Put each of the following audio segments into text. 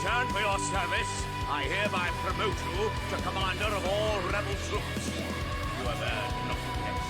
return for your service, I hereby promote you to commander of all rebel troops. You have earned nothing less.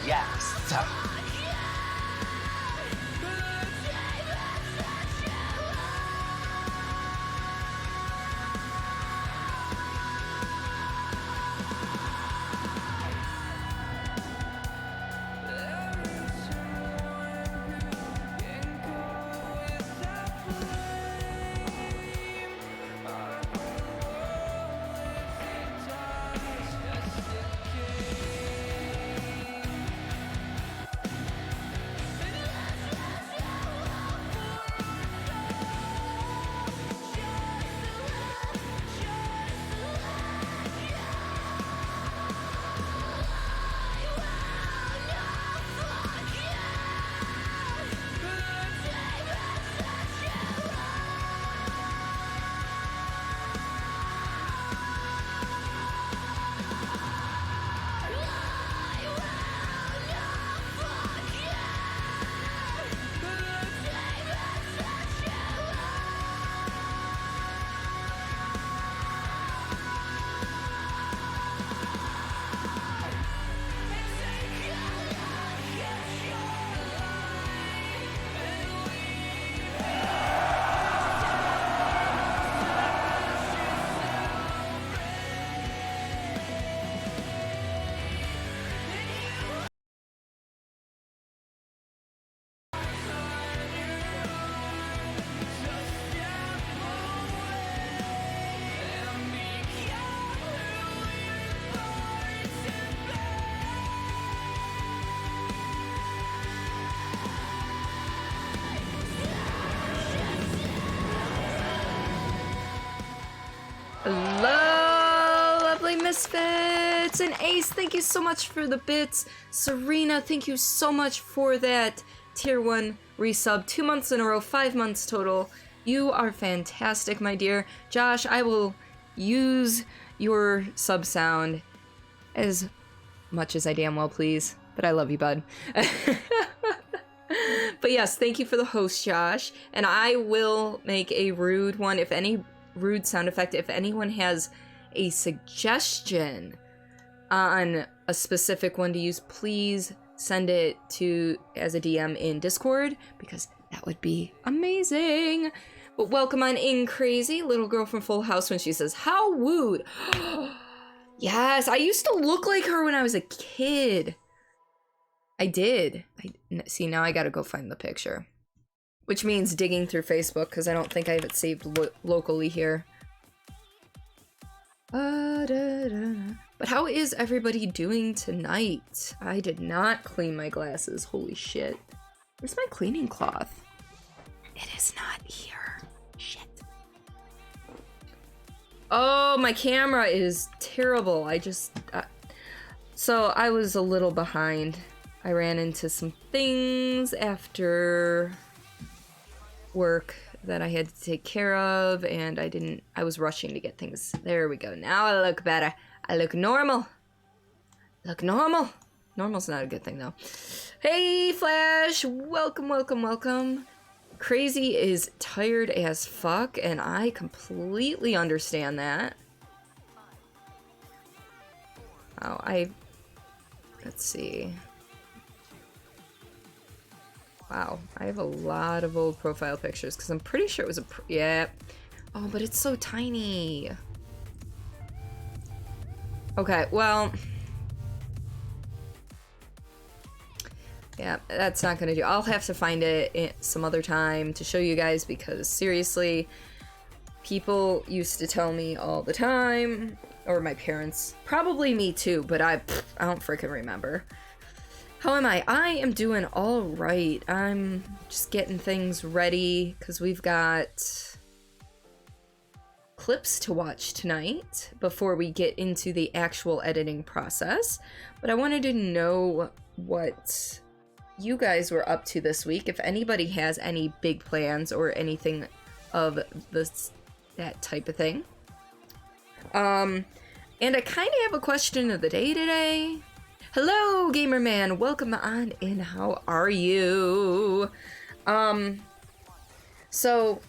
Yes. Hello, lovely misfits! And Ace, thank you so much for the bits. Serena, thank you so much for that tier 1 resub. 2 months in a row, 5 months total. You are fantastic, my dear. Josh, I will use your sub sound as much as I damn well please. But I love you, bud. But yes, thank you for the host, Josh. And I will make a rude one. If any rude sound effect. If anyone has a suggestion on a specific one to use, please send it to as a DM in Discord, because that would be amazing. But welcome on in, Crazy, little girl from Full House, when she says, "How wooed." Yes, I used to look like her when I was a kid. I did. See, now I gotta go find the picture. Which means digging through Facebook, because I don't think I have it saved locally here. But how is everybody doing tonight? I did not clean my glasses. Holy shit. Where's my cleaning cloth? It is not here. Shit. Oh, my camera is terrible. So I was a little behind. I ran into some things after work that I had to take care of, and I was rushing to get things. There we go. Now I look better. I look normal. Look normal. Normal's not a good thing, though. Hey, Flash. Welcome, welcome, welcome. Crazy is tired as fuck, and I completely understand that. Oh, let's see. Wow, I have a lot of old profile pictures, because I'm pretty sure it was yeah. Oh, but it's so tiny. Okay, well. Yeah, that's not gonna do. I'll have to find it some other time to show you guys, because seriously, people used to tell me all the time, or my parents, probably me too, but I don't freaking remember. How am I? I am doing all right. I'm just getting things ready, because we've got clips to watch tonight before we get into the actual editing process. But I wanted to know what you guys were up to this week, if anybody has any big plans or anything of that type of thing. And I kind of have a question of the day today. Hello, gamer man. Welcome on in. How are you? So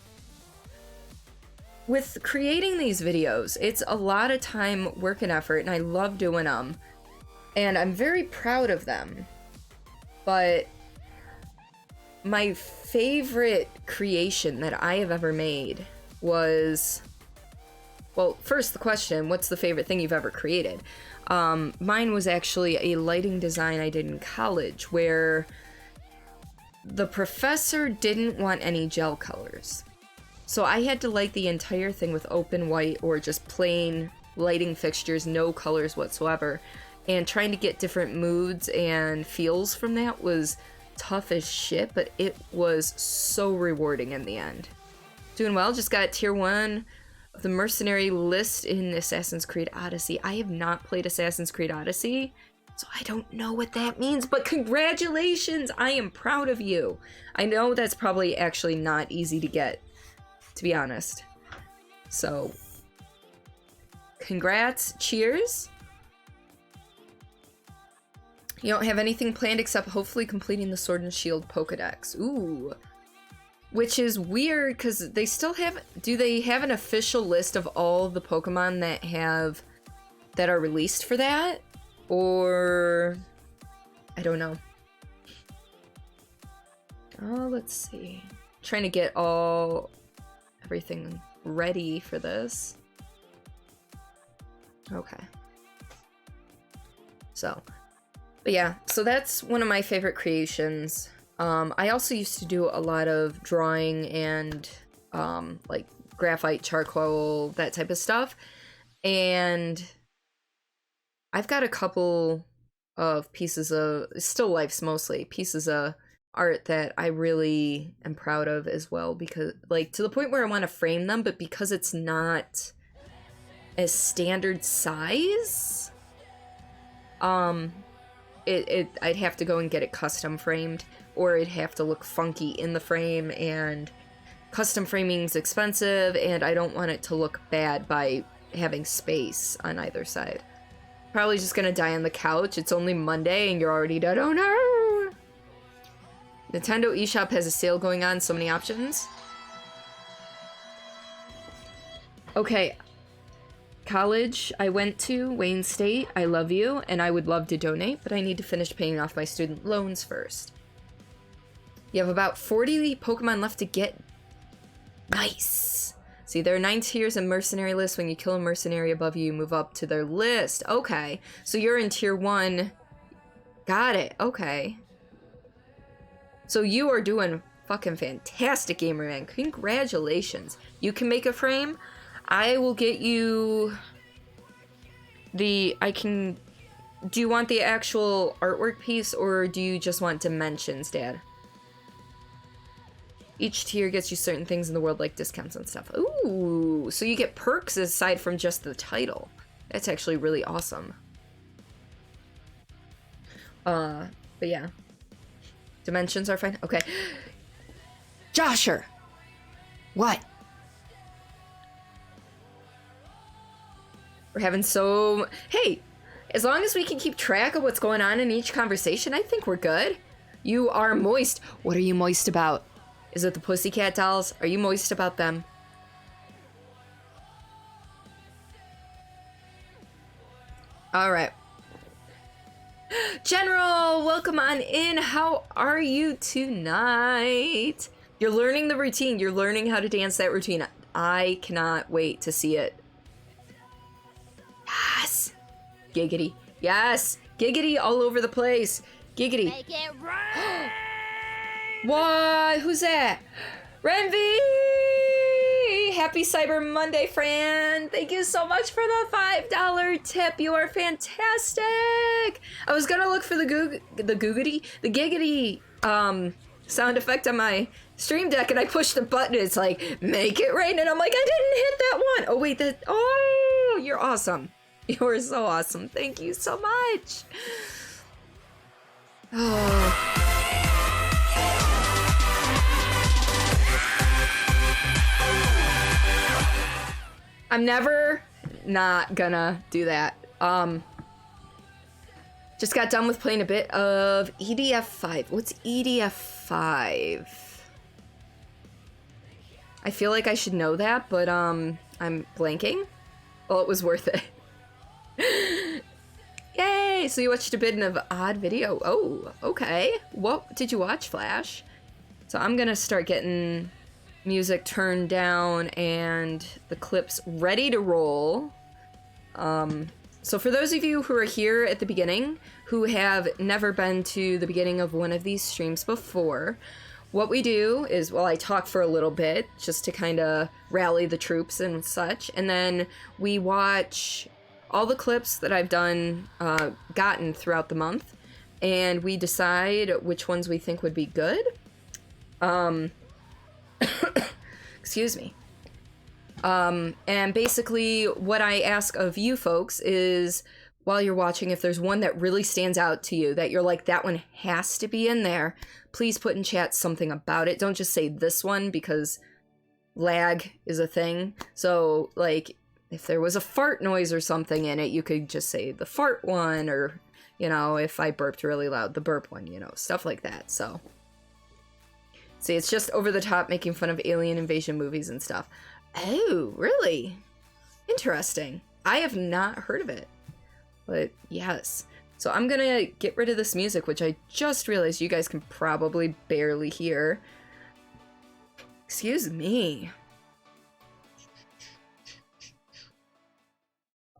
with creating these videos, it's a lot of time, work, and effort, and I love doing them. And I'm very proud of them. But my favorite creation that I have ever made was, well, first the question, what's the favorite thing you've ever created? Mine was actually a lighting design I did in college, where the professor didn't want any gel colors. So I had to light the entire thing with open white or just plain lighting fixtures, no colors whatsoever. And trying to get different moods and feels from that was tough as shit, but it was so rewarding in the end. Doing well, just got tier 1 of the mercenary list in Assassin's Creed Odyssey. I have not played Assassin's Creed Odyssey, so I don't know what that means, but congratulations! I am proud of you. I know that's probably actually not easy to get, to be honest. So, congrats, cheers. You don't have anything planned except hopefully completing the Sword and Shield Pokedex. Ooh. Which is weird, because they still have... Do they have an official list of all the Pokemon that are released for that? Or... I don't know. Oh, let's see. Trying to get everything ready for this. Okay. But yeah, so that's one of my favorite creations. I also used to do a lot of drawing and like graphite, charcoal, that type of stuff. And I've got a couple of pieces of, still lifes mostly, pieces of art that I really am proud of as well, because like to the point where I want to frame them, but because it's not a standard size, I'd have to go and get it custom framed, or it'd have to look funky in the frame, and custom framing's expensive, and I don't want it to look bad by having space on either side. Probably just gonna die on the couch. It's only Monday and you're already dead. Oh no! Nintendo eShop has a sale going on, so many options. Okay. College I went to, Wayne State, I love you, and I would love to donate, but I need to finish paying off my student loans first. You have about 40 Pokemon left to get. Nice! See, there are 9 tiers in Mercenary list. When you kill a mercenary above you, you move up to their list. Okay, so you're in tier 1. Got it, okay. So you are doing fucking fantastic, gamer man. Congratulations. You can make a frame. I will get you the, do you want the actual artwork piece or do you just want dimensions, Dad? Each tier gets you certain things in the world like discounts and stuff. Ooh, so you get perks aside from just the title. That's actually really awesome. But yeah. Dimensions are fine. Okay. Josher! What? We're having so... Hey! As long as we can keep track of what's going on in each conversation, I think we're good. You are moist. What are you moist about? Is it the Pussycat Dolls? Are you moist about them? Alright. General, welcome on in. How are you tonight? You're learning the routine. You're learning how to dance that routine. I cannot wait to see it. Yes! Giggity. Yes! Giggity all over the place. Giggity. Make it rain! What? Who's that? Renvi! Happy Cyber Monday, Fran. Thank you so much for the $5 tip. You are fantastic. I was gonna look for the giggity sound effect on my stream deck and I pushed the button. It's like, make it rain. And I'm like, I didn't hit that one. Oh, wait, oh, you're awesome. You're so awesome. Thank you so much. Oh. I'm never not gonna do that. Just got done with playing a bit of EDF5. What's EDF5? I feel like I should know that, but I'm blanking. Well, it was worth it. Yay! So you watched a bit of odd video. Oh, okay. What did you watch, Flash? So I'm gonna start getting music turned down and the clips ready to roll. So for those of you who are here at the beginning, who have never been to the beginning of one of these streams before, what we do is, well, I talk for a little bit just to kind of rally the troops and such, and then we watch all the clips that I've gotten throughout the month, and we decide which ones we think would be good. Excuse me. And basically what I ask of you folks is, while you're watching, if there's one that really stands out to you, that you're like, that one has to be in there, please put in chat something about it. Don't just say this one, because lag is a thing. So, like, if there was a fart noise or something in it, you could just say the fart one, or, you know, if I burped really loud, the burp one, you know, stuff like that. So, see, it's just over the top making fun of alien invasion movies and stuff. Oh, really? Interesting. I have not heard of it. But yes. So I'm gonna get rid of this music, which I just realized you guys can probably barely hear. Excuse me.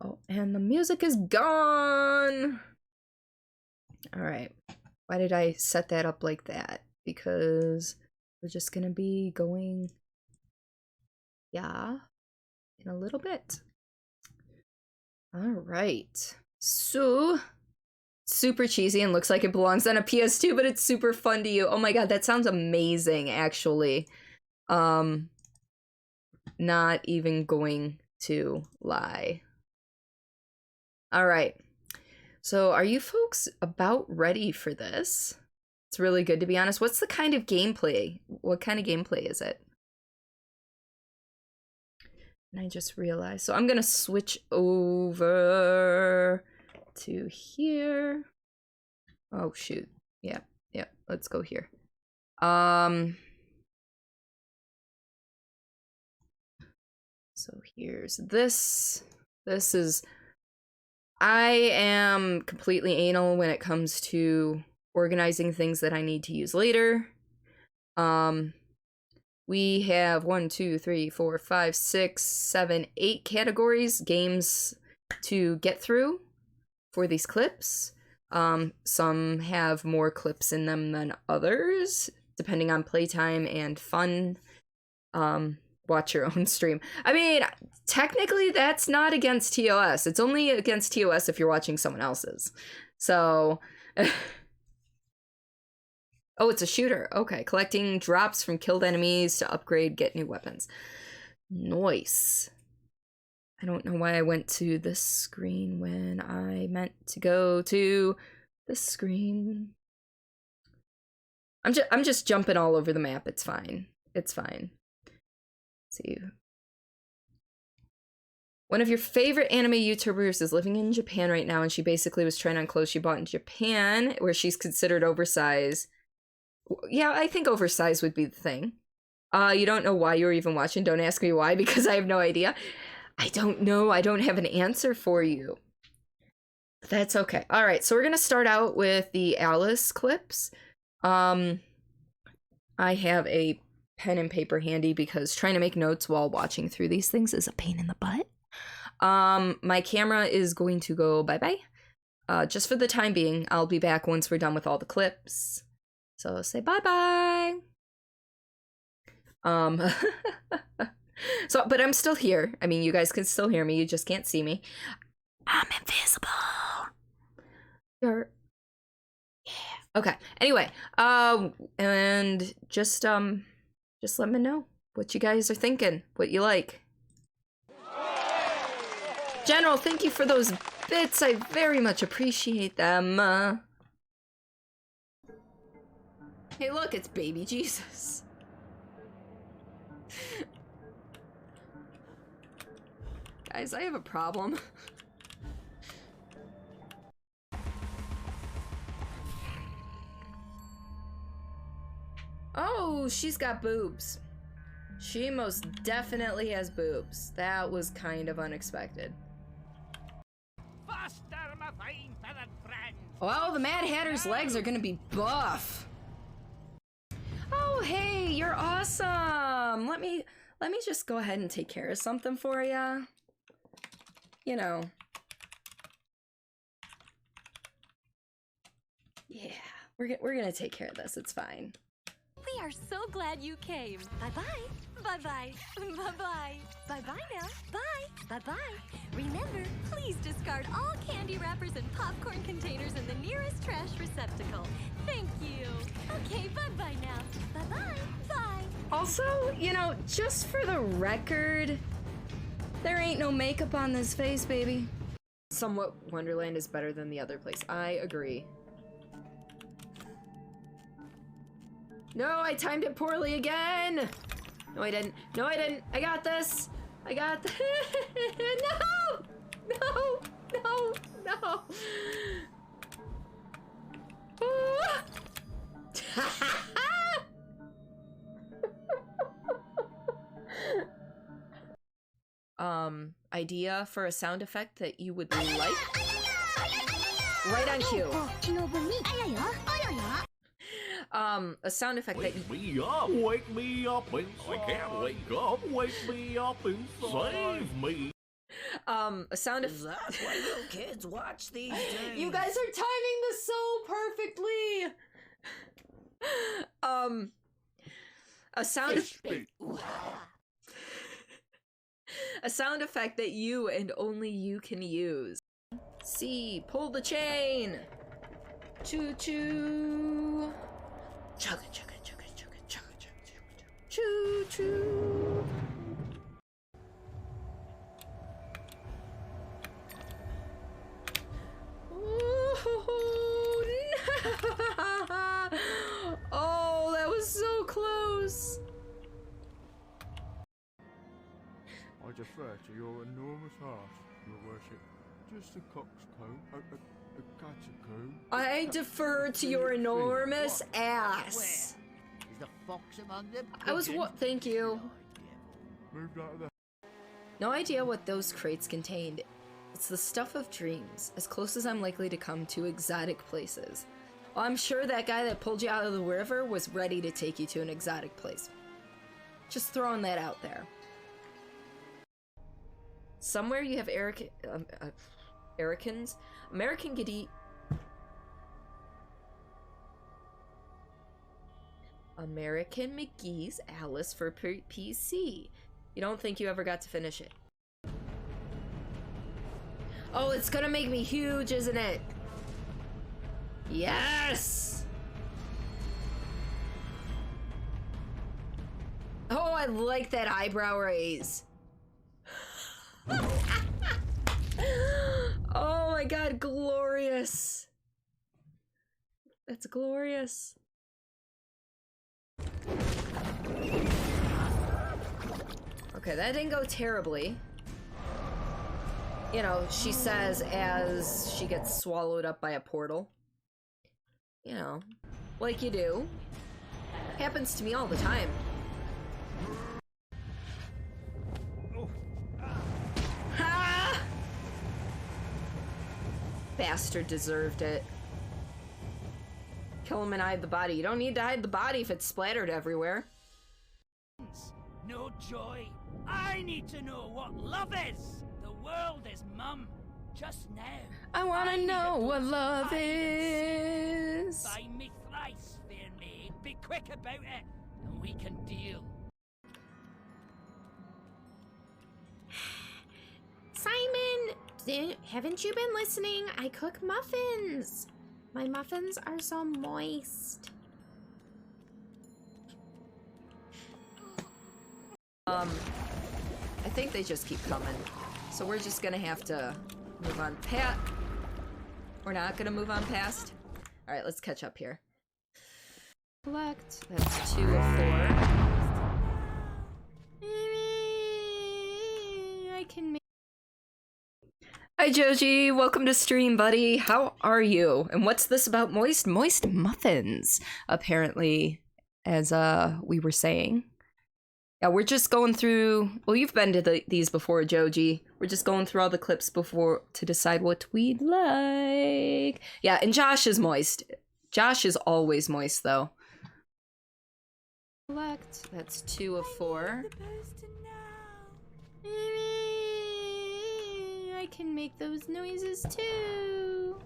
Oh, and the music is gone. All right. Why did I set that up like that? Because we're just gonna be going, yeah, in a little bit. All right. So, super cheesy and looks like it belongs on a PS2, but it's super fun to you. Oh my god, that sounds amazing, actually. Not even going to lie. All right. So, are you folks about ready for this? It's really good, to be honest. What's the kind of gameplay? What kind of gameplay is it? And I just realized. So I'm gonna switch over to here. Oh shoot. Yeah, let's go here. So here's this. This is... I am completely anal when it comes to organizing things that I need to use later. We have 1, 2, 3, 4, 5, 6, 7, 8 categories, games to get through for these clips. Some have more clips in them than others, depending on playtime and fun. Watch your own stream. I mean, technically that's not against TOS. It's only against TOS if you're watching someone else's. So... Oh, it's a shooter. Okay, collecting drops from killed enemies to upgrade, get new weapons. Nice. I don't know why I went to this screen when I meant to go to this screen. I'm just jumping all over the map. It's fine. It's fine. Let's see. One of your favorite anime YouTubers is living in Japan right now, and she basically was trying on clothes she bought in Japan, where she's considered oversized. Yeah, I think oversized would be the thing. You don't know why you're even watching. Don't ask me why, because I have no idea. I don't know. I don't have an answer for you. That's okay. All right, so we're going to start out with the Alice clips. I have a pen and paper handy because trying to make notes while watching through these things is a pain in the butt. My camera is going to go bye-bye. Just for the time being. I'll be back once we're done with all the clips. So say bye-bye. So, but I'm still here. I mean, you guys can still hear me. You just can't see me. I'm invisible. Yeah. Okay. Anyway, and just let me know what you guys are thinking, what you like. General, thank you for those bits. I very much appreciate them. Hey, look, it's baby Jesus. Guys, I have a problem. Oh, she's got boobs. She most definitely has boobs. That was kind of unexpected. Faster, my fine feathered friend. Well, the Mad Hatter's legs are gonna be buff. Oh, hey, you're awesome. Let me just go ahead and take care of something for ya. You know. Yeah, we're gonna take care of this. It's fine. We are so glad you came. Bye-bye. Bye-bye. Bye-bye. Bye-bye now. Bye. Bye-bye. Remember, please discard all candy wrappers and popcorn containers in the nearest trash receptacle. Thank you. Okay, bye-bye now. Bye-bye. Bye. Also, you know, just for the record, there ain't no makeup on this face, baby. Somewhat Wonderland is better than the other place. I agree. No, I timed it poorly again! No, I didn't. No, I didn't. I got this. I got this. No! No! No! No! Idea for a sound effect that you would like? Right on cue. A sound effect that wake me up inside. I can't wake me up inside. Save me. A sound effect. That's why little kids watch these days. You guys are timing this so perfectly. A sound a sound effect that you and only you can use. C, pull the chain. Choo choo. Chugga chugga chugga chugga chugga chugga chugga choo choo. Oh, that was so close. I defer to your enormous heart, your worship. Just a coxcomb, a catacomb. I defer to your enormous ass. Is the fox among them? I was what? Thank you. Moved out of the No idea what those crates contained. It's the stuff of dreams, as close as I'm likely to come to exotic places. Well, I'm sure that guy that pulled you out of the river was ready to take you to an exotic place. Just throwing that out there. Somewhere you have Americans? American Giddy... American McGee's Alice for PC. You don't think you ever got to finish it? Oh, it's gonna make me huge, isn't it? Yes! Oh, I like that eyebrow raise. Oh my god, glorious. That's glorious. Okay, that didn't go terribly. You know, she says as she gets swallowed up by a portal. You know, like you do. Happens to me all the time. Ha! Bastard deserved it. Kill him and hide the body. You don't need to hide the body if it's splattered everywhere. No joy. I need to know what love is. The world is mum. Just now. I wanna know what love is. Buy me thrice, fair maid. Be quick about it, and we can deal. Simon, haven't you been listening? I cook muffins. My muffins are so moist. I think they just keep coming. So we're just gonna have to move on past. We're not gonna move on past. Alright, let's catch up here. Collect. That's 2 of 4. I can make. Hi Joji, welcome to stream, buddy. How are you? And what's this about moist muffins? Apparently, as we were saying. Yeah, we're just going through. Well, you've been to these before, Joji. We're just going through all the clips before to decide what we'd like. Yeah, and Josh is moist. Josh is always moist, though. Select. That's 2 of 4. I can make those noises too.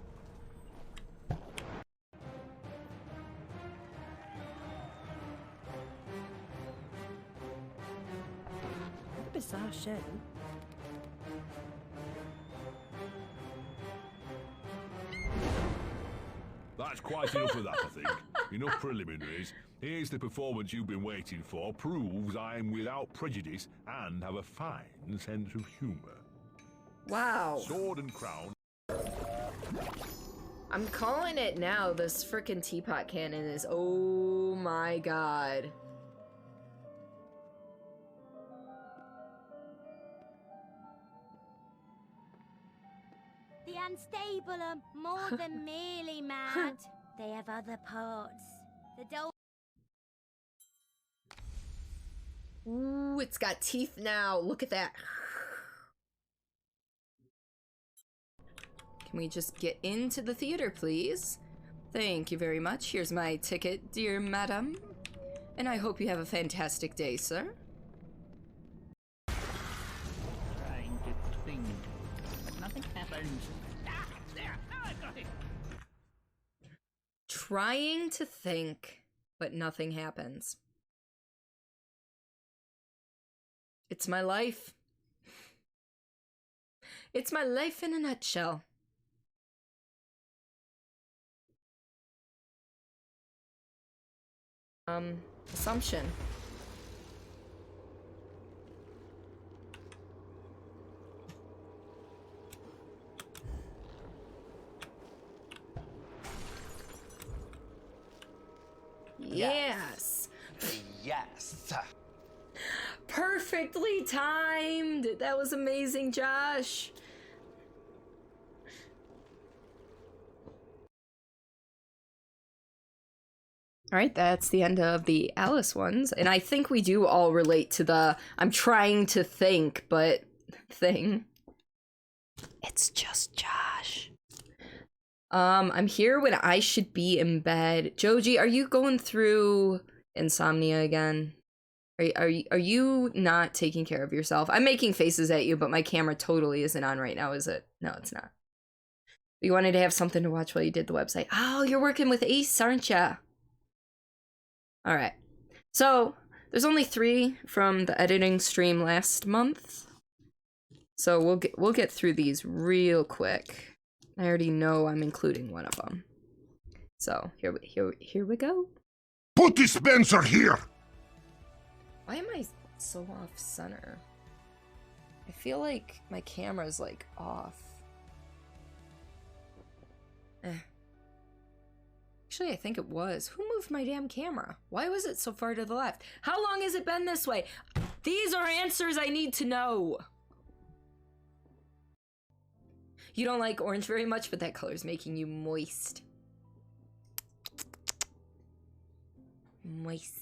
What a bizarre show. That's quite enough of that, I think. Enough preliminaries. Here's the performance you've been waiting for. Proves I'm without prejudice and have a fine sense of humor. Wow. Sword and crown. I'm calling it now. This frickin' teapot cannon is. Oh my god. The unstable are more than merely mad. They have other parts. The doll. Ooh, it's got teeth now. Look at that. Can we just get into the theater, please? Thank you very much. Here's my ticket, dear madam. And I hope you have a fantastic day, sir. Trying to think, but nothing happens. Ah, there! Now I got it! Trying to think, but nothing happens. It's my life. It's my life in a nutshell. Assumption. Yes. Yes. Perfectly timed. That was amazing, Josh. Alright, that's the end of the Alice ones. And I think we do all relate to the I'm trying to think, but thing. It's just Josh. I'm here when I should be in bed. Joji, are you going through insomnia again? Are you not taking care of yourself? I'm making faces at you, but my camera totally isn't on right now, is it? No, it's not. You wanted to have something to watch while you did the website. Oh, you're working with Ace, aren't ya? All right. So there's only 3 from the editing stream last month. So we'll get through these real quick. I already know I'm including one of them. So here we go. Put dispenser here. Why am I so off center? I feel like my camera's like off. Actually, I think it was. Who moved my damn camera? Why was it so far to the left? How long has it been this way? These are answers I need to know. You don't like orange very much, but that color's making you moist. Moist.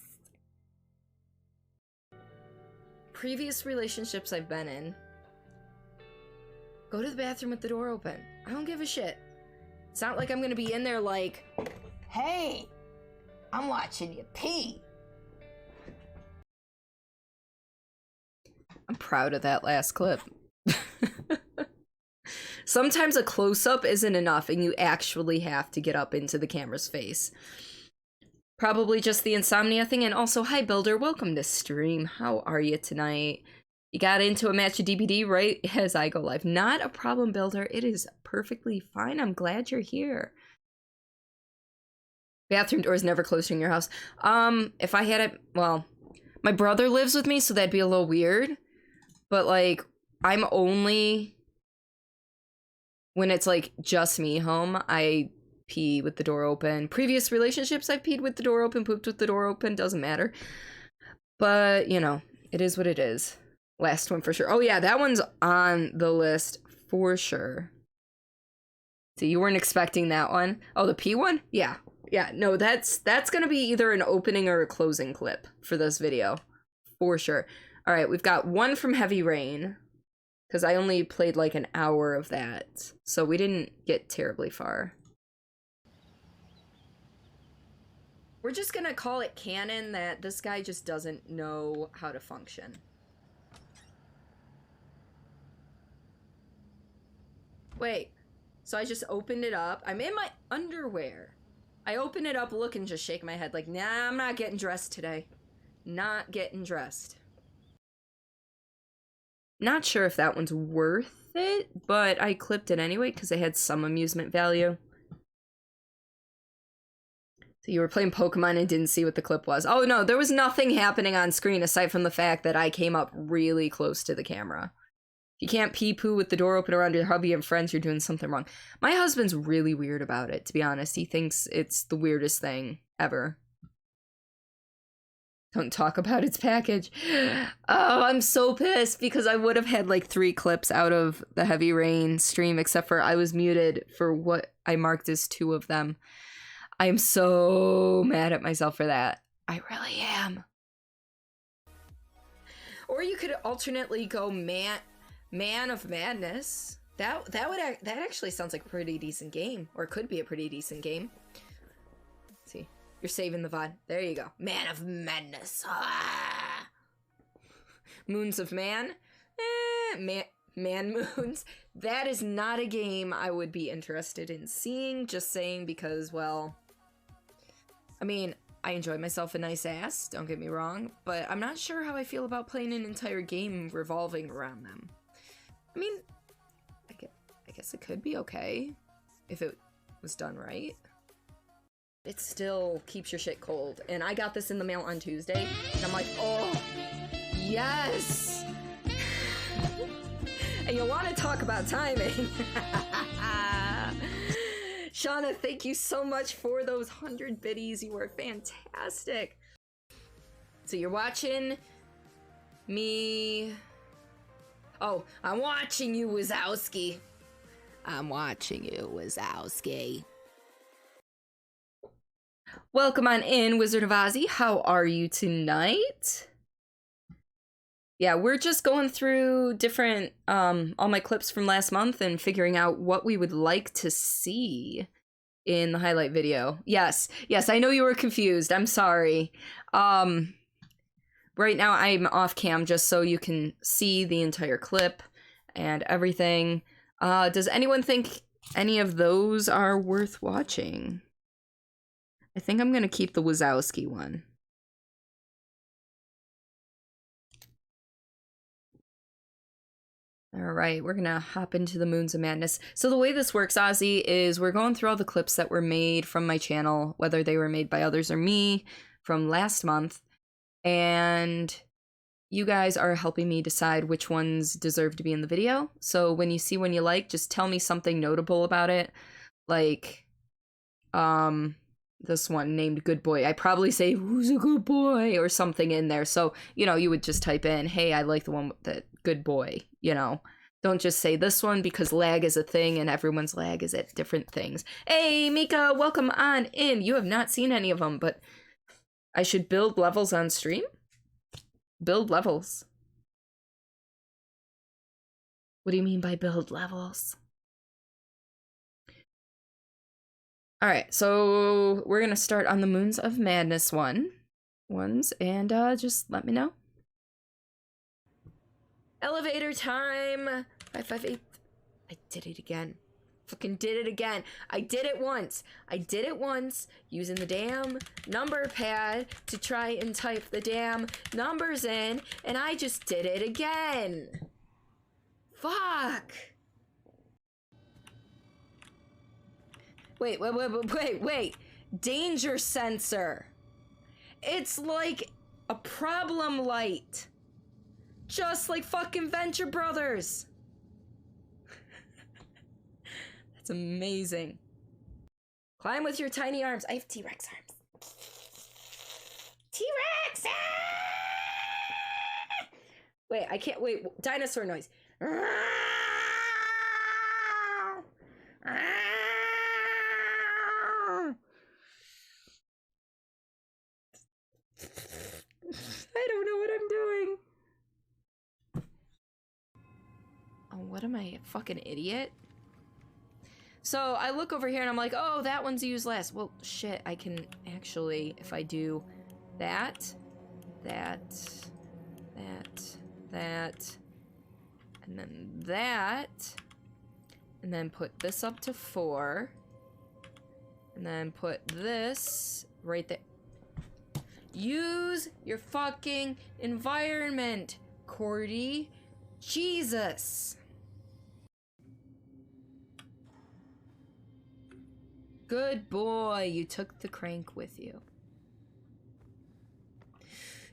Previous relationships I've been in. Go to the bathroom with the door open. I don't give a shit. It's not like I'm gonna be in there like, hey, I'm watching you pee. I'm proud of that last clip. Sometimes a close-up isn't enough and you actually have to get up into the camera's face. Probably just the insomnia thing. And also, hi Builder, welcome to stream. How are you tonight? You got into a match of DBD right as I go live. Not a problem, Builder. It is perfectly fine. I'm glad you're here. Bathroom doors never closed in your house. If I had it, well, my brother lives with me, so that'd be a little weird. But like, I'm only, when it's like just me home, I pee with the door open. Previous relationships, I've peed with the door open, pooped with the door open, doesn't matter. But, you know, it is what it is. Last one for sure. Oh yeah, that one's on the list for sure. So you weren't expecting that one? Oh, the pee one? Yeah. Yeah, no, that's gonna be either an opening or a closing clip for this video. For sure. Alright, we've got one from Heavy Rain. Because I only played like an hour of that. So we didn't get terribly far. We're just gonna call it canon that this guy just doesn't know how to function. Wait, so I just opened it up. I'm in my underwear. I open it up, look, and just shake my head like, nah, I'm not getting dressed today. Not getting dressed. Not sure if that one's worth it, but I clipped it anyway because it had some amusement value. So you were playing Pokemon and didn't see what the clip was. Oh no, there was nothing happening on screen aside from the fact that I came up really close to the camera. If you can't pee-poo with the door open around your hubby and friends, you're doing something wrong. My husband's really weird about it, to be honest. He thinks it's the weirdest thing ever. Don't talk about its package. Oh, I'm so pissed because I would have had like 3 clips out of the Heavy Rain stream, except for I was muted for what I marked as 2 of them. I am so mad at myself for that. I really am. Or you could alternately go Man of Madness. That actually sounds like a pretty decent game, or could be a pretty decent game. Let's see, you're saving the VOD. There you go. Man of Madness. Ah! Moons of Man. Man Moons. That is not a game I would be interested in seeing. Just saying because, well, I mean, I enjoy myself a nice ass. Don't get me wrong, but I'm not sure how I feel about playing an entire game revolving around them. I mean, I guess it could be okay if it was done right. It still keeps your shit cold. And I got this in the mail on Tuesday, and I'm like, oh, yes! And you'll want to talk about timing. Shauna, thank you so much for those 100 biddies. You were fantastic. So you're watching me... Oh, I'm watching you, Wazowski. I'm watching you, Wazowski. Welcome on in, Wizard of Ozzy. How are you tonight? yeah, we're just going through different, all my clips from last month and figuring out what we would like to see in the highlight video. Yes, I know you were confused. I'm sorry. Right now I'm off cam just so you can see the entire clip and everything. Does anyone think any of those are worth watching? I think I'm gonna keep the Wazowski one. Alright, we're gonna hop into the Moons of Madness. So the way this works, Ozzy, is we're going through all the clips that were made from my channel, whether they were made by others or me, from last month, and you guys are helping me decide which ones deserve to be in the video. So when you see one you like, just tell me something notable about it. Like, this one named Good Boy. I probably say, who's a good boy? Or something in there. So, you know, you would just type in, hey, I like the one with that Good Boy, you know. Don't just say this one because lag is a thing and everyone's lag is at different things. Hey, Mika, welcome on in. You have not seen any of them, but I should build levels on stream? Build levels. What do you mean by build levels? Alright, so we're gonna start on the Moons of Madness ones, and just let me know. Elevator time! 558. I did it again. Fucking did it again. I did it once. Using the damn number pad to try and type the damn numbers in, and I just did it again. Fuck! Wait. Danger sensor. It's like a problem light. Just like fucking Venture Brothers. That's amazing. Climb with your tiny arms. I have T-Rex arms. T-Rex! Ah! Wait, I can't. Wait, dinosaur noise. I don't know what I'm doing. Oh, what am I, a fucking idiot? So I look over here and I'm like, oh, that one's used last. Well, shit, I can actually, if I do that, and then that, and then put this up to 4, and then put this right there. Use your fucking environment, Cordy. Jesus. Good boy, you took the crank with you.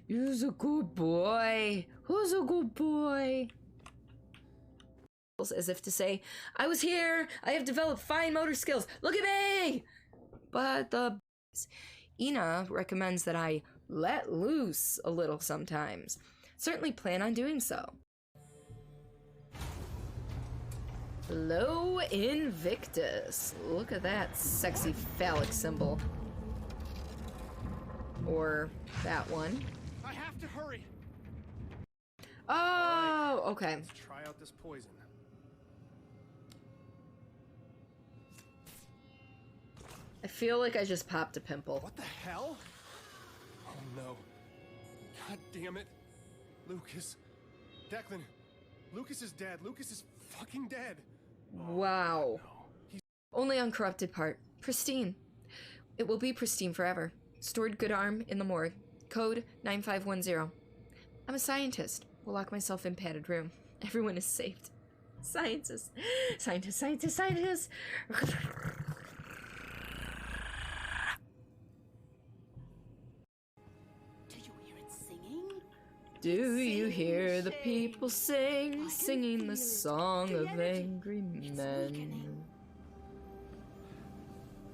You're a good boy. Who's a good boy? As if to say, I was here. I have developed fine motor skills. Look at me. But the Ina recommends that I let loose a little sometimes. Certainly plan on doing so. Hello, Invictus. Look at that sexy phallic symbol. Or that one. I have to hurry. Oh, okay. Let's try out this poison. I feel like I just popped a pimple. What the hell? Oh no. God damn it. Lucas. Declan. Lucas is dead. Lucas is fucking dead. Wow. Only uncorrupted part. Pristine. It will be pristine forever. Stored good arm in the morgue. Code 9510. I'm a scientist. Will lock myself in padded room. Everyone is saved. Scientist. Scientist. Do you hear the people sing, singing the song of angry men?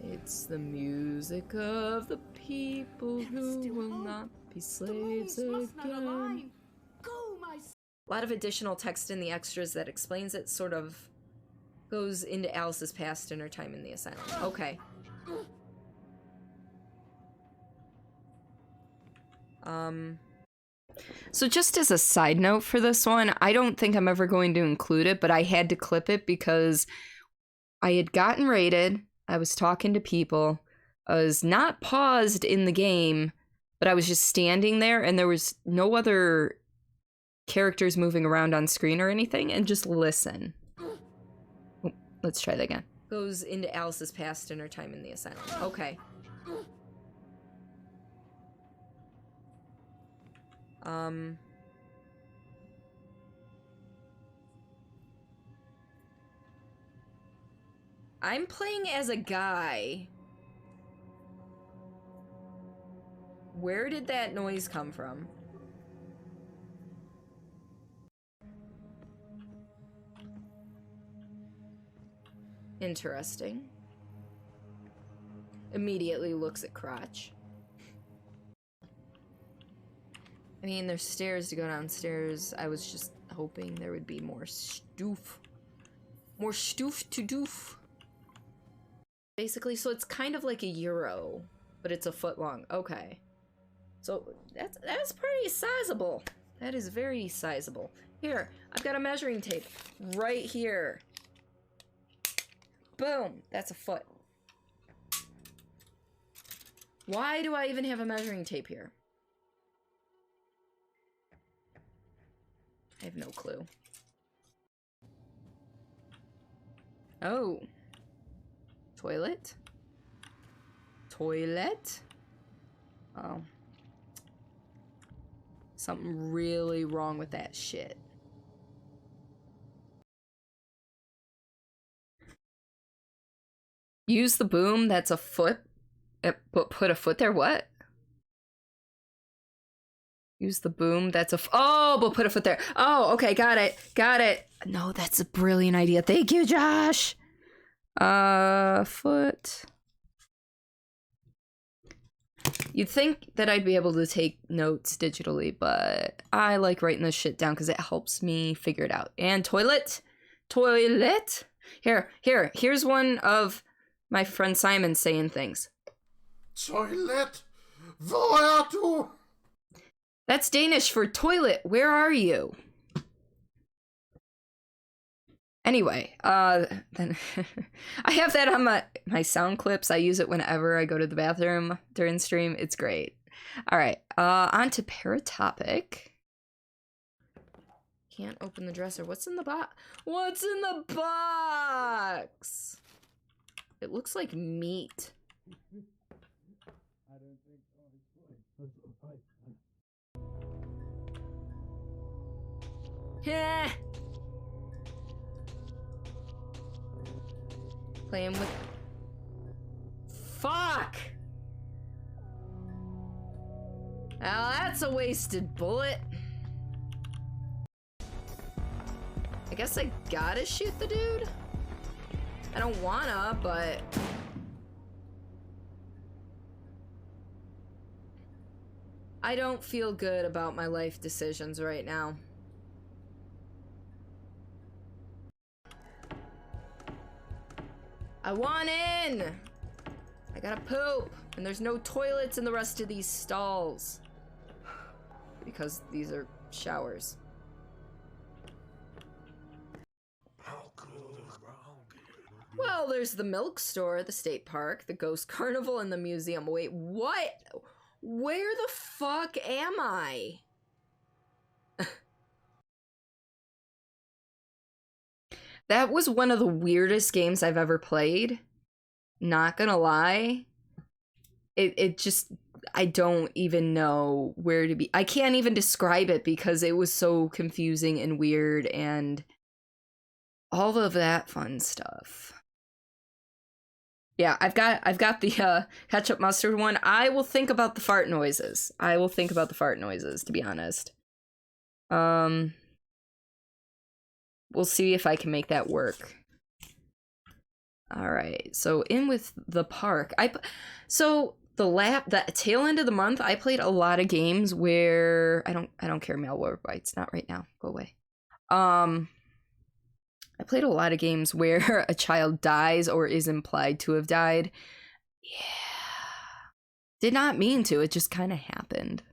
It's the music of the people who will not be slaves again. A lot of additional text in the extras that explains it, sort of goes into Alice's past and her time in the asylum. Okay. So just as a side note for this one, I don't think I'm ever going to include it, but I had to clip it because I had gotten raided. I was talking to people. I was not paused in the game, but I was just standing there and there was no other characters moving around on screen or anything, and just listen. Oh, let's try that again. Goes into Alice's past and her time in the asylum. Okay. I'm playing as a guy. Where did that noise come from? Interesting. Immediately looks at crotch. I mean, there's stairs to go downstairs. I was just hoping there would be more stoof. More stoof to doof. Basically, so it's kind of like a euro, but it's a foot long. Okay. So that's pretty sizable. That is very sizable. Here, I've got a measuring tape right here. Boom, that's a foot. Why do I even have a measuring tape here? I have no clue. Oh. Toilet? Toilet? Oh. Something really wrong with that shit. Use the boom, that's a foot. Put a foot there, what? Use the boom, that's a oh, but put a foot there. Oh, okay, got it, got it. No, that's a brilliant idea. Thank you, Josh. Foot. You'd think that I'd be able to take notes digitally, but I like writing this shit down because it helps me figure it out. And toilet? Toilet? Here's one of my friend Simon saying things. Toilet? Where to? That's Danish for toilet. Where are you? Anyway, then I have that on my sound clips. I use it whenever I go to the bathroom during stream. It's great. All right, on to paratopic. Can't open the dresser. What's in the box? What's in the box? It looks like meat. Yeah. Playing with... Fuck! Now that's a wasted bullet. I guess I gotta shoot the dude? I don't wanna, but... I don't feel good about my life decisions right now. I want in! I gotta poop, and there's no toilets in the rest of these stalls. Because these are showers. Well, there's the milk store, the state park, the ghost carnival, and the museum. Wait, what? Where the fuck am I? That was one of the weirdest games I've ever played. Not gonna lie. It just, I don't even know where to be. I can't even describe it because it was so confusing and weird and all of that fun stuff. Yeah, I've got the ketchup mustard one. I will think about the fart noises. To be honest. We'll see if I can make that work. All right, so in with the park. So the tail end of the month, I played a lot of games where I don't care Malwarebytes, not right now. Go away. I played a lot of games where a child dies or is implied to have died. Yeah. Did not mean to, it just kind of happened.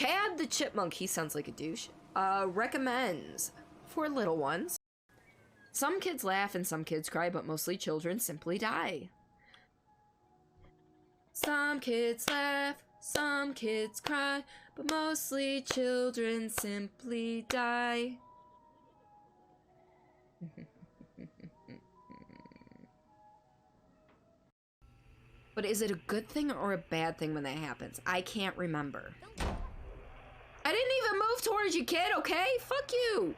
Chad the Chipmunk, he sounds like a douche, recommends for little ones. Some kids laugh and some kids cry, but mostly children simply die. Some kids laugh, some kids cry, but mostly children simply die. But is it a good thing or a bad thing when that happens? I can't remember. I didn't even move towards you, kid, okay? Fuck you!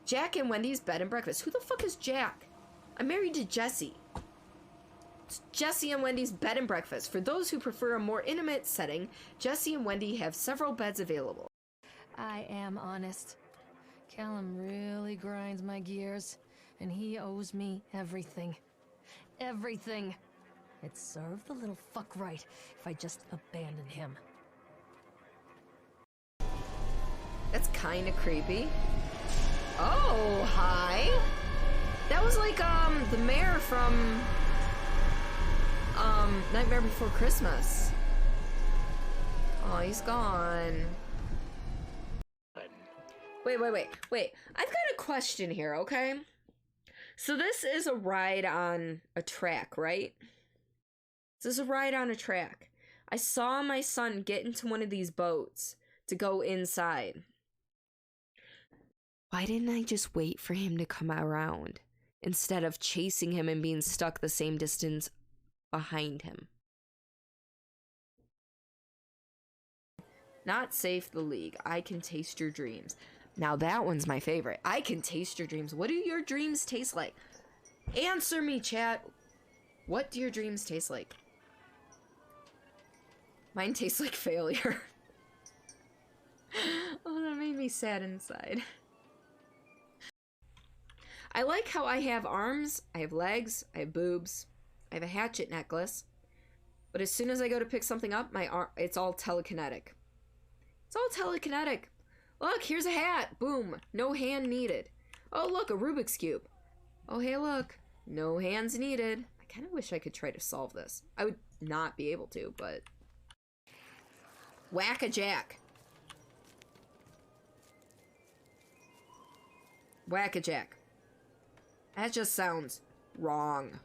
Jack and Wendy's bed and breakfast. Who the fuck is Jack? I'm married to Jesse. It's Jesse and Wendy's bed and breakfast. For those who prefer a more intimate setting, Jesse and Wendy have several beds available. I am honest. Callum really grinds my gears, and he owes me everything. Everything. It'd serve the little fuck right if I just abandoned him. That's kind of creepy. Oh, hi. That was like, the mayor from, Nightmare Before Christmas. Oh, he's gone. Wait. I've got a question here, okay? So this is a ride on a track, right? This is a ride on a track. I saw my son get into one of these boats to go inside. Why didn't I just wait for him to come around instead of chasing him and being stuck the same distance behind him? Not safe, the league. I can taste your dreams. Now that one's my favorite. I can taste your dreams. What do your dreams taste like? Answer me, chat. What do your dreams taste like? Mine tastes like failure. Oh, that made me sad inside. I like how I have arms, I have legs, I have boobs, I have a hatchet necklace. But as soon as I go to pick something up, it's all telekinetic. It's all telekinetic. Look, here's a hat. Boom. No hand needed. Oh, look, a Rubik's Cube. Oh, hey, look. No hands needed. I kind of wish I could try to solve this. I would not be able to, but... Whack-a-jack. Whack-a-jack. That just sounds wrong.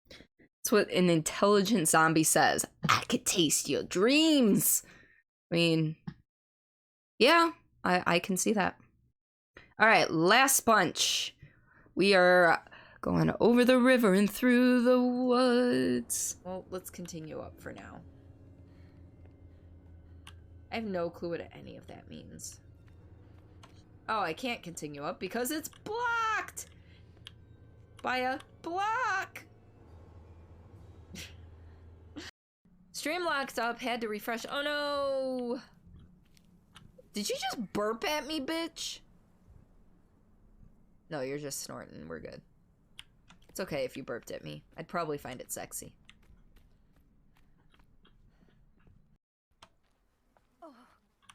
That's what an intelligent zombie says. I could taste your dreams. I mean, yeah, I can see that. All right, last bunch. We are going over the river and through the woods. Well, let's continue up for now. I have no clue what any of that means. Oh, I can't continue up because it's blocked by a block. Stream locked up, had to refresh. Oh no! Did you just burp at me, bitch? No, you're just snorting. We're good. It's okay if you burped at me. I'd probably find it sexy. Oh,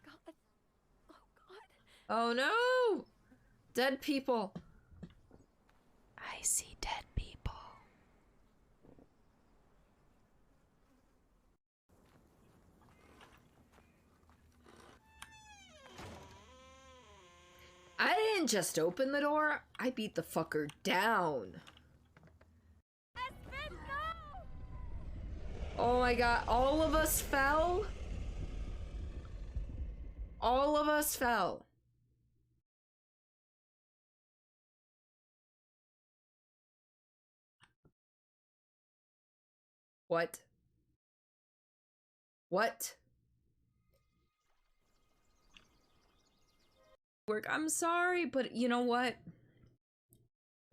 God. Oh, God. Oh no! Dead people. I see dead people. I didn't just open the door, I beat the fucker down. Oh my god, all of us fell? All of us fell. What? What? Work. I'm sorry, but you know what?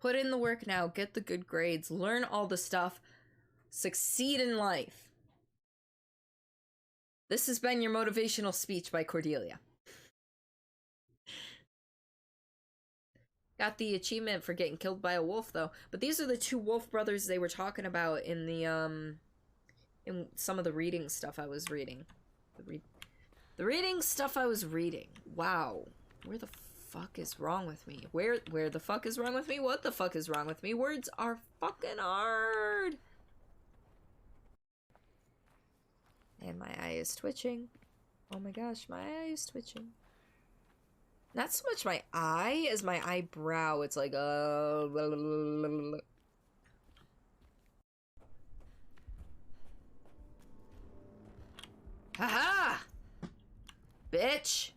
Put in the work now, get the good grades, learn all the stuff, succeed in life. This has been your motivational speech by Cordelia. Got the achievement for getting killed by a wolf though, but these are the two wolf brothers they were talking about in the in some of the reading stuff I was reading. The reading stuff I was reading. Wow. Where the fuck is wrong with me? Where the fuck is wrong with me? What the fuck is wrong with me? Words are fucking hard. my eye is twitching. Oh my gosh, my eye is twitching. Not so much my eye as my eyebrow. It's like, Haha! Bitch!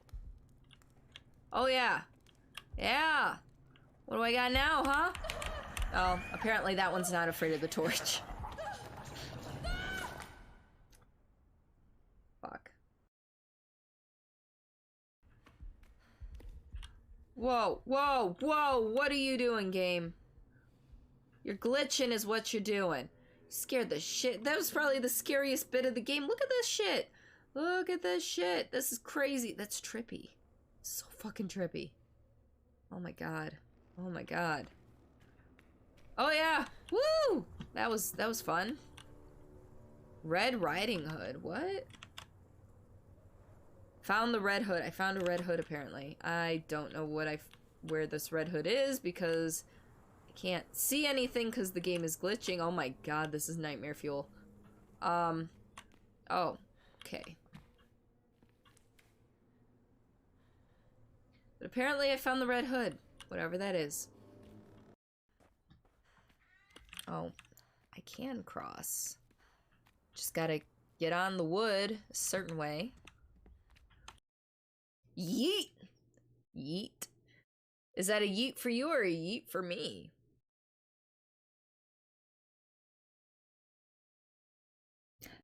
Oh yeah. Yeah! What do I got now, huh? Oh, apparently that one's not afraid of the torch. Fuck. Whoa, whoa, whoa! What are you doing, game? You're glitching is what you're doing. Scared the shit. That was probably the scariest bit of the game. Look at this shit. Look at this shit. This is crazy. That's trippy. So fucking trippy. Oh my god. Oh my god. Oh yeah. Woo! That was fun. Red Riding Hood. What? Found the red hood. I found a red hood apparently. I don't know where this red hood is because I can't see anything because the game is glitching. Oh my god, this is nightmare fuel. Oh, okay. But apparently I found the red hood, whatever that is. Oh, I can cross. Just gotta get on the wood a certain way. Yeet! Yeet. Is that a yeet for you or a yeet for me?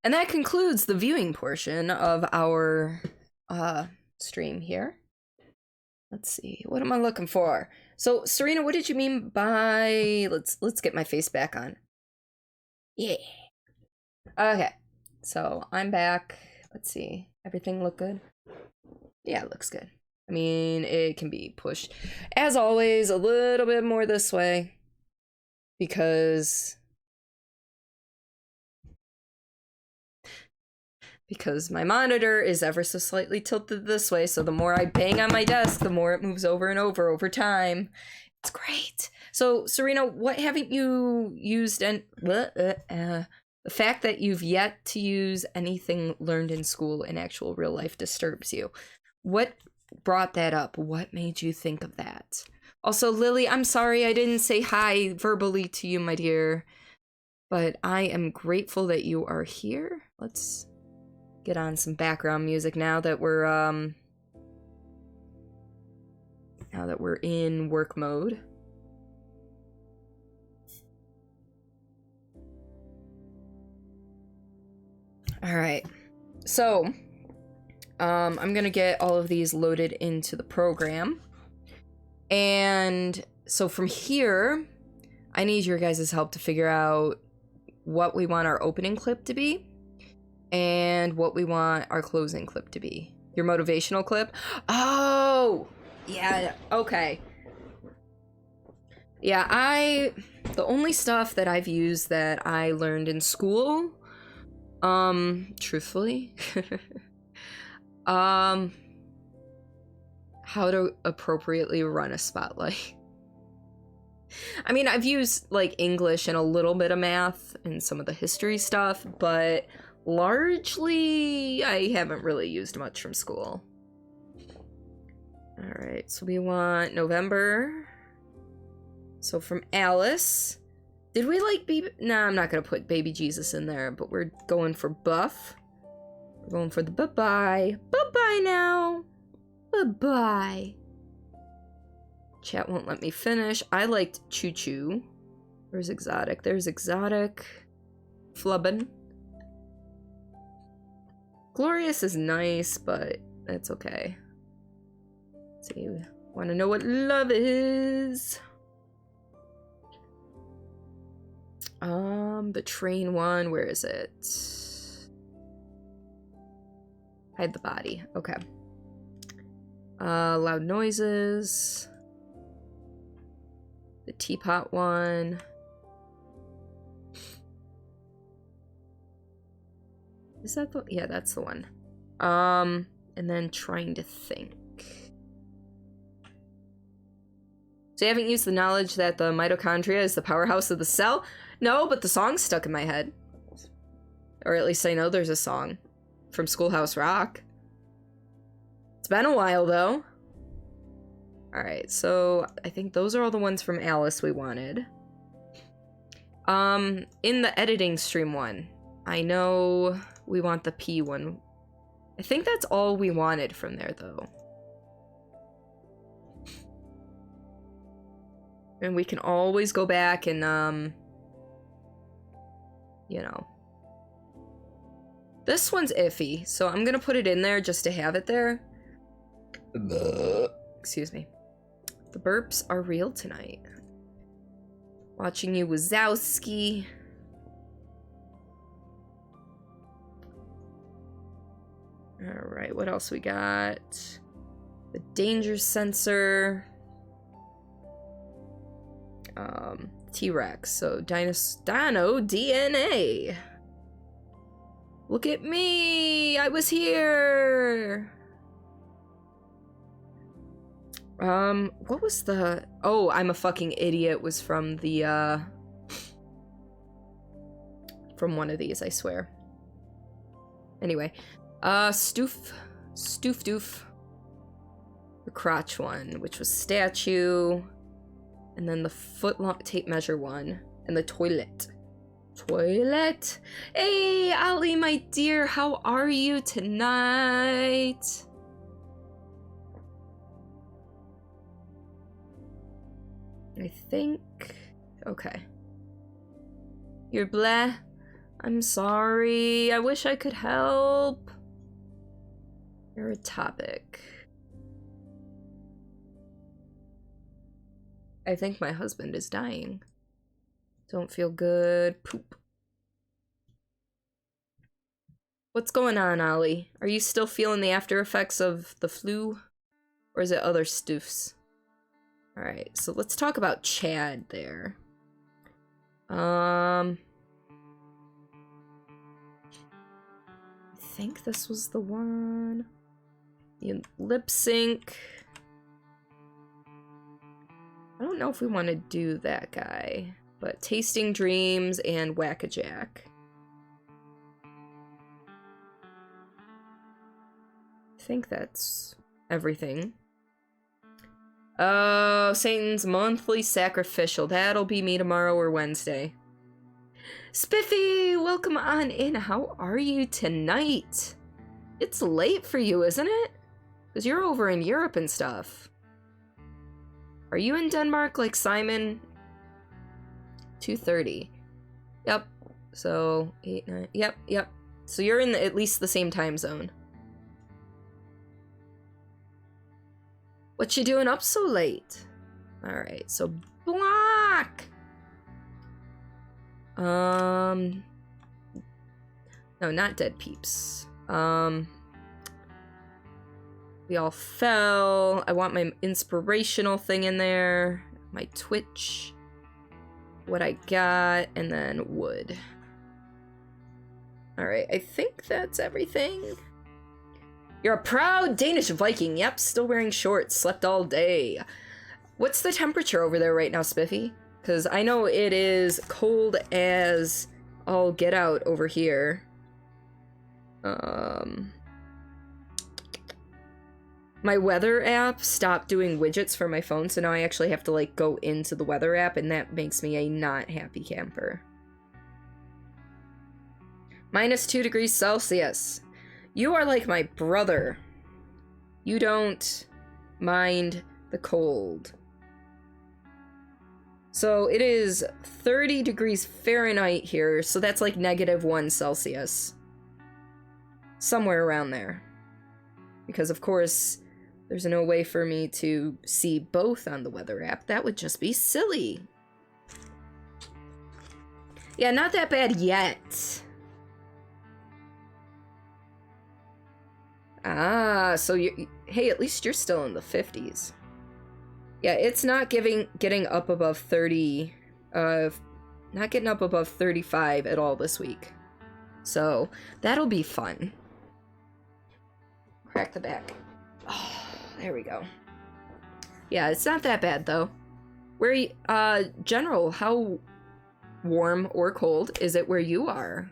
And that concludes the viewing portion of our stream here. Let's see. What am I looking for? So, Serena, what did you mean by let's get my face back on. Yeah. Okay. So, I'm back. Let's see. Everything look good? Yeah, it looks good. I mean, it can be pushed, as always, a little bit more this way. Because my monitor is ever so slightly tilted this way, so the more I bang on my desk, the more it moves over and over time. It's great. So, Serena, what haven't you used and the fact that you've yet to use anything learned in school in actual real life disturbs you. What brought that up? What made you think of that? Also, Lily, I'm sorry I didn't say hi verbally to you, my dear, but I am grateful that you are here. Let's get on some background music now that we're in work mode. All right. So, I'm gonna get all of these loaded into the program. And so from here, I need your guys' help to figure out what we want our opening clip to be and what we want our closing clip to be. Your motivational clip? Oh! Yeah, okay. Yeah, the only stuff that I've used that I learned in school, truthfully, how to appropriately run a spotlight. I mean, I've used, like, English and a little bit of math and some of the history stuff, but largely, I haven't really used much from school. Alright, so we want November. So from Alice. Did we like baby? Nah, I'm not gonna put baby Jesus in there, but we're going for Buff. We're going for the bye-bye. Bye-bye now. Bye-bye. Chat won't let me finish. I liked Choo Choo. Where's Exotic? There's Exotic. Flubbin. Glorious is nice, but that's okay. Let's see. Want to know what love is? The train one. Where is it? Hide the body. Okay. Loud noises. The teapot one. Is that the... Yeah, that's the one. And then trying to think. So you haven't used the knowledge that the mitochondria is the powerhouse of the cell? No, but the song's stuck in my head. Or at least I know there's a song. from Schoolhouse Rock. It's been a while, though. Alright, so I think those are all the ones from Alice we wanted. In the editing stream one, I know we want the P one. I think that's all we wanted from there, though. And we can always go back and, you know. This one's iffy, so I'm gonna put it in there just to have it there. Excuse me. The burps are real tonight. Watching you, Wazowski. Alright, what else we got? The danger sensor. T-Rex. So, Dino DNA. Look at me! I was here! What was the... Oh, I'm a fucking idiot was from the, from one of these, I swear. Anyway. Stoof Doof. The crotch one, which was statue. And then the foot-long tape measure one. And the toilet. Toilet? Hey, Ali, my dear, how are you tonight? I think... Okay. You're blah. I'm sorry. I wish I could help. You're a topic. I think my husband is dying. Don't feel good. Poop. What's going on, Ollie? Are you still feeling the after effects of the flu? Or is it other stoofs? Alright, so let's talk about Chad there. I think this was the one. You lip sync. I don't know if we want to do that guy, but Tasting Dreams and Whack-a-Jack. I think that's everything. Oh, Satan's monthly sacrificial. That'll be me tomorrow or Wednesday. Spiffy, welcome on in. How are you tonight? It's late for you, isn't it? Because you're over in Europe and stuff. Are you in Denmark like Simon? 2:30. Yep. So, 8, 9. Yep. So you're in at least the same time zone. What you doing up so late? Alright, so block! No, not dead peeps. We all fell. I want my inspirational thing in there. My Twitch. What I got, and then wood. Alright, I think that's everything. You're a proud Danish Viking. Yep, still wearing shorts. Slept all day. What's the temperature over there right now, Spiffy? Because I know it is cold as all get out over here. My weather app stopped doing widgets for my phone, so now I actually have to, like, go into the weather app, and that makes me a not happy camper. -2 degrees Celsius. You are like my brother. You don't mind the cold. So it is 30 degrees Fahrenheit here, so that's like -1 Celsius. Somewhere around there. Because of course, there's no way for me to see both on the weather app. That would just be silly. Yeah, not that bad yet. Ah, so you, hey, at least you're still in the 50s. Yeah, it's not getting up above 30, not getting up above 35 at all this week. So, that'll be fun. Crack the back. Oh, there we go. Yeah, it's not that bad, though. Where you, General, how warm or cold is it where you are?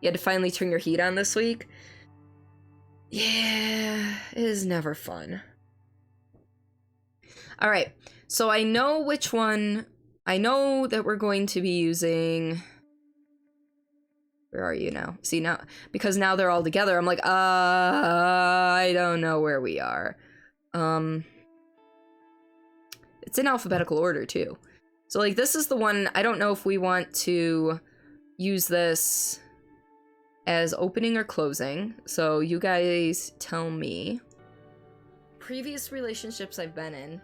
You had to finally turn your heat on this week. Yeah, it is never fun. All right, so I know which one. I know that we're going to be using... Where are you now? See, now, because now they're all together, I'm like, I don't know where we are. It's in alphabetical order, too. So, like, this is the one, I don't know if we want to use this as opening or closing. So, you guys tell me. Previous relationships I've been in.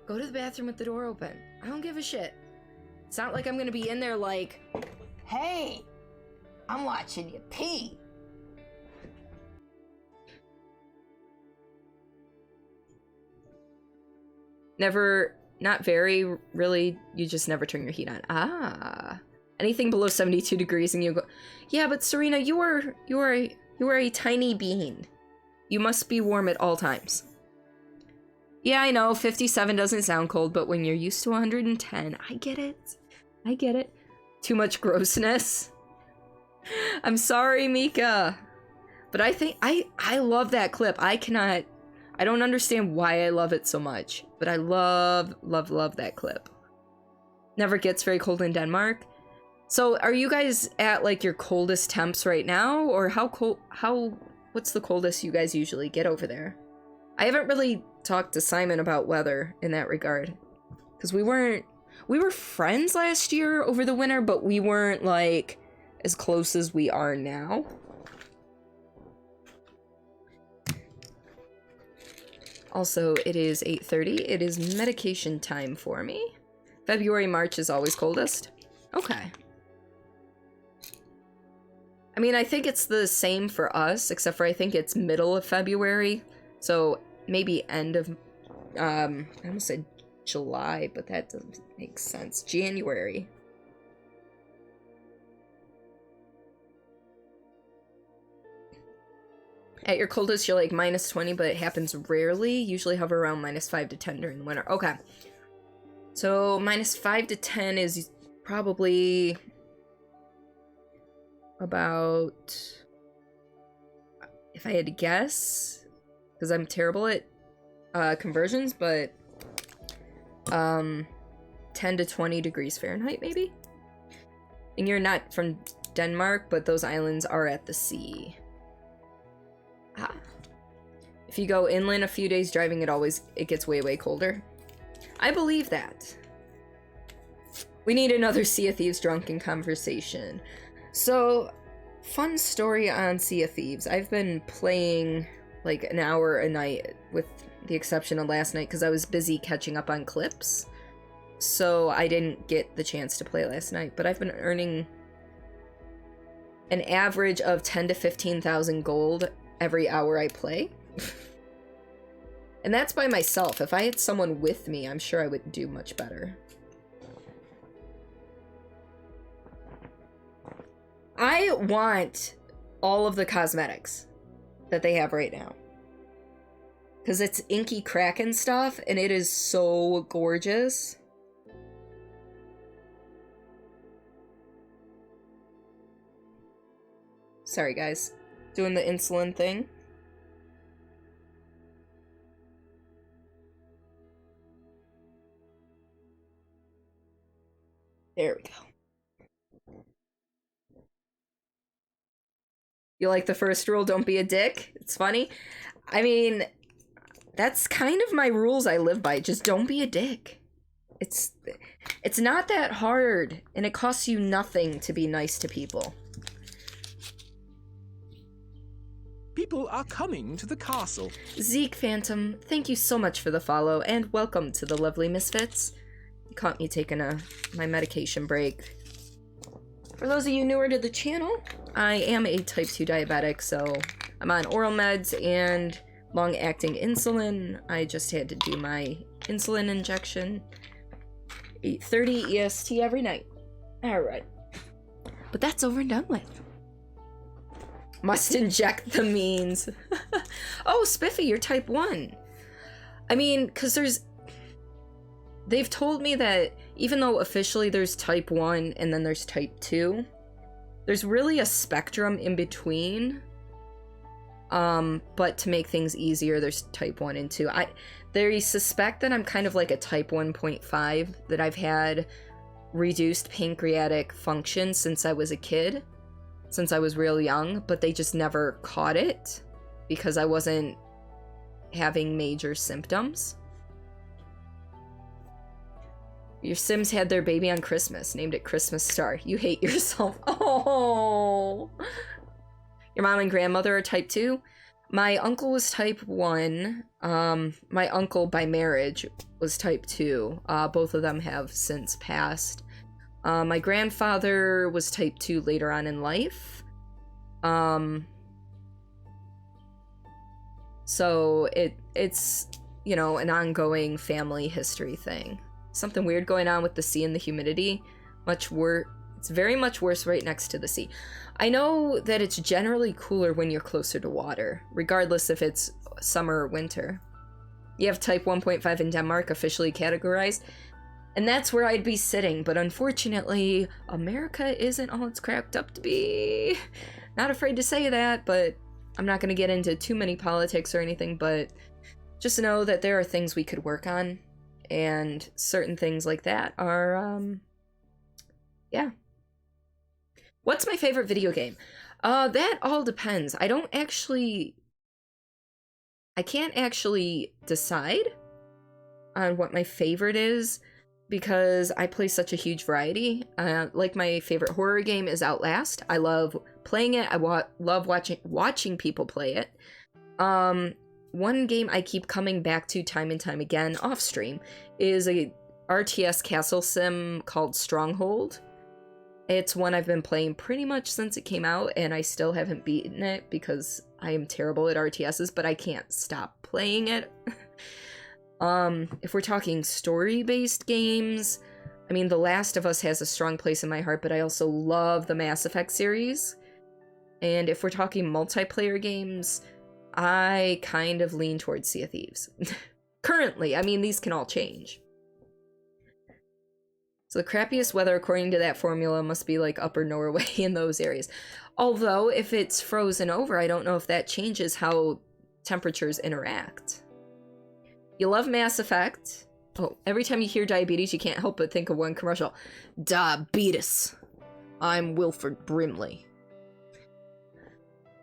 Go to the bathroom with the door open. I don't give a shit. It's not like I'm gonna be in there like, hey, I'm watching you pee. Never, not very, really, you just never turn your heat on. Ah. Anything below 72 degrees and you go, yeah, but Serena, you are a tiny bean. You must be warm at all times. Yeah, I know, 57 doesn't sound cold, but when you're used to 110, I get it. I get it. Too much grossness. I'm sorry, Mika. But I think, I love that clip. I don't understand why I love it so much, but I love that clip. Never gets very cold in Denmark. So are you guys at like your coldest temps right now? Or what's the coldest you guys usually get over there? I haven't really talked to Simon about weather in that regard. Because we were friends last year over the winter, but we weren't like as close as we are now. Also, it is 8:30. It is medication time for me. February, March is always coldest. Okay. I mean, I think it's the same for us, except for I think it's middle of February. So maybe end of, I almost said July, but that doesn't make sense. January. At your coldest, you're like -20, but it happens rarely. Usually hover around -5 to 10 during the winter. Okay. So -5 to 10 is probably about, if I had to guess, because I'm terrible at conversions, but 10 to 20 degrees Fahrenheit, maybe? And you're not from Denmark, but those islands are at the sea. Ah. If you go inland a few days driving, it gets way colder. I believe that. We need another Sea of Thieves drunken conversation. So, fun story on Sea of Thieves. I've been playing like an hour a night, with the exception of last night, because I was busy catching up on clips. So I didn't get the chance to play last night, but I've been earning an average of 10 to 15,000 gold every hour I play. And that's by myself. If I had someone with me, I'm sure I would do much better. I want all of the cosmetics that they have right now. Because it's inky Kraken stuff, and it is so gorgeous. Sorry, guys. Doing the insulin thing. There we go. You like the first rule, don't be a dick? It's funny. I mean, that's kind of my rules I live by. Just don't be a dick. It's not that hard, and it costs you nothing to be nice to people. People are coming to the castle. Zeke Phantom, thank you so much for the follow, and welcome to the lovely Misfits. You caught me taking my medication break. For those of you newer to the channel, I am a type 2 diabetic, so I'm on oral meds and long-acting insulin. I just had to do my insulin injection. 8:30 EST every night. Alright. But that's over and done with. Must inject the means. Oh, Spiffy, you're type 1. I mean, because they've told me that even though officially there's type 1 and then there's type 2, There's really a spectrum in between. But to make things easier, there's type 1 and 2. They suspect that I'm kind of like a type 1.5, that I've had reduced pancreatic function since I was a kid, since I was real young, but they just never caught it because I wasn't having major symptoms. Your Sims had their baby on Christmas, named it Christmas Star. You hate yourself. Oh. Your mom and grandmother are type 2? My uncle was type 1. My uncle by marriage was type 2. Both of them have since passed. My grandfather was type 2 later on in life. So it's, you know, an ongoing family history thing. Something weird going on with the sea and the humidity. Much worse. It's very much worse right next to the sea. I know that it's generally cooler when you're closer to water, regardless if it's summer or winter. You have type 1.5 in Denmark officially categorized, and that's where I'd be sitting, but unfortunately, America isn't all it's cracked up to be. Not afraid to say that, but I'm not going to get into too many politics or anything, but just know that there are things we could work on, and certain things like that are, yeah. What's my favorite video game? That all depends. I can't actually decide on what my favorite is because I play such a huge variety. Like my favorite horror game is Outlast. I love playing it. I love watching people play it. One game I keep coming back to time and time again off stream is a RTS castle sim called Stronghold. It's one I've been playing pretty much since it came out, and I still haven't beaten it because I am terrible at RTSs, but I can't stop playing it. If we're talking story-based games, I mean, The Last of Us has a strong place in my heart, but I also love the Mass Effect series. And if we're talking multiplayer games, I kind of lean towards Sea of Thieves. Currently, I mean, these can all change. So the crappiest weather, according to that formula, must be like Upper Norway in those areas. Although, if it's frozen over, I don't know if that changes how temperatures interact. You love Mass Effect. Oh, every time you hear diabetes, you can't help but think of one commercial. Diabetes. I'm Wilford Brimley.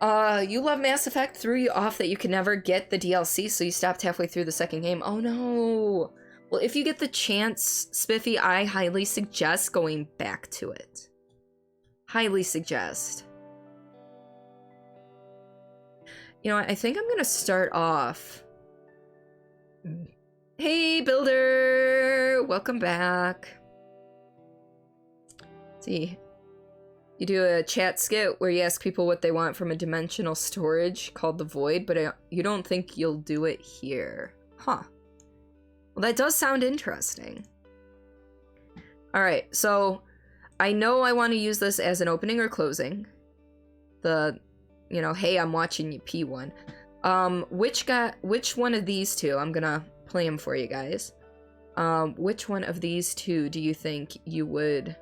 You love Mass Effect, threw you off that you could never get the DLC, so you stopped halfway through the second game. Oh no! Well, if you get the chance, Spiffy, I highly suggest going back to it. Highly suggest. You know what, I think I'm gonna start off... Hey, Builder! Welcome back. Let's see. You do a chat skit where you ask people what they want from a dimensional storage called the Void, but you don't think you'll do it here. Huh. Well, that does sound interesting. Alright, so I know I want to use this as an opening or closing. The, you know, hey, I'm watching you P1. Which one of these two, I'm gonna play them for you guys. Which one of these two do you think you would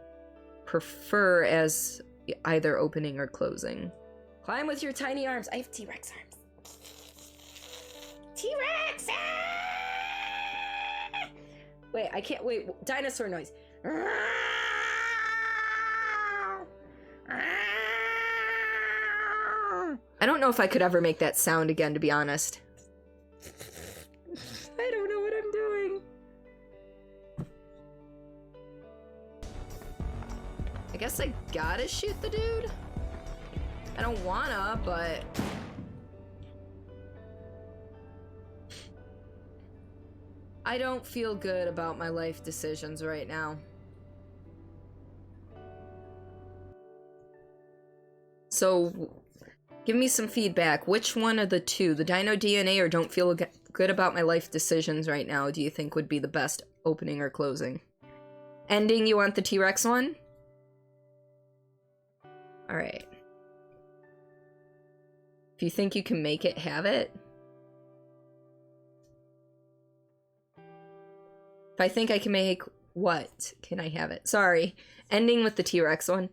prefer as either opening or closing? Climb with your tiny arms. I have T-Rex arms. T-Rex! Wait, I can't, wait, dinosaur noise. I don't know if I could ever make that sound again, to be honest. I don't know what I'm doing. I guess I gotta shoot the dude? I don't wanna, but... I don't feel good about my life decisions right now. So, give me some feedback. Which one of the two, the Dino DNA or don't feel good about my life decisions right now, do you think would be the best opening or closing? Ending, you want the T-Rex one? Alright. If you think you can make it, have it. If I think I can make what, can I have it? Sorry. Ending with the T-Rex one.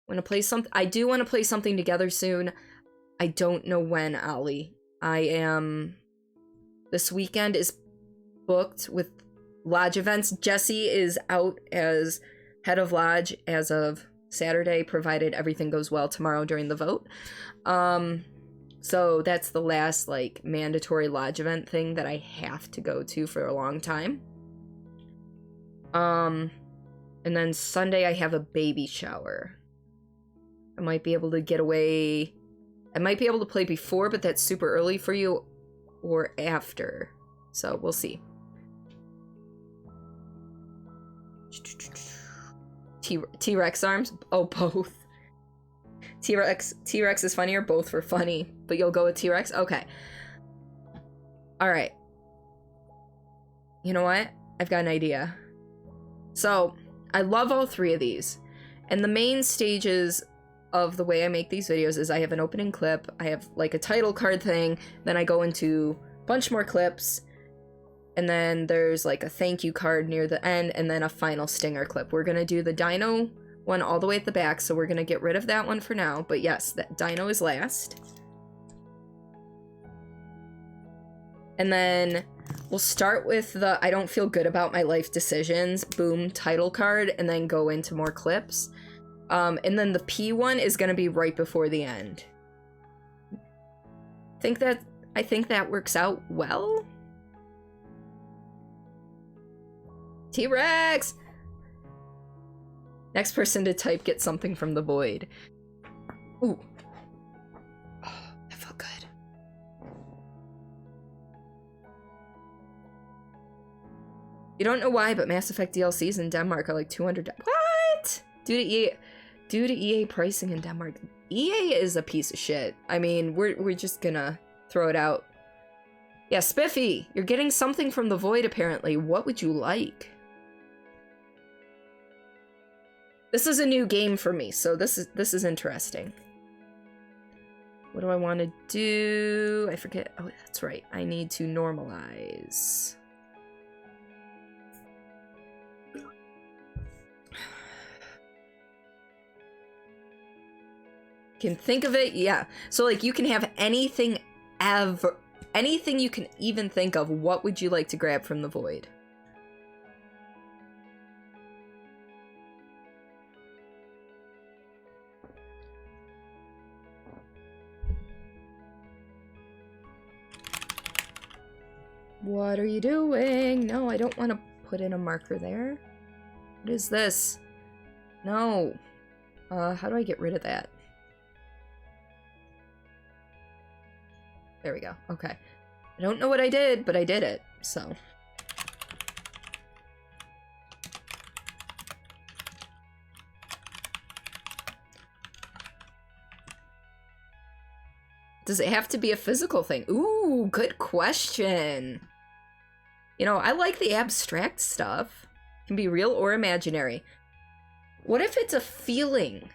want to play something. I do want to play something together soon. I don't know when, Ollie. This weekend is booked with lodge events. Jesse is out as head of lodge as of Saturday, provided everything goes well tomorrow during the vote. So that's the last, like, mandatory lodge event thing that I have to go to for a long time. And then Sunday I have a baby shower. I might be able to get away. I might be able to play before, but that's super early for you, or after. So we'll see. T-Rex arms? Oh, both. T-Rex is funnier? Both were funny. But you'll go with T-Rex? Okay. Alright. You know what? I've got an idea. So, I love all three of these. And the main stages of the way I make these videos is I have an opening clip, I have like a title card thing, then I go into a bunch more clips, and then there's like a thank you card near the end, and then a final stinger clip. We're gonna do the dino one all the way at the back, so we're gonna get rid of that one for now, but yes, that dino is last. And then we'll start with the I don't feel good about my life decisions, boom, title card, and then go into more clips. And then the P one is gonna be right before the end. I think that works out well. T-Rex! Next person to type gets something from the void. Ooh. Oh, that felt good. You don't know why, but Mass Effect DLCs in Denmark are like $200. What? Due to EA pricing in Denmark. EA is a piece of shit. I mean, we're just gonna throw it out. Yeah, Spiffy, you're getting something from the void apparently. What would you like? This is a new game for me, so this is interesting. What do I want to do? I forget. Oh, that's right. I need to normalize. Can think of it? Yeah. So, like, you can have anything ever. Anything you can even think of. What would you like to grab from the void? What are you doing? No, I don't want to put in a marker there. What is this? No. How do I get rid of that? There we go. Okay. I don't know what I did, but I did it, so. Does it have to be a physical thing? Ooh, good question. You know, I like the abstract stuff. It can be real or imaginary. What if it's a feeling?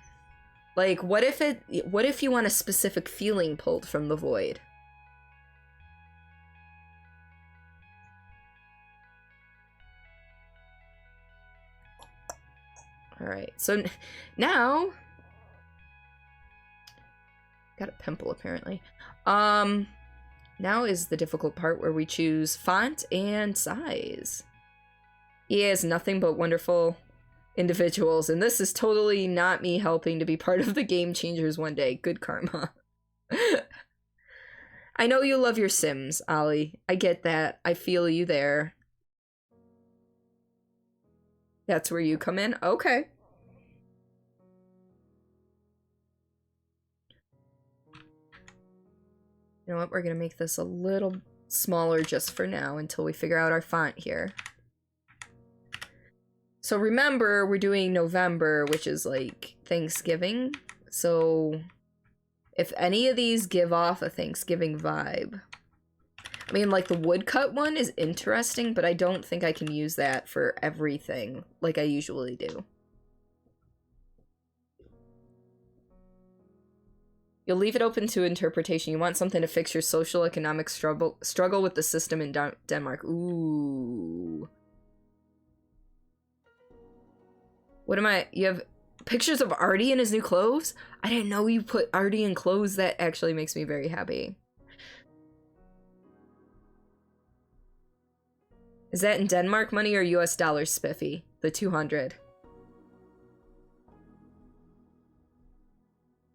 Like, what if you want a specific feeling pulled from the void? Alright, so now... Got a pimple, apparently. Now is the difficult part where we choose font and size. EA is nothing but wonderful individuals, and this is totally not me helping to be part of the game changers one day. Good karma. I know you love your Sims, Ollie. I get that. I feel you there. That's where you come in? Okay. You know what? We're gonna make this a little smaller just for now until we figure out our font here. So remember, we're doing November, which is like Thanksgiving. So if any of these give off a Thanksgiving vibe. I mean, like the woodcut one is interesting, but I don't think I can use that for everything like I usually do. You'll leave it open to interpretation. You want something to fix your social economic struggle with the system in Denmark. Ooh. What am I? You have Pictures of Artie in his new clothes? I didn't know you put Artie in clothes. That actually makes me very happy. Is that in Denmark money or US dollars, Spiffy? The 200.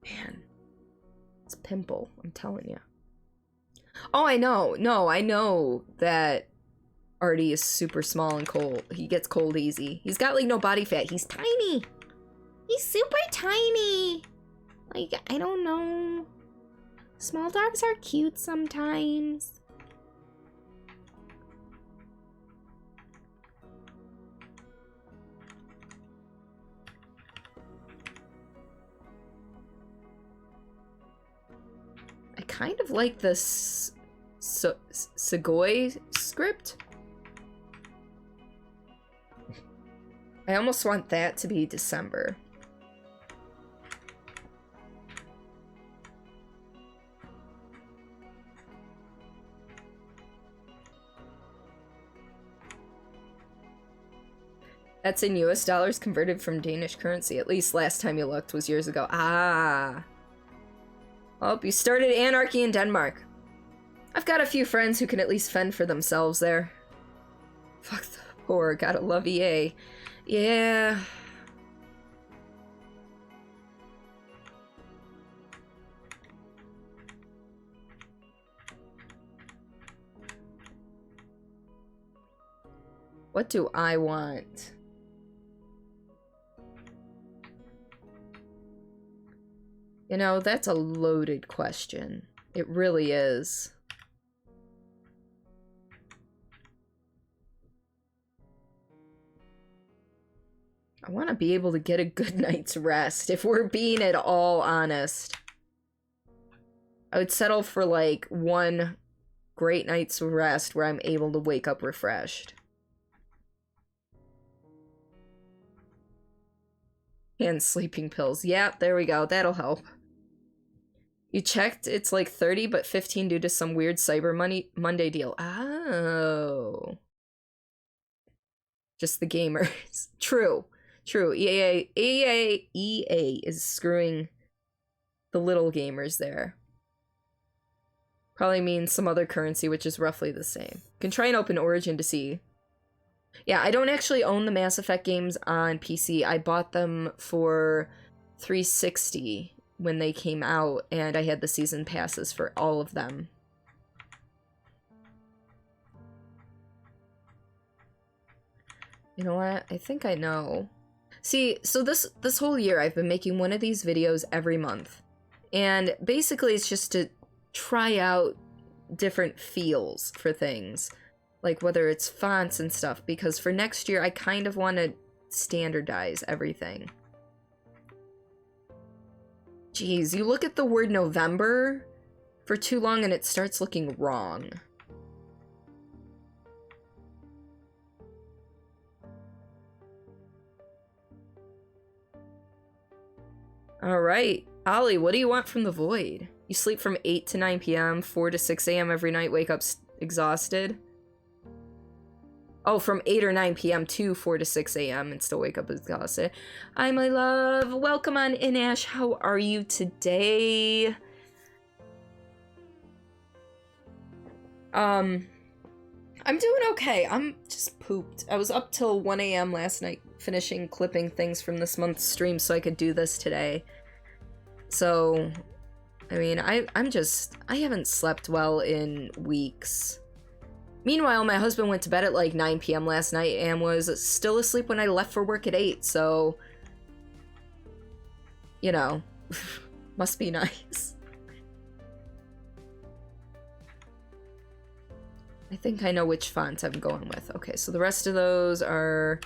Man. It's pimple, I'm telling you. Oh, I know. No, I know that Artie is super small and cold. He gets cold easy. He's got, like, no body fat. He's tiny. He's super tiny. Like, I don't know. Small dogs are cute sometimes. I kind of like this Segoy script. I almost want that to be December. That's in US dollars converted from Danish currency. At least last time you looked was years ago. Ah. Oh, you started anarchy in Denmark. I've got a few friends who can at least fend for themselves there. Fuck the poor, gotta love EA. Yeah. What do I want? You know, that's a loaded question. It really is. I want to be able to get a good night's rest, if we're being at all honest. I would settle for, like, one great night's rest where I'm able to wake up refreshed. And sleeping pills. Yeah, there we go. That'll help. You checked, it's like 30, but 15 due to some weird Cyber Monday deal. Oh. Just the gamers. True. True. EA is screwing the little gamers there. Probably means some other currency, which is roughly the same. You can try and open Origin to see. Yeah, I don't actually own the Mass Effect games on PC. I bought them for 360 when they came out, and I had the season passes for all of them. You know what? I think I know. See, so this whole year I've been making one of these videos every month. And basically it's just to try out different feels for things. Like whether it's fonts and stuff, because for next year I kind of want to standardize everything. Jeez, you look at the word November for too long and it starts looking wrong. Alright, Ollie, what do you want from the void? You sleep from 8 to 9 p.m., 4 to 6 a.m. every night, wake up exhausted? Oh, from 8 or 9 p.m. to 4 to 6 a.m. and still wake up exhausted. Hi, my love. Welcome on in, Ash. How are you today? I'm doing okay. I'm just pooped. I was up till 1 a.m. last night finishing clipping things from this month's stream so I could do this today. So, I mean, I haven't slept well in weeks. Meanwhile, my husband went to bed at like 9 p.m. last night and was still asleep when I left for work at 8, so... You know, must be nice. I think I know which font I'm going with. Okay, so the rest of those are...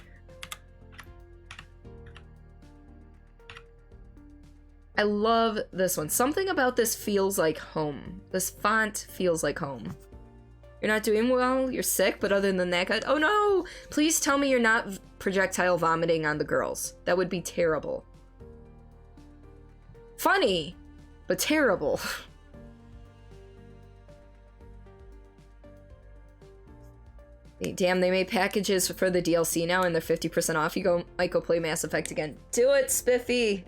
I love this one. Something about this feels like home. This font feels like home. You're not doing well, you're sick, but other than that, good. Oh no! Please tell me you're not projectile vomiting on the girls. That would be terrible. Funny, but terrible. Damn, they made packages for the DLC now and they're 50% off. You might go play Mass Effect again. Do it, Spiffy!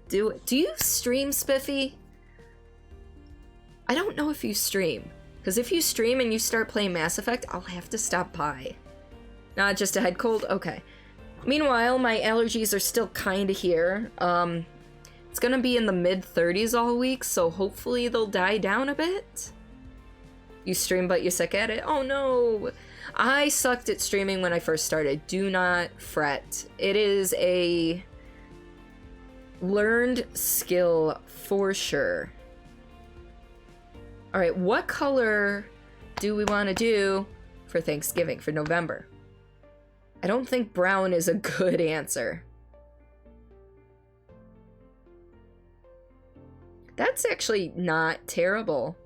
Do it. Do you stream, Spiffy? I don't know if you stream. Because if you stream and you start playing Mass Effect, I'll have to stop by. Not just a head cold? Okay. Meanwhile, my allergies are still kinda here. It's gonna be in the mid-30s all week, so hopefully they'll die down a bit. You stream but you're sick at it? Oh no! I sucked at streaming when I first started. Do not fret. It is a learned skill for sure. Alright, what color do we want to do for Thanksgiving, for November? I don't think brown is a good answer. That's actually not terrible.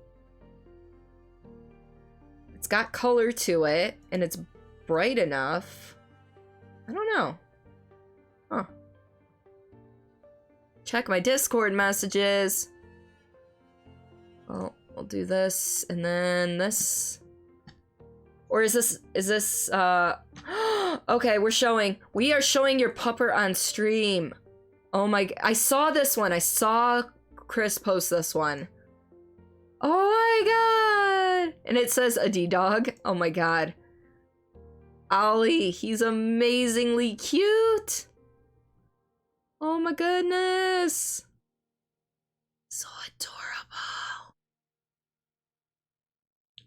It's got color to it, and it's bright enough. I don't know. Huh. Check my Discord messages. Well, we'll do this, and then this. Or is this, okay, we are showing your pupper on stream. Oh my, I saw this one. I saw Chris post this one. Oh my god! And it says a D-dog. Oh my god. Ollie, he's amazingly cute! Oh my goodness! So adorable.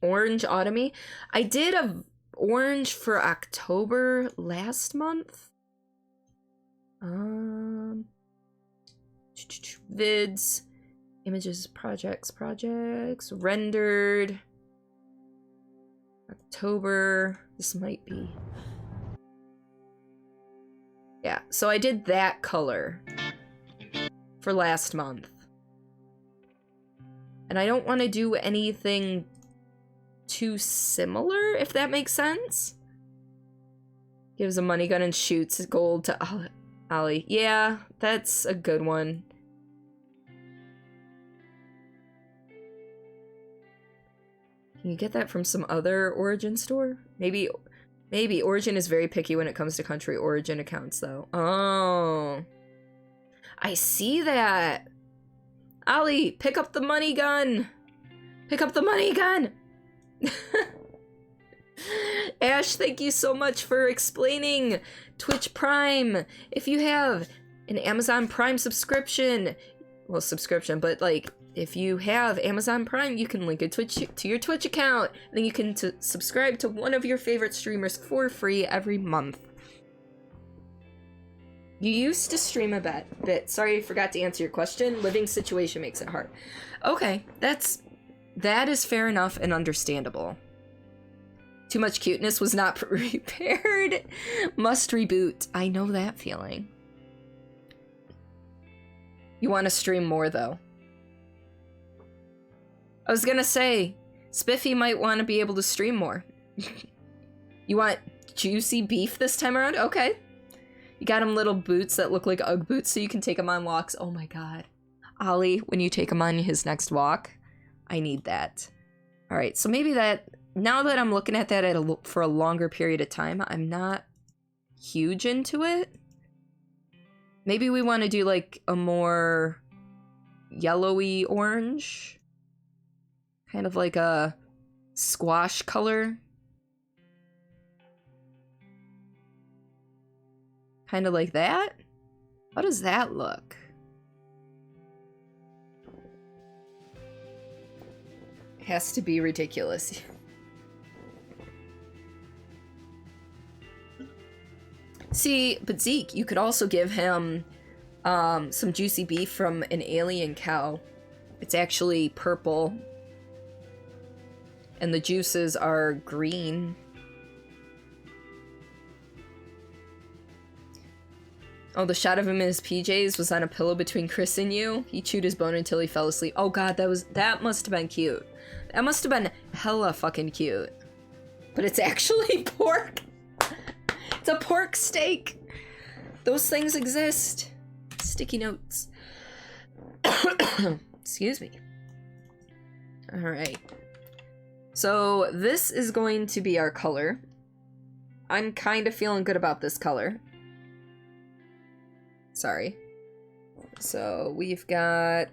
Orange Automie. I did a orange for October last month. Vids. Images, projects, rendered. October. This might be. Yeah, so I did that color for last month. And I don't want to do anything too similar, if that makes sense. Gives a money gun and shoots gold to Ollie. Yeah, that's a good one. Can you get that from some other Origin store? Maybe Origin is very picky when it comes to country origin accounts, though. Oh. I see that. Ollie, pick up the money gun. Pick up the money gun. Ash, thank you so much for explaining Twitch Prime. If you have an Amazon Prime subscription, well, but like, if you have Amazon Prime, you can link it to your Twitch account. Then you can subscribe to one of your favorite streamers for free every month. You used to stream a bit. Sorry, I forgot to answer your question. Living situation makes it hard. Okay, that is fair enough and understandable. Too much cuteness was not prepared. Must reboot. I know that feeling. You want to stream more, though. I was gonna say, Spiffy might want to be able to stream more. You want juicy beef this time around? Okay. You got him little boots that look like Ugg boots so you can take him on walks. Oh my god. Ollie, when you take him on his next walk, I need that. Alright, so maybe that, now that I'm looking at that for a longer period of time, I'm not huge into it. Maybe we want to do like a more yellowy orange. Kind of like a squash color. Kind of like that? How does that look? It has to be ridiculous. See, but Zeke, you could also give him some juicy beef from an alien cow. It's actually purple. And the juices are green. Oh, the shot of him in his PJs was on a pillow between Chris and you. He chewed his bone until he fell asleep. Oh god, that must have been cute. That must have been hella fucking cute. But it's actually pork. It's a pork steak. Those things exist. Sticky notes. Excuse me. Alright. So this is going to be our color. I'm kind of feeling good about this color. Sorry. So we've got...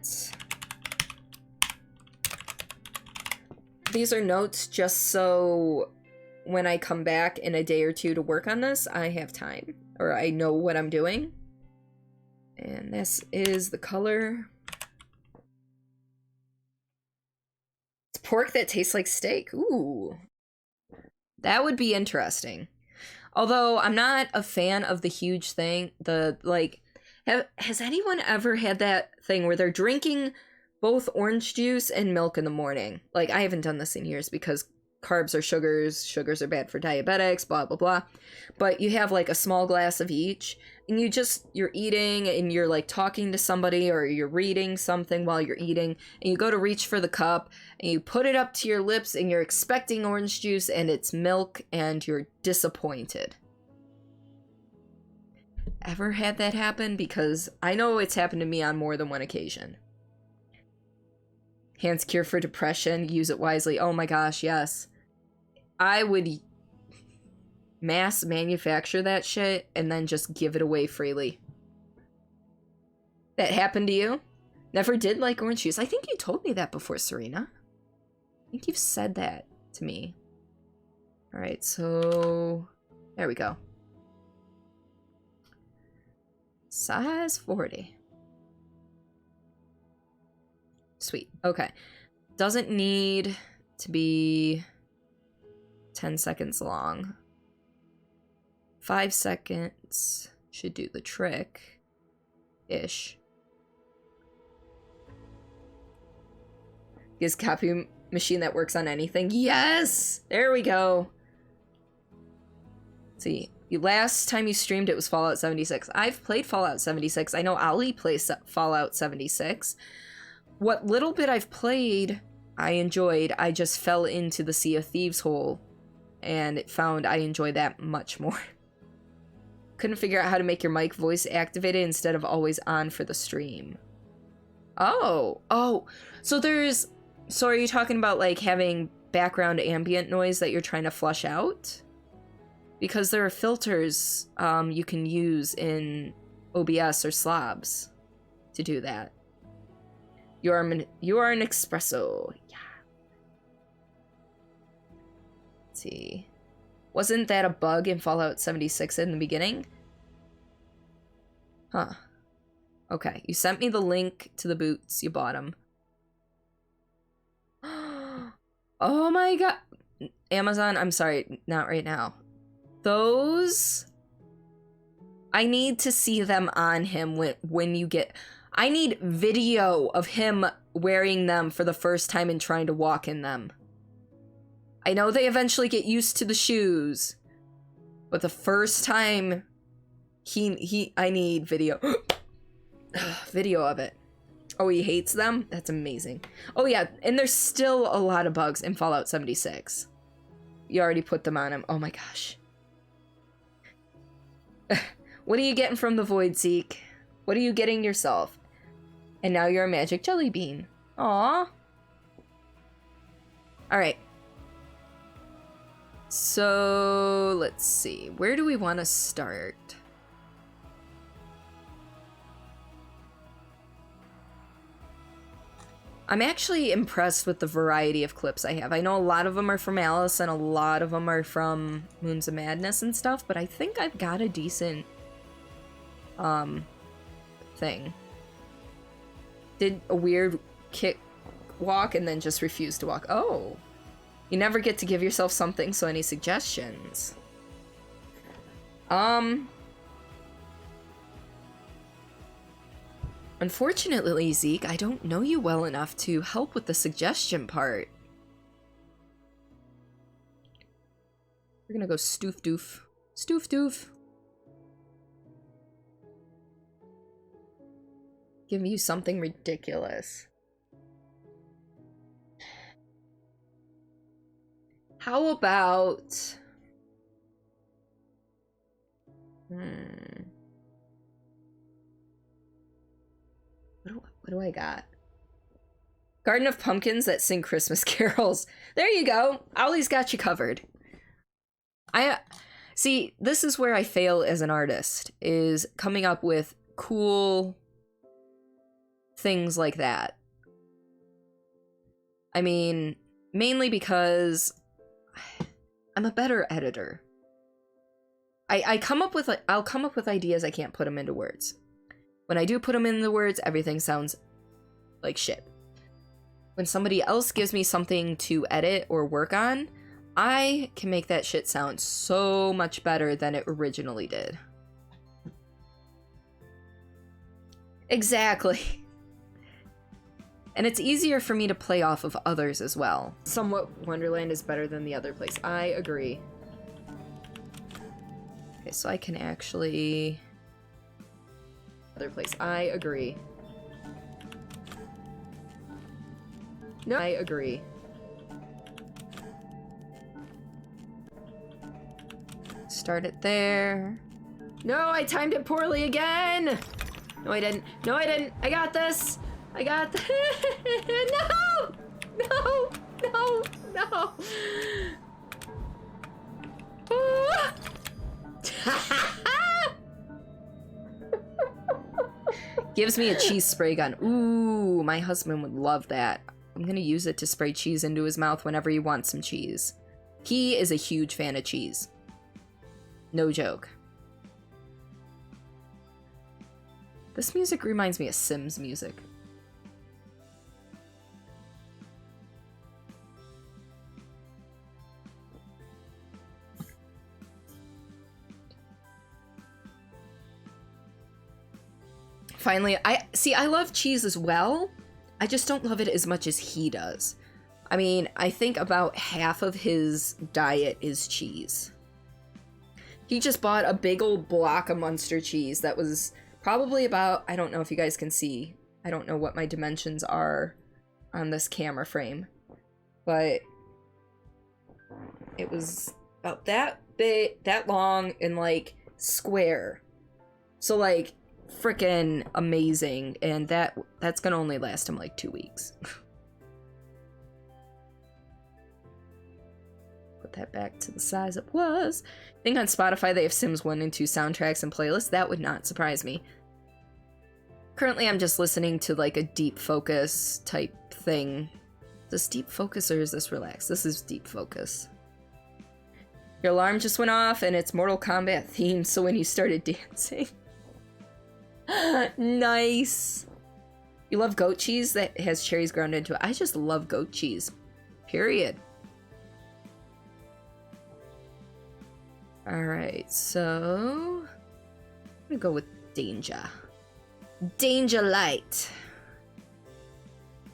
These are notes just so when I come back in a day or two to work on this, I have time. Or I know what I'm doing. And this is the color. It's pork that tastes like steak. Ooh. That would be interesting. Although I'm not a fan of the huge thing. Has anyone ever had that thing where they're drinking both orange juice and milk in the morning? Like, I haven't done this in years because carbs are sugars, sugars are bad for diabetics, blah, blah, blah. But you have like a small glass of each, and you're eating and you're like talking to somebody or you're reading something while you're eating, and you go to reach for the cup and you put it up to your lips and you're expecting orange juice and it's milk and you're disappointed. Ever had that happen? Because I know it's happened to me on more than one occasion. Hands cure for depression, use it wisely. Oh my gosh, yes. I would mass manufacture that shit and then just give it away freely. That happened to you? Never did like orange juice. I think you told me that before, Serena. I think you've said that to me. Alright, so... there we go. Size 40. Sweet. Okay. Doesn't need to be 10 seconds long. 5 seconds should do the trick. Ish. Is copy machine that works on anything? Yes! There we go. Let's see. Last time you streamed it was Fallout 76. I've played Fallout 76. I know Ali plays Fallout 76. What little bit I've played, I enjoyed. I just fell into the Sea of Thieves hole and found I enjoy that much more. Couldn't figure out how to make your mic voice activated instead of always on for the stream. Oh, so are you talking about like having background ambient noise that you're trying to flush out? Because there are filters you can use in OBS or slobs to do that. You are an espresso. Yeah. Let's see. Wasn't that a bug in Fallout 76 in the beginning? Huh. Okay, you sent me the link to the boots. You bought them. Oh my god. Amazon, I'm sorry, not right now. Those... I need to see them on him when you get... I need video of him wearing them for the first time and trying to walk in them. I know they eventually get used to the shoes, but the first time I need video. Video of it. Oh, he hates them? That's amazing. Oh yeah, and there's still a lot of bugs in Fallout 76. You already put them on him. Oh my gosh. What are you getting from the void, Zeke? What are you getting yourself? And now you're a magic jelly bean. Aww. Alright. So, let's see. Where do we want to start? I'm actually impressed with the variety of clips I have. I know a lot of them are from Alice and a lot of them are from Moons of Madness and stuff, but I think I've got a decent thing. Did a weird kick walk and then just refused to walk. Oh. You never get to give yourself something, so any suggestions? Unfortunately, Zeke, I don't know you well enough to help with the suggestion part. We're gonna go stoof doof. Stoof doof. Give you something ridiculous. How about... What do I got? Garden of Pumpkins that sing Christmas carols. There you go. Ollie's got you covered. See, this is where I fail as an artist, is coming up with cool things like that. I mean, mainly because I'm a better editor. I'll come up with ideas, I can't put them into words. When I do put them into words, everything sounds like shit. When somebody else gives me something to edit or work on, I can make that shit sound so much better than it originally did. Exactly. And it's easier for me to play off of others as well. Somewhat Wonderland is better than the other place. I agree. Okay, so I can actually... Other place. I agree. No, I agree. Start it there. No, I timed it poorly again! No, I didn't. No, I didn't. I got this! I got this! No! No! No! No! Gives me a cheese spray gun. Ooh, my husband would love that. I'm gonna use it to spray cheese into his mouth whenever he wants some cheese. He is a huge fan of cheese. No joke. This music reminds me of Sims music. Finally, I love cheese as well. I just don't love it as much as he does. I mean, I think about half of his diet is cheese. He just bought a big old block of Munster cheese that was probably about, I don't know if you guys can see, I don't know what my dimensions are on this camera frame, but it was about that big, that long, and like square. So like freaking amazing, and that's gonna only last him like 2 weeks. Put that back to the size it was. I think on Spotify they have Sims 1 and 2 soundtracks and playlists. That would not surprise me. Currently I'm just listening to like a deep focus type thing. Is this deep focus or is this relax? This is deep focus. Your alarm just went off and it's Mortal Kombat themed, so when you started dancing. Nice. You love goat cheese that has cherries ground into it? I just love goat cheese. Period. Alright, so I'm gonna go with Danger. Danger Light.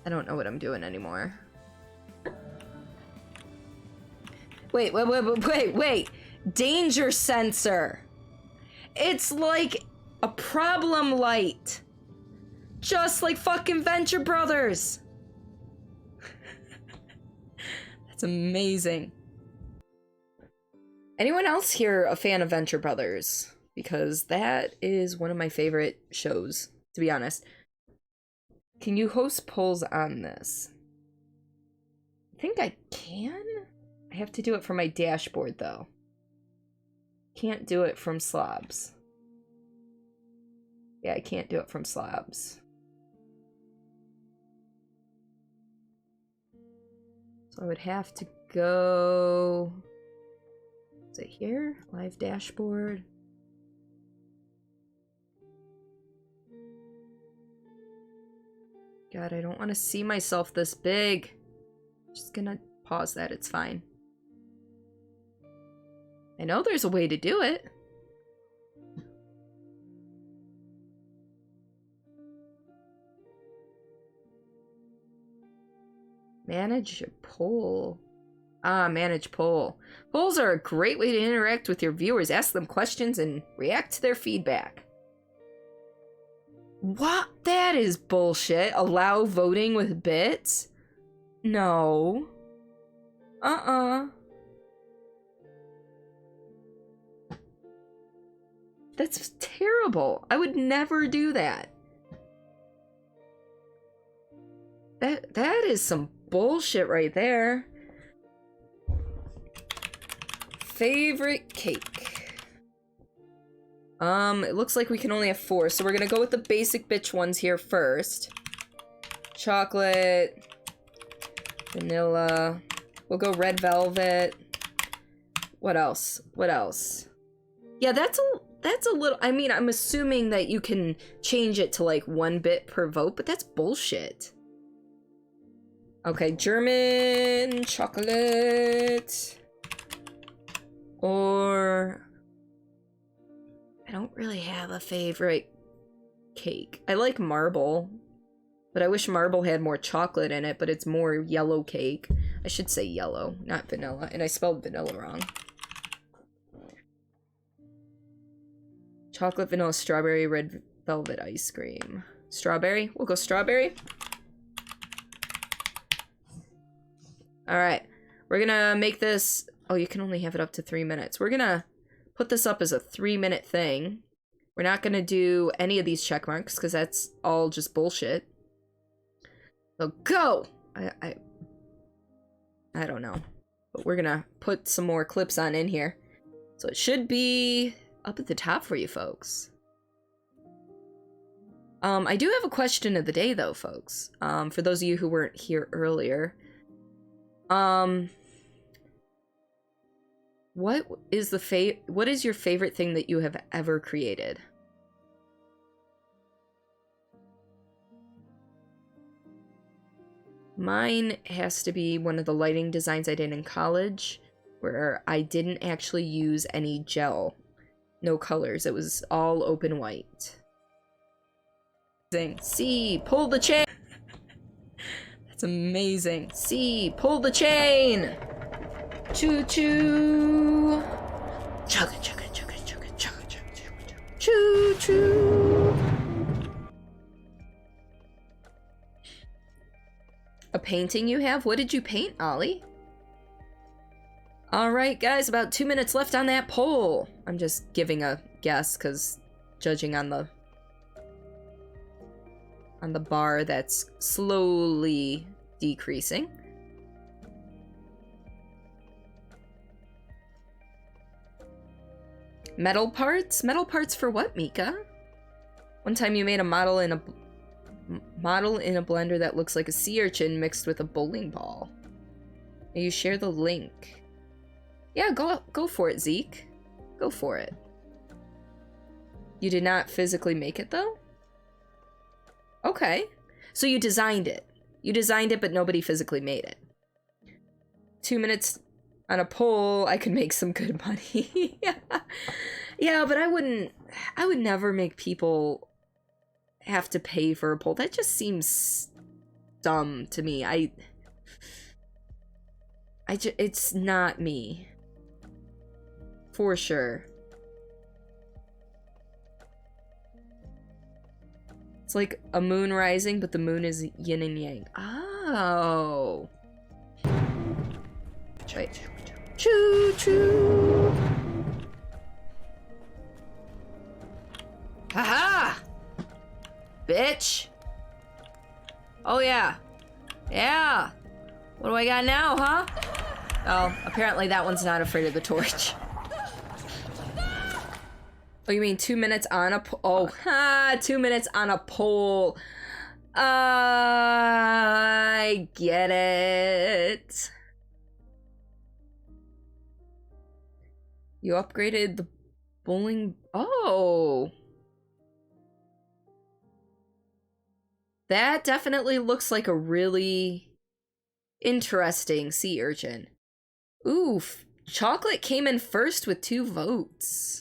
I don't know what I'm doing anymore. Wait. Danger sensor. It's like a problem light. Just like fucking Venture Brothers. That's amazing. Anyone else here a fan of Venture Brothers? Because that is one of my favorite shows, to be honest. Can you host polls on this? I think I can. I have to do it from my dashboard, though. Can't do it from slobs. Yeah, I can't do it from slobs. So I would have to go... Is it here? Live dashboard. God, I don't want to see myself this big. Just gonna pause that, it's fine. I know there's a way to do it. Manage a poll. Ah, manage poll. Polls are a great way to interact with your viewers, ask them questions, and react to their feedback. What? That is bullshit. Allow voting with bits? No. That's terrible. I would never do that. That is some bullshit right there. Favorite cake. It looks like we can only have 4, so we're gonna go with the basic bitch ones here first. Chocolate, vanilla, we'll go red velvet. What else? What else? Yeah, that's a little, I mean, I'm assuming that you can change it to like 1 bit per vote, but that's bullshit. Okay, German chocolate. Or I don't really have a favorite cake. I like marble, but I wish marble had more chocolate in it, but it's more yellow cake. I should say yellow, not vanilla, and I spelled vanilla wrong. Chocolate, vanilla, strawberry, red velvet ice cream. Strawberry? We'll go strawberry. Alright, we're gonna make this... Oh, you can only have it up to 3 minutes. We're gonna put this up as a 3-minute thing. We're not gonna do any of these check marks, because that's all just bullshit. So go! I don't know. But we're gonna put some more clips on in here. So it should be up at the top for you folks. I do have a question of the day, though, folks. For those of you who weren't here earlier. What is your favorite thing that you have ever created? Mine has to be one of the lighting designs I did in college, where I didn't actually use any gel. No colors. It was all open white. C, pull the chain! That's amazing. C, pull the chain! Choo-choo! Chugga, chugga, chugga, chugga, chugga, chugga, chugga, choo-choo! A painting you have? What did you paint, Ollie? Alright, guys, about 2 minutes left on that poll. I'm just giving a guess, because judging on the bar that's slowly decreasing. Metal parts? Metal parts for what, Mika? One time you made a model in a blender that looks like a sea urchin mixed with a bowling ball. You share the link. Yeah, go for it, Zeke. Go for it. You did not physically make it, though? Okay. So you designed it. You designed it, but nobody physically made it. 2 minutes on a poll, I could make some good money. Yeah, but I would never make people have to pay for a poll. That just seems dumb to me. It's not me. For sure. It's like a moon rising, but the moon is yin and yang. Oh. Wait. Choo choo. Haha! Bitch! Oh yeah. Yeah! What do I got now, huh? Oh, apparently that one's not afraid of the torch. Oh, you mean 2 minutes on a pole? Oh, ha! 2 minutes on a pole. I get it. You upgraded the bowling... Oh! That definitely looks like a really interesting sea urchin. Oof. Chocolate came in first with 2 votes.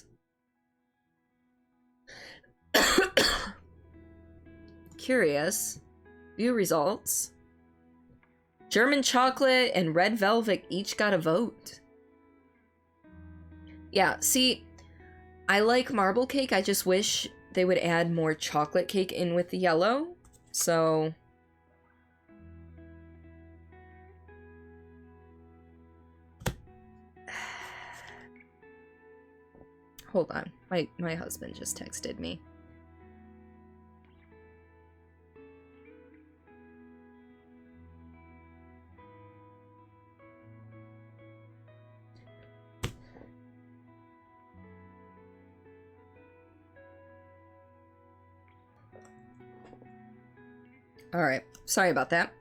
Curious. View results. German chocolate and red velvet each got a vote. Yeah, see, I like marble cake. I just wish they would add more chocolate cake in with the yellow. So... Hold on. My husband just texted me. Alright, sorry about that.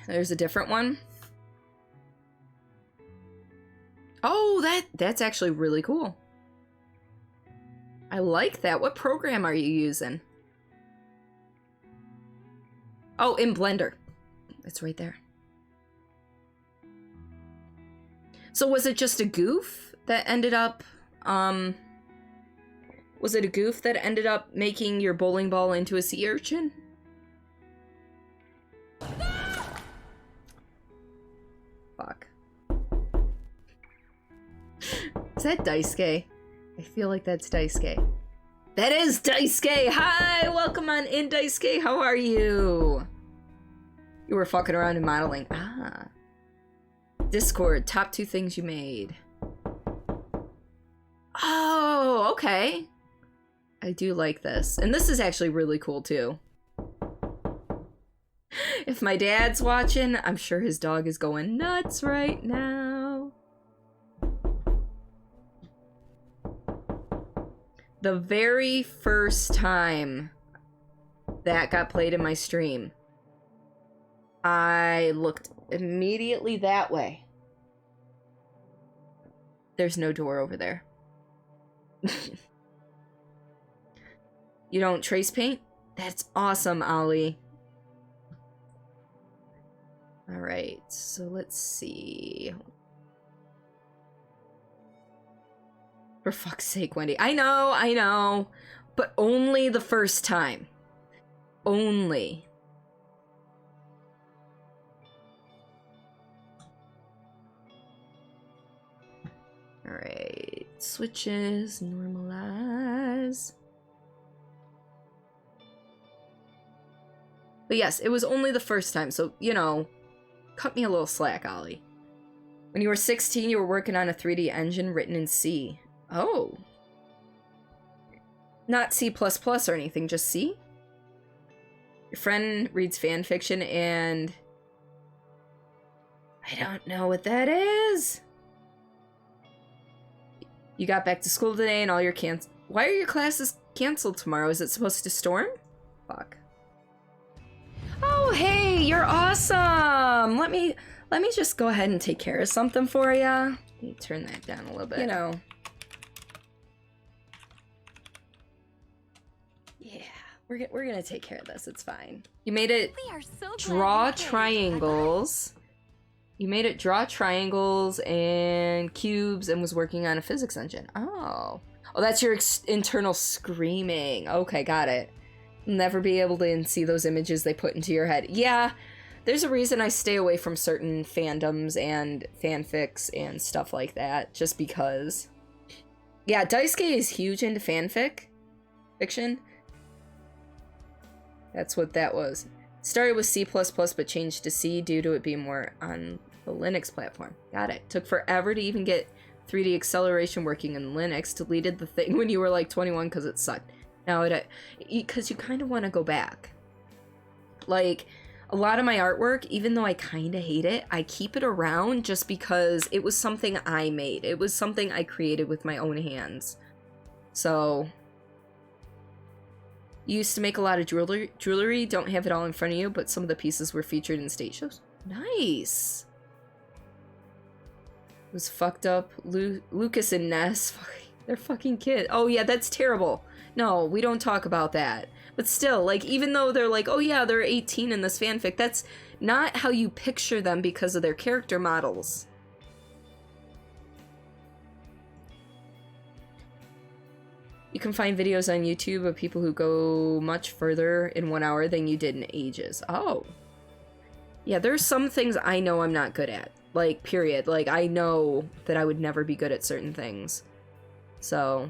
There's a different one. Oh, that's actually really cool. I like that. What program are you using? Oh, in Blender. It's right there. So was it just a goof that ended up, was it a goof that ended up making your bowling ball into a sea urchin? Fuck. Is that Daisuke? I feel like that's Daisuke. That is Daisuke! Hi! Welcome on in, Daisuke! How are you? You were fucking around in modeling. Ah. Discord, top 2 things you made. Oh, okay. I do like this. And this is actually really cool, too. If my dad's watching, I'm sure his dog is going nuts right now. The very first time that got played in my stream, I looked immediately that way. There's no door over there. You don't trace paint? That's awesome, Ollie. Alright, so let's see. For fuck's sake, Wendy. I know. But only the first time. Only. Alright. Switches. Normalize. But yes, it was only the first time, so, you know, cut me a little slack, Ollie. When you were 16, you were working on a 3D engine written in C. Oh. Not C++ or anything, just C? Your friend reads fan fiction and... I don't know what that is. You got back to school today and all your Why are your classes canceled tomorrow? Is it supposed to storm? Fuck. Oh, hey, you're awesome! Let me just go ahead and take care of something for ya. Let me turn that down a little bit. You know. Yeah, we're gonna take care of this. It's fine. You made it draw triangles. You made it draw triangles and cubes and was working on a physics engine. Oh, that's your internal screaming. Okay, got it. Never be able to see those images they put into your head. Yeah, there's a reason I stay away from certain fandoms and fanfics and stuff like that, just because. Yeah, Daisuke is huge into fiction. That's what that was. Started with C++ but changed to C due to it being more on the Linux platform. Got it. Took forever to even get 3D acceleration working in Linux. Deleted the thing when you were like 21 because it sucked. Now, because you kind of want to go back. Like, a lot of my artwork, even though I kind of hate it, I keep it around just because it was something I made. It was something I created with my own hands. So, you used to make a lot of jewelry. Don't have it all in front of you, but some of the pieces were featured in stage shows. Nice! It was fucked up. Lucas and Ness, they're fucking kids. Oh yeah, that's terrible. No, we don't talk about that. But still, like, even though they're like, oh yeah, they're 18 in this fanfic, that's not how you picture them because of their character models. You can find videos on YouTube of people who go much further in 1 hour than you did in ages. Oh. Yeah, there's some things I know I'm not good at. Like, period. Like, I know that I would never be good at certain things. So...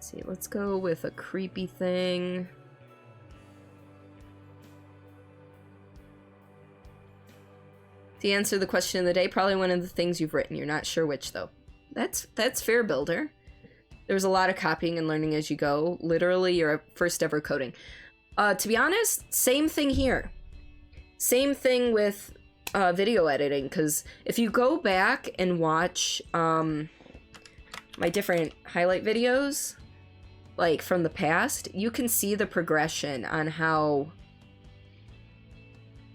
see, let's go with a creepy thing. To answer the question of the day, probably one of the things you've written. You're not sure which, though. That's fair, Builder. There's a lot of copying and learning as you go. Literally, your first ever coding. To be honest, same thing here. Same thing with video editing, because if you go back and watch my different highlight videos, like from the past, you can see the progression on how,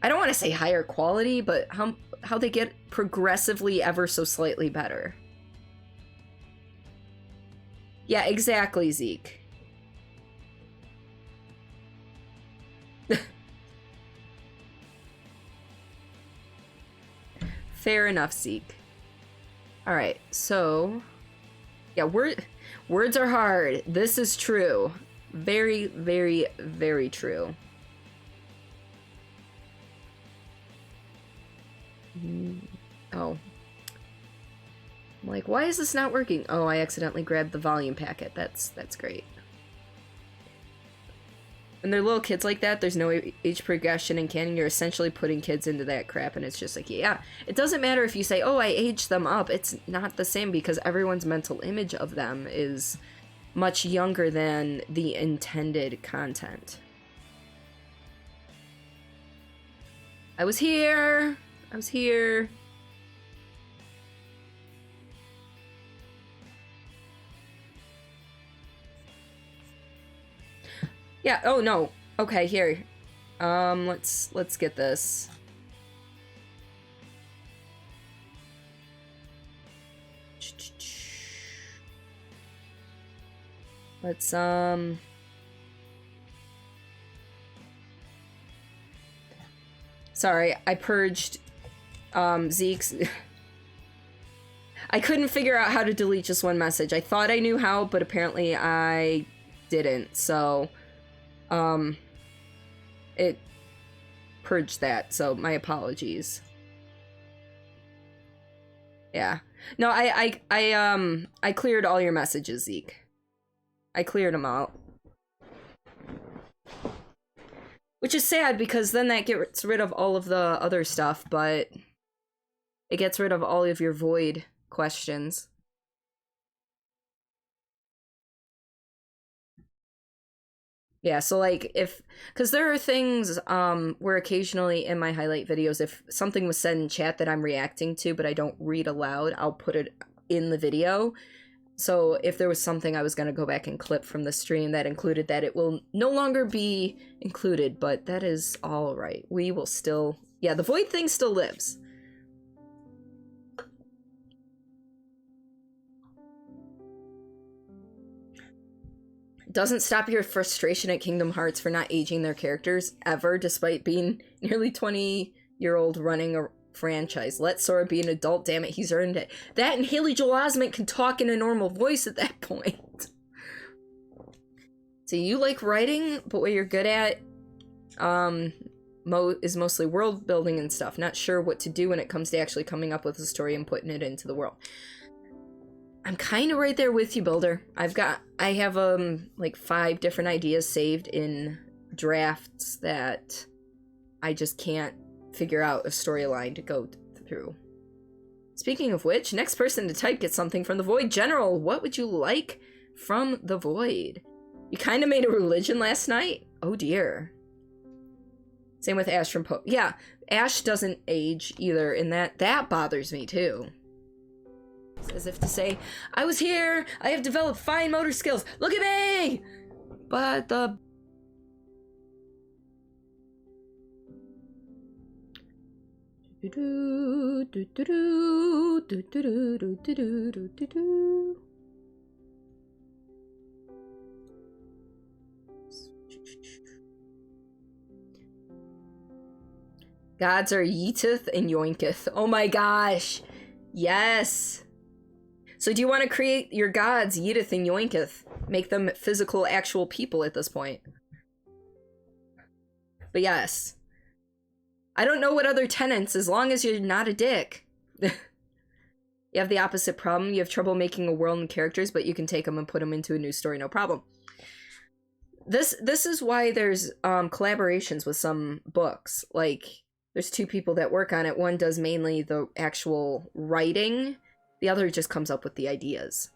I don't want to say higher quality, but how they get progressively ever so slightly better. Yeah, exactly, Zeke. Fair enough, Zeke. Alright, so... yeah, words are hard. This is true. Very, very, very true. Oh. I'm like, why is this not working? Oh, I accidentally grabbed the volume packet. That's great. When they're little kids like that, there's no age progression in canon. You're essentially putting kids into that crap, and it's just like, yeah. It doesn't matter if you say, oh, I aged them up. It's not the same, because everyone's mental image of them is much younger than the intended content. I was here! I was here! Yeah, oh no. Okay, here. Let's get this. Let's sorry, I purged Zeke's I couldn't figure out how to delete just one message. I thought I knew how, but apparently I didn't. So it purged that, so my apologies. Yeah. No, I cleared all your messages, Zeke. I cleared them out. Which is sad, because then that gets rid of all of the other stuff, but it gets rid of all of your void questions. Yeah, so like because there are things where occasionally in my highlight videos, if something was said in chat that I'm reacting to but I don't read aloud, I'll put it in the video. So if there was something I was going to go back and clip from the stream that included that, it will no longer be included, but that is all right. We will still, yeah, the void thing still lives. Doesn't stop your frustration at Kingdom Hearts for not aging their characters ever, despite being nearly 20-year-old running a franchise. Let Sora be an adult, damn it, he's earned it. That and Haley Joel Osment can talk in a normal voice at that point. So you like writing, but what you're good at is mostly world building and stuff. Not sure what to do when it comes to actually coming up with a story and putting it into the world. I'm kind of right there with you, Builder. I have like 5 different ideas saved in drafts that I just can't figure out a storyline to go through. Speaking of which, next person to type gets something from the Void. General, what would you like from the Void? You kind of made a religion last night? Oh dear. Same with Ash from yeah, Ash doesn't age either, and that bothers me too. As if to say, I was here, I have developed fine motor skills, look at me! But the... Gods are Yeetith and Yoinketh. Oh my gosh! Yes! So do you want to create your gods, Yeetith and Yoinketh? Make them physical, actual people at this point. But yes. I don't know what other tenants, as long as you're not a dick. You have the opposite problem. You have trouble making a world and characters, but you can take them and put them into a new story, no problem. This is why there's collaborations with some books. Like, there's 2 people that work on it. One does mainly the actual writing. The other just comes up with the ideas.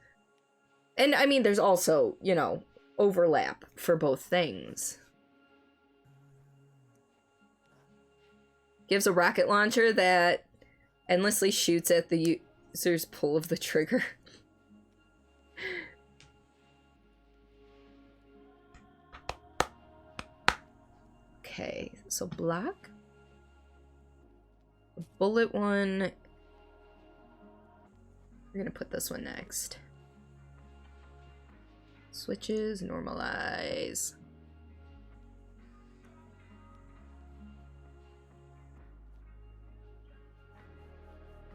And, I mean, there's also, you know, overlap for both things. He has a rocket launcher that endlessly shoots at the user's pull of the trigger. Okay, so block. The bullet one. We're gonna put this one next. Switches, normalize.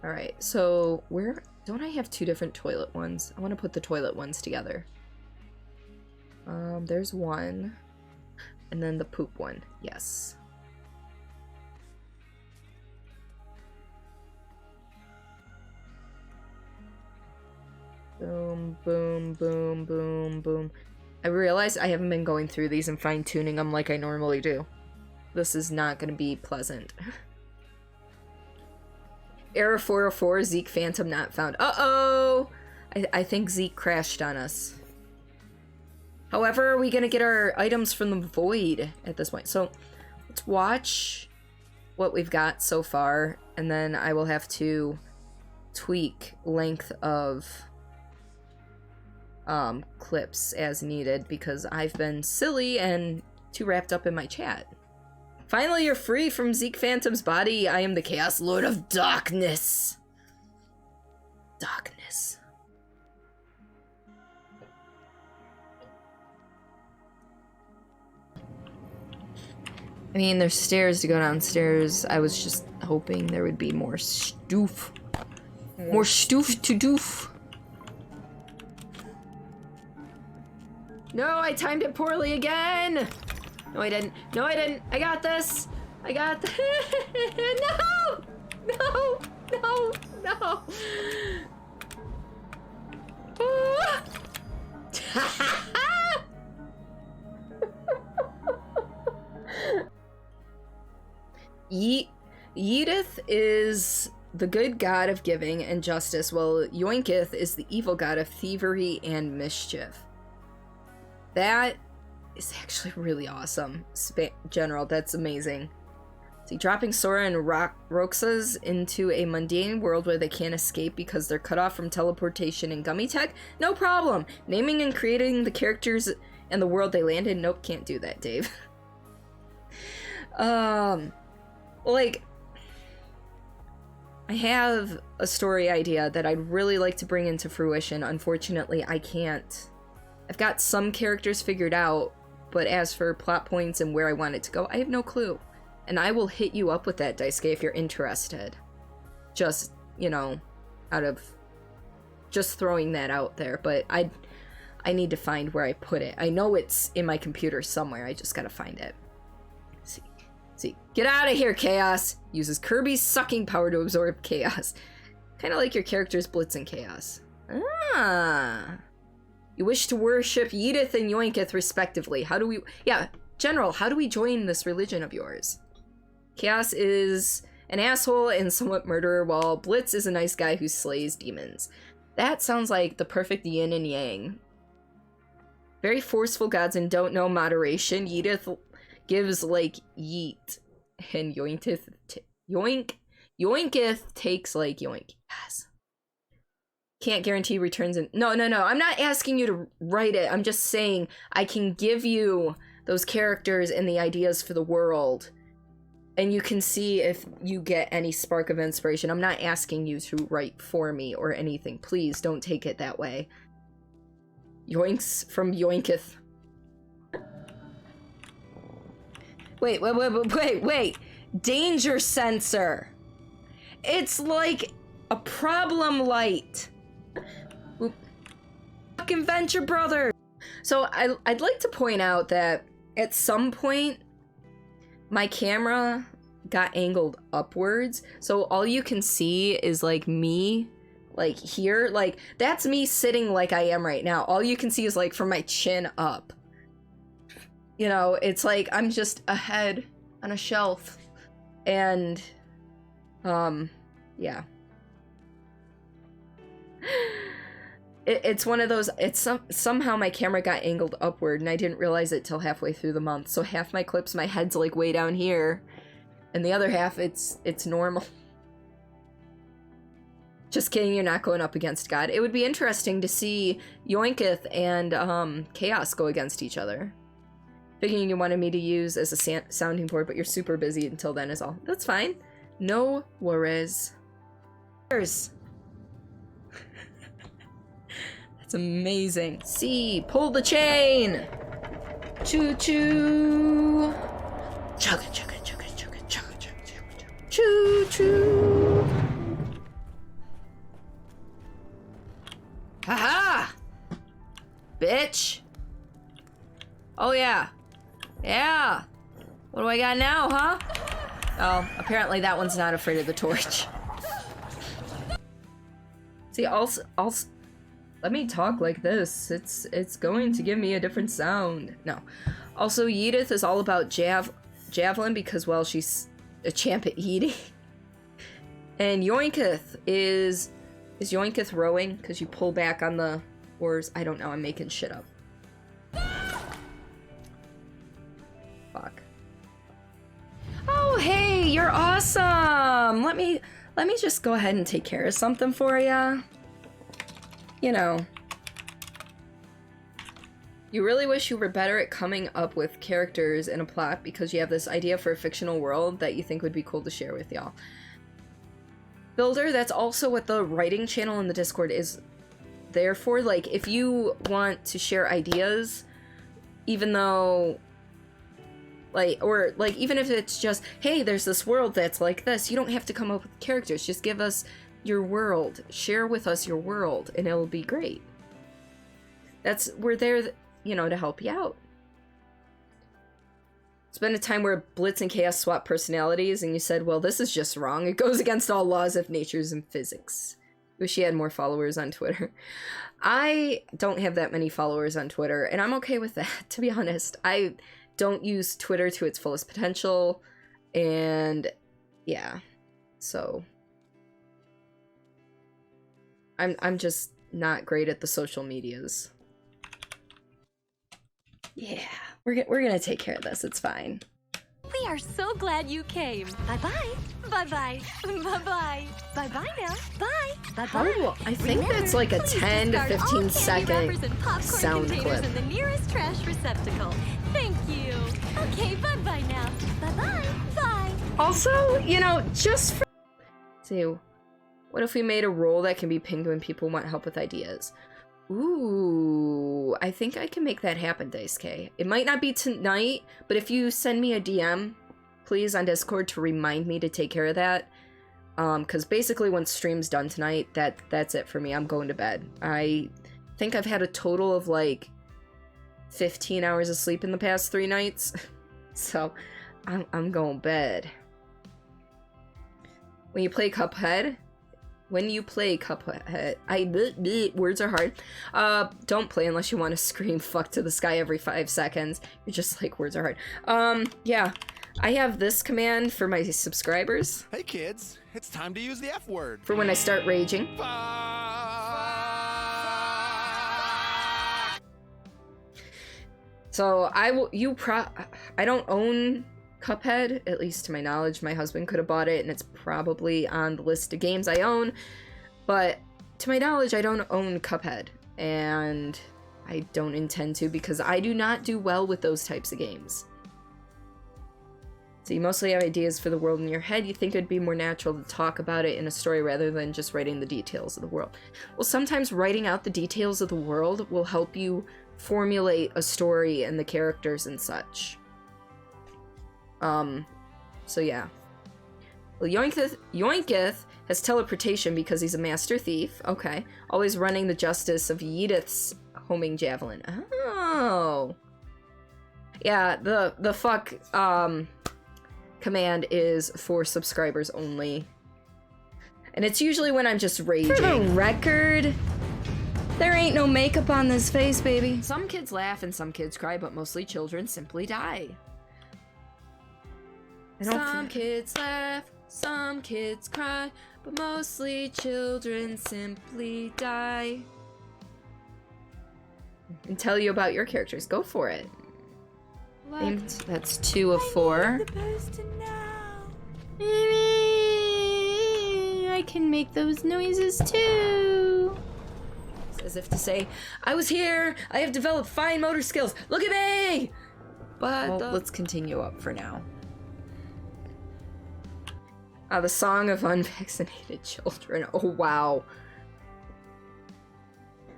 Alright, so where don't I have 2 different toilet ones? I want to put the toilet ones together. There's one. And then the poop one. Yes. Boom, boom, boom, boom, boom. I realized I haven't been going through these and fine-tuning them like I normally do. This is not going to be pleasant. Error 404, Zeke Phantom not found. Uh-oh! I think Zeke crashed on us. However, are we gonna get our items from the void at this point? So, let's watch what we've got so far, and then I will have to tweak length of clips as needed, because I've been silly and too wrapped up in my chat. Finally, you're free from Zeke Phantom's body. I am the Chaos Lord of Darkness. Darkness. I mean, there's stairs to go downstairs. I was just hoping there would be more stoof. More stoof to doof. No, I timed it poorly again! No, I didn't. No, I didn't. I got this. I got this. No! No! No! No! Yedith is the good god of giving and justice, while Yoinkith is the evil god of thievery and mischief. That is actually really awesome. General, that's amazing. See, dropping Sora and Roxas into a mundane world where they can't escape because they're cut off from teleportation and gummy tech? No problem! Naming and creating the characters and the world they land in? Nope, can't do that, Dave. Like, I have a story idea that I'd really like to bring into fruition. Unfortunately, I can't. I've got some characters figured out, but as for plot points and where I want it to go, I have no clue. And I will hit you up with that, Daisuke, if you're interested. Just, you know, out of just throwing that out there. But I need to find where I put it. I know it's in my computer somewhere. I just gotta find it. See, get out of here, Chaos! Uses Kirby's sucking power to absorb chaos. Kind of like your character's Blitz and Chaos. Ah. You wish to worship Yedith and Yoinkith, respectively. How do we... Yeah, General, how do we join this religion of yours? Chaos is an asshole and somewhat murderer, while Blitz is a nice guy who slays demons. That sounds like the perfect yin and yang. Very forceful gods and don't know moderation. Yedith gives like yeet, and Yoinkith takes like yoink. Yes. Can't guarantee returns in... No, I'm not asking you to write it. I'm just saying I can give you those characters and the ideas for the world, and you can see if you get any spark of inspiration. I'm not asking you to write for me or anything. Please don't take it that way. Yoinks from Yoinkith. Wait. Danger sensor. It's like a problem light. Oop. Fucking Venture Brothers. So I'd like to point out that at some point my camera got angled upwards. So all you can see is like me, like here, like that's me sitting like I am right now. All you can see is like from my chin up. You know, it's like I'm just a head on a shelf. And, yeah. It's one of those, somehow my camera got angled upward and I didn't realize it till halfway through the month. So half my clips, my head's like way down here. And the other half, it's normal. Just kidding, you're not going up against God. It would be interesting to see Yoinketh and Chaos go against each other. Thinking you wanted me to use as a sounding board, but you're super busy until then is all. That's fine. No worries. That's amazing. See, pull the chain! Choo-choo! Chugga, chugga, chugga, chugga, chugga, chugga, chugga, choo-choo! Haha! Bitch! Oh yeah. Yeah! What do I got now, huh? Oh, apparently that one's not afraid of the torch. See, also, let me talk like this. It's going to give me a different sound. No. Also, Edith is all about javelin because, well, she's a champ at eating. And Yoinketh is Yoinketh rowing? Because you pull back on the oars. I don't know, I'm making shit up. Fuck. Oh, hey, you're awesome! Let me just go ahead and take care of something for ya. You know. You really wish you were better at coming up with characters and a plot because you have this idea for a fictional world that you think would be cool to share with y'all. Builder, that's also what the writing channel in the Discord is there for. Like, if you want to share ideas, even though, like, or, like, even if it's just, hey, there's this world that's like this, you don't have to come up with characters. Just give us your world. Share with us your world, and it'll be great. We're there, you know, to help you out. It's been a time where Blitz and Chaos swap personalities, and you said, well, this is just wrong. It goes against all laws of natures and physics. Wish you had more followers on Twitter. I don't have that many followers on Twitter, and I'm okay with that, to be honest. I don't use Twitter to its fullest potential, and yeah, so I'm just not great at the social medias. Yeah, we're gonna take care of this. It's fine. We are so glad you came. Bye-bye. Bye-bye. Bye-bye. Bye-bye now. Bye. Bye-bye. I think that's like a 10 to 15 second sound clip. In the nearest trash receptacle. Thank you. Okay, bye-bye now. Bye-bye. Bye. Also, you know, just for... See, what if we made a role that can be pinged when people want help with ideas? Ooh, I think I can make that happen, Dice K. It might not be tonight, but if you send me a DM, please, on Discord to remind me to take care of that. Because basically when stream's done tonight, that's it for me. I'm going to bed. I think I've had a total of like 15 hours of sleep in the past 3 nights. So, I'm going to bed. When you play Cuphead, words are hard. Don't play unless you want to scream fuck to the sky every 5 seconds. You're just like, words are hard. Yeah. I have this command for my subscribers. Hey kids, it's time to use the F word. For when I start raging. So I don't own Cuphead, at least to my knowledge. My husband could have bought it, and it's probably on the list of games I own. But to my knowledge, I don't own Cuphead, and I don't intend to because I do not do well with those types of games. So you mostly have ideas for the world in your head. You think it'd be more natural to talk about it in a story rather than just writing the details of the world. Well, sometimes writing out the details of the world will help you formulate a story and the characters and such. So yeah. Well, Yoinketh has teleportation because he's a master thief. Okay. Always running the justice of Edith's homing javelin. Oh. Yeah, the fuck, command is for subscribers only. And it's usually when I'm just raging. For the record, there ain't no makeup on this face, baby. Some kids laugh and some kids cry, but mostly children simply die. Some kids laugh, some kids cry, but mostly children simply die. And tell you about your characters. Go for it. That's 2 of 4. I can make those noises too. As if to say, I was here, I have developed fine motor skills, look at me! But let's continue up for now. The Song of Unvaccinated Children. Oh, wow.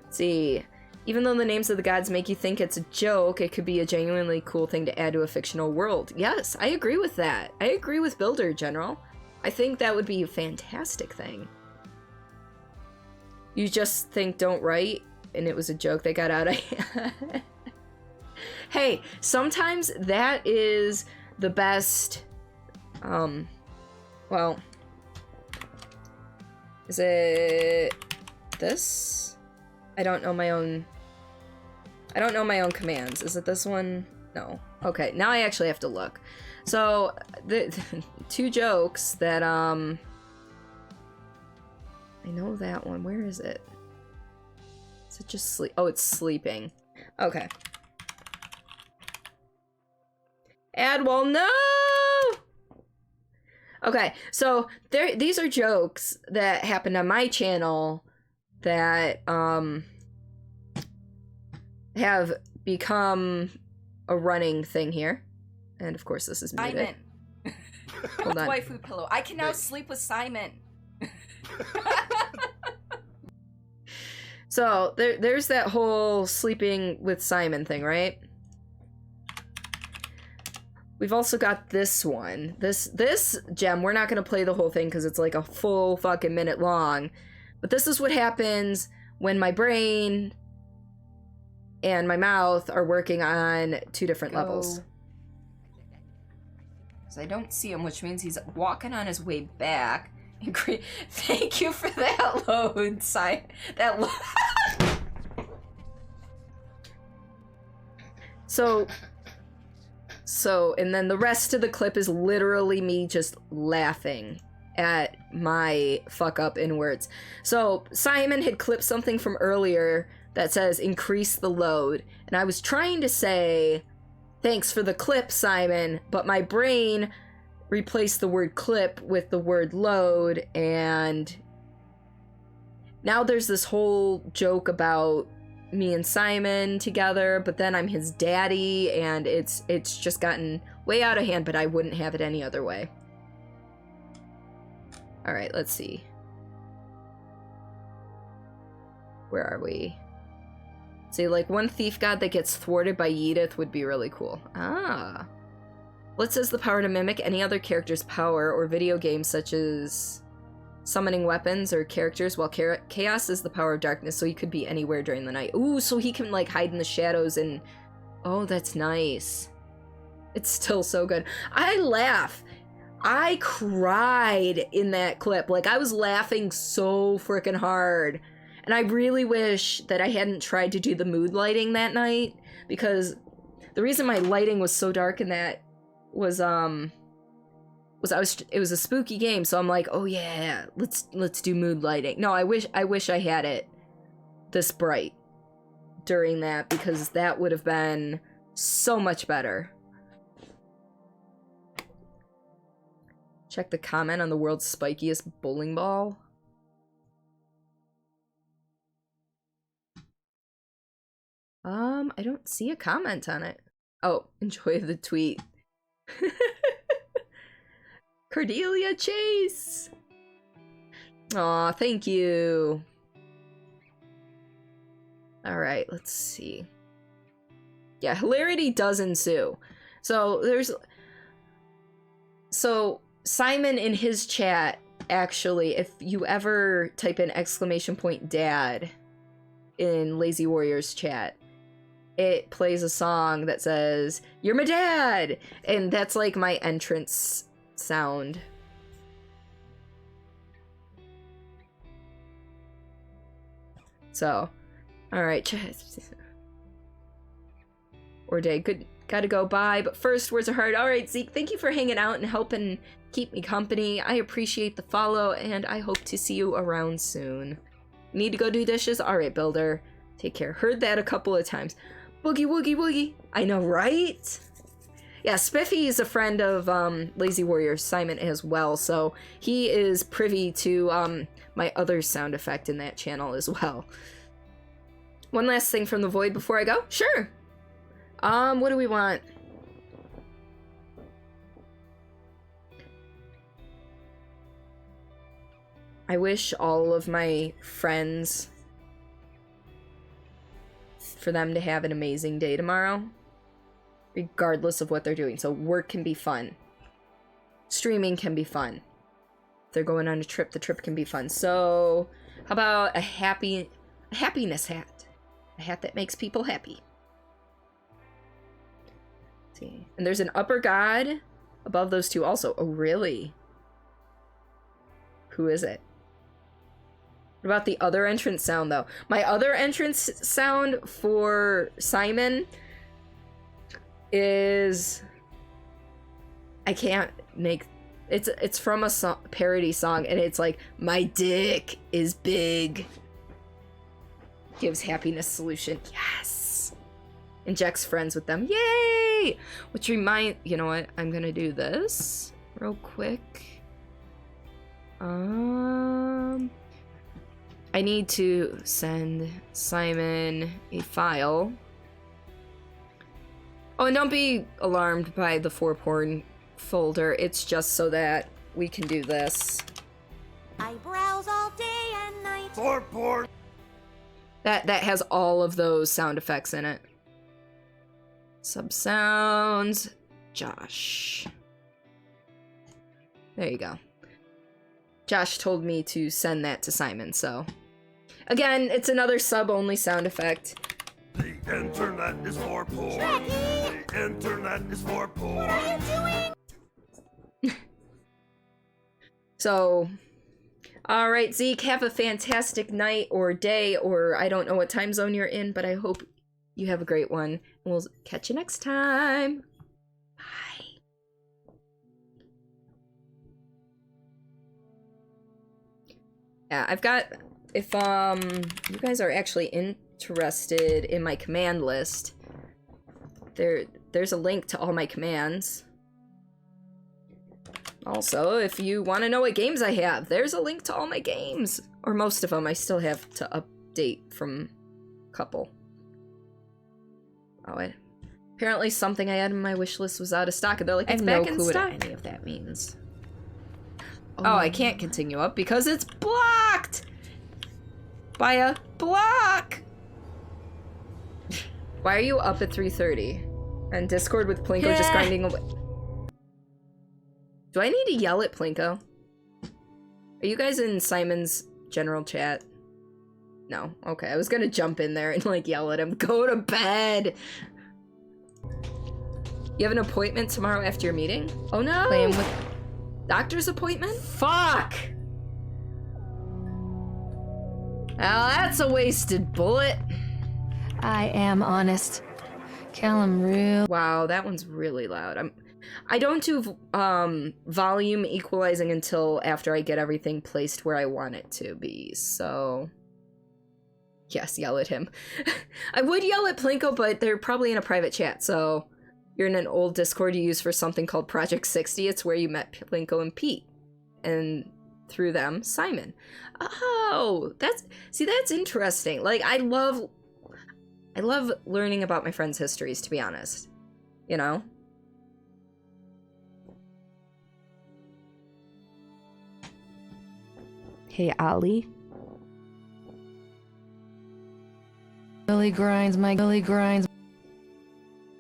Let's see. Even though the names of the gods make you think it's a joke, it could be a genuinely cool thing to add to a fictional world. Yes, I agree with that. I agree with Builder, General. I think that would be a fantastic thing. You just think don't write, and it was a joke that got out of hand. Hey, sometimes that is the best, well, is it this? I don't know my own commands. Is it this one? No. Okay, now I actually have to look. So, the two jokes that, I know that one. Where is it? Is it just sleep? Oh, it's sleeping. Okay. Adwall, no! Okay, so these are jokes that happened on my channel that have become a running thing here. And of course this is muted. Simon. Hold on. Waifu pillow. I can now sleep with Simon. So there's that whole sleeping with Simon thing, right? We've also got this one. This gem, we're not gonna play the whole thing because it's like a full fucking minute long. But this is what happens when my brain and my mouth are working on two different levels. So I don't see him, which means he's walking on his way back. Thank you for that load, that load. So, and then the rest of the clip is literally me just laughing at my fuck up in words. So Simon had clipped something from earlier that says increase the load, and I was trying to say thanks for the clip, Simon, but my brain replaced the word clip with the word load, and now there's this whole joke about me and Simon together, but then I'm his daddy, and it's just gotten way out of hand, but I wouldn't have it any other way. Alright, let's see. Where are we? See, like, one thief god that gets thwarted by Edith would be really cool. Ah. Blitz has the power to mimic any other character's power or video games such as summoning weapons or characters, while Chaos is the power of darkness, so he could be anywhere during the night. Ooh, so he can, like, hide in the shadows and... Oh, that's nice. It's still so good. I laugh. I cried in that clip. Like, I was laughing so freaking hard. And I really wish that I hadn't tried to do the mood lighting that night, because the reason my lighting was so dark in that was it was a spooky game, so I'm like, oh yeah, let's do mood lighting. No, I wish I had it this bright during that, because that would have been so much better. Check the comment on the world's spikiest bowling ball. I don't see a comment on it. Oh, enjoy the tweet. Cordelia Chase! Aw, thank you. Alright, let's see. Yeah, hilarity does ensue. So Simon in his chat, actually, if you ever type in !dad in Lazy Warriors chat, it plays a song that says, "You're my dad!" And that's like my entrance sound. So, alright. Or day, gotta go, bye. But first, words are hard. Alright, Zeke, thank you for hanging out and helping keep me company. I appreciate the follow, and I hope to see you around soon. Need to go do dishes? Alright, Builder. Take care. Heard that a couple of times. Boogie woogie woogie. I know, right? Yeah, Spiffy is a friend of Lazy Warrior Simon as well, so he is privy to my other sound effect in that channel as well. One last thing from the void before I go? Sure. What do we want? I wish all of my friends, for them to have an amazing day tomorrow, regardless of what they're doing. So work can be fun. Streaming can be fun. If they're going on a trip, the trip can be fun. So how about a happiness hat? A hat that makes people happy. Let's see. And there's an upper god above those two also. Oh, really? Who is it? What about the other entrance sound, though? My other entrance sound for Simon is... I can't make... It's from a parody song, and it's like, my dick is big. Gives happiness solution. Yes! Injects friends with them. Yay! Which you know what? I'm gonna do this real quick. I need to send Simon a file. Oh, and don't be alarmed by the 4porn folder. It's just so that we can do this. I browse all day and night. 4porn. That has all of those sound effects in it. Sub sounds. Josh. There you go. Josh told me to send that to Simon, so... Again, it's another sub-only sound effect. The internet is for poor. The internet is for poor. What are you doing? So... Alright, Zeke, have a fantastic night or day, or I don't know what time zone you're in, but I hope you have a great one. And we'll catch you next time. Yeah, I've got, if you guys are actually interested in my command list, there's a link to all my commands. Also, if you want to know what games I have, there's a link to all my games. Or most of them. I still have to update from a couple. Oh, apparently something I had in my wish list was out of stock, and they're like, it's back in stock. I have no clue what any of that means. Oh, I can't continue up because it's blocked by a block. Why are you up at 3:30? And Discord with Plinko just grinding away. Do I need to yell at Plinko? Are you guys in Simon's general chat? No. Okay, I was gonna jump in there and like yell at him. Go to bed. You have an appointment tomorrow after your meeting? Oh no! Playing with doctor's appointment? Fuck! Well, that's a wasted bullet. I am honest. Callum real. Wow, that one's really loud. I don't do volume equalizing until after I get everything placed where I want it to be, so... Yes, yell at him. I would yell at Plinko, but they're probably in a private chat, so... You're in an old Discord you use for something called Project 60. It's where you met Plinko and Pete. And through them, Simon. Oh, that's interesting. Like, I love learning about my friends' histories, to be honest. You know? Hey, Ollie. Billy grinds.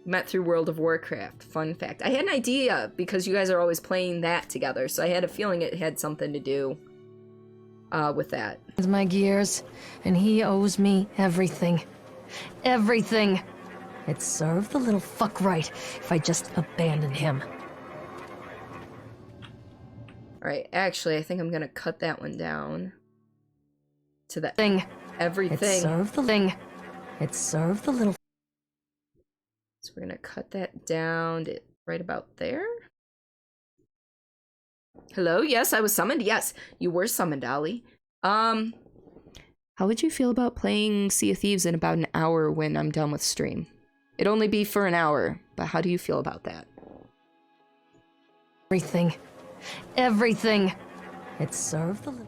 Met through World of Warcraft. Fun fact. I had an idea because you guys are always playing that together, so I had a feeling it had something to do with that. My gears, and he owes me everything. Everything. It'd serve the little fuck right if I just abandoned him. Alright, actually, I think I'm gonna cut that one down. To that thing. Everything. It served the little. So we're gonna cut that down to right about there. Hello? Yes, I was summoned. Yes, you were summoned, Ollie. How would you feel about playing Sea of Thieves in about an hour when I'm done with stream? It'd only be for an hour, but how do you feel about that? Everything. Everything. It served the little...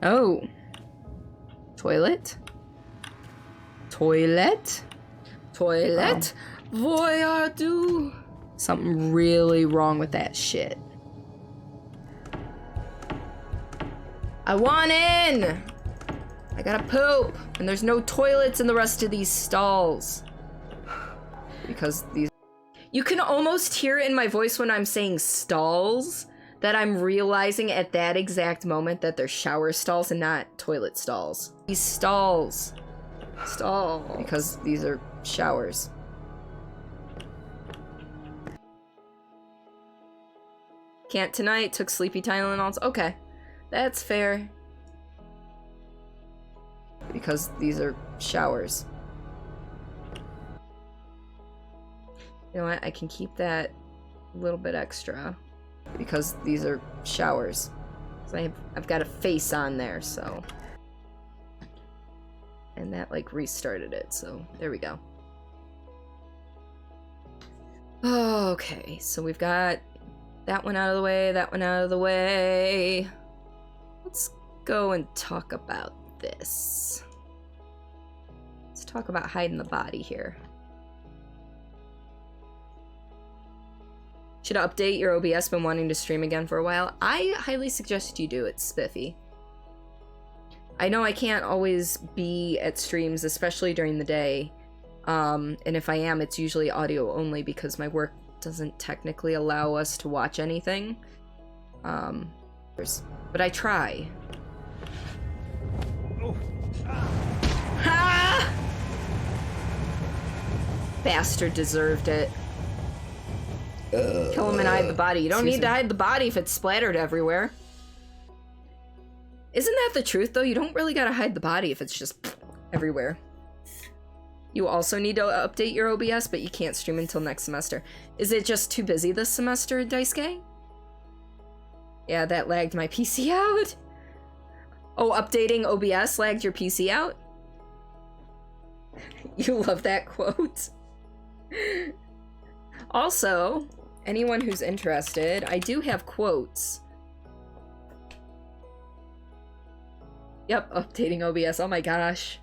Oh. Toilet? Toilet? Toilet? Voyardu? Something really wrong with that shit. I want in! I gotta poop! And there's no toilets in the rest of these stalls. Because these... You can almost hear it in my voice when I'm saying stalls, that I'm realizing at that exact moment that they're shower stalls and not toilet stalls. These stalls. Stall. Because these are showers. Can't tonight, took sleepy Tylenols. Okay, that's fair. Because these are showers. You know what, I can keep that a little bit extra. Because these are showers. So I've got a face on there, so. And that like restarted it, so there we go. Okay, so we've got that one out of the way, that one out of the way. Let's go and talk about this. Let's talk about hiding the body here. Should update your OBS, been wanting to stream again for a while. I highly suggest you do it, Spiffy. I know I can't always be at streams, especially during the day. And if I am, it's usually audio only because my work doesn't technically allow us to watch anything. But I try. Ha! Bastard deserved it. Kill him and hide the body. You don't need to hide the body if it's splattered everywhere. Isn't that the truth, though? You don't really gotta hide the body if it's just everywhere. You also need to update your OBS, but you can't stream until next semester. Is it just too busy this semester, Daisuke? Yeah, that lagged my PC out. Oh, updating OBS lagged your PC out? You love that quote. Also, anyone who's interested, I do have quotes. Yep, updating OBS. Oh my gosh.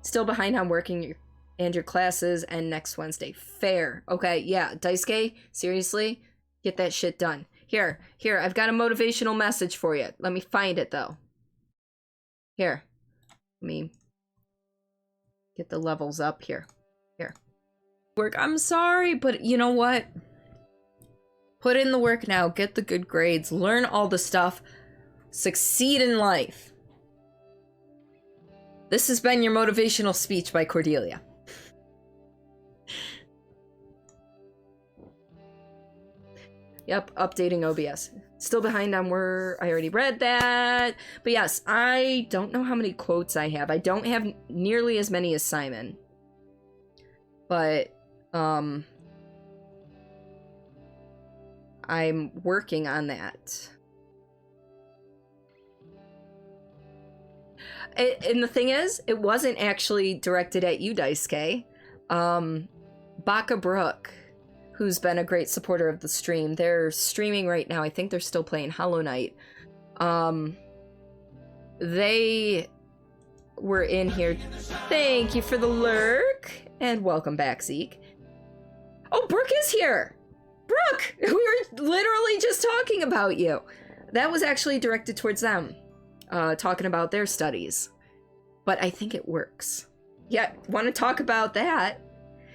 Still behind on working and your classes and next Wednesday. Fair. Okay, yeah. Daisuke, seriously? Get that shit done. Here, I've got a motivational message for you. Let me find it, though. Here. Let me get the levels up here. Here. Work. I'm sorry, but you know what? Put in the work now. Get the good grades. Learn all the stuff. Succeed in life. This has been your motivational speech by Cordelia. Yep, updating OBS. Still behind on where I already read that. But yes, I don't know how many quotes I have. I don't have nearly as many as Simon. But, I'm working on that. And the thing is, it wasn't actually directed at you, Daisuke. Baka Brook, who's been a great supporter of the stream, they're streaming right now. I think they're still playing Hollow Knight. They were in here. Thank you for the lurk. And welcome back, Zeke. Oh, Brooke is here! Brooke! We were literally just talking about you. That was actually directed towards them. Talking about their studies. But I think it works. Yeah, want to talk about that?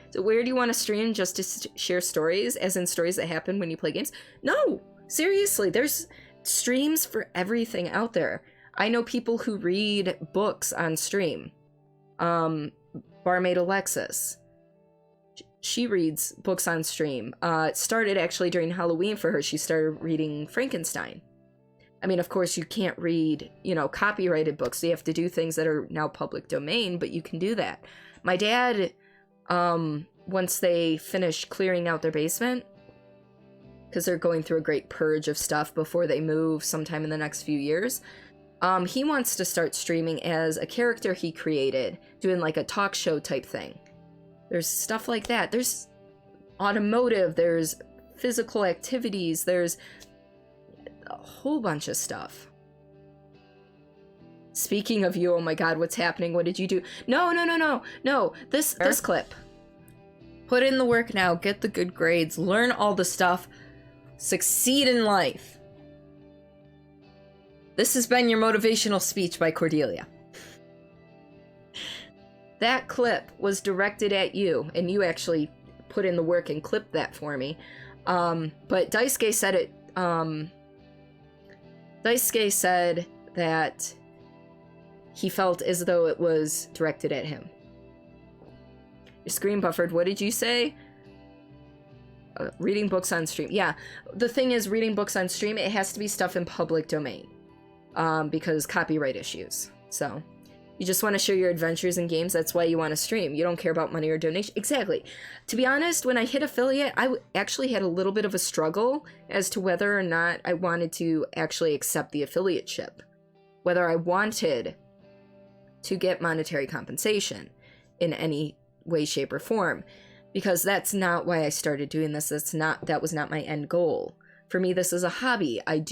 So where do you want to stream just to share stories, as in stories that happen when you play games? No! Seriously, there's streams for everything out there. I know people who read books on stream. Barmaid Alexis. She reads books on stream. It started actually during Halloween for her. She started reading Frankenstein. I mean, of course, you can't read, copyrighted books. So you have to do things that are now public domain, but you can do that. My dad, once they finish clearing out their basement, because they're going through a great purge of stuff before they move sometime in the next few years, he wants to start streaming as a character he created, doing like a talk show type thing. There's stuff like that. There's automotive, there's physical activities, there's a whole bunch of stuff. Speaking of you, oh my god, what's happening? What did you do? No, no, no, no, no. This clip. Put in the work now, get the good grades, learn all the stuff, succeed in life. This has been your motivational speech by Cordelia. That clip was directed at you, and you actually put in the work and clipped that for me. But Daisuke said it, Daisuke said that he felt as though it was directed at him. Your screen buffered. What did you say? Reading books on stream. Yeah, the thing is, reading books on stream, it has to be stuff in public domain. Because copyright issues. So, you just want to share your adventures in games, that's why you want to stream. You don't care about money or donation. Exactly. To be honest, when I hit affiliate, I actually had a little bit of a struggle as to whether or not I wanted to actually accept the affiliateship. Whether I wanted to get monetary compensation in any way, shape, or form. Because that's not why I started doing this. That was not my end goal. For me, this is a hobby. I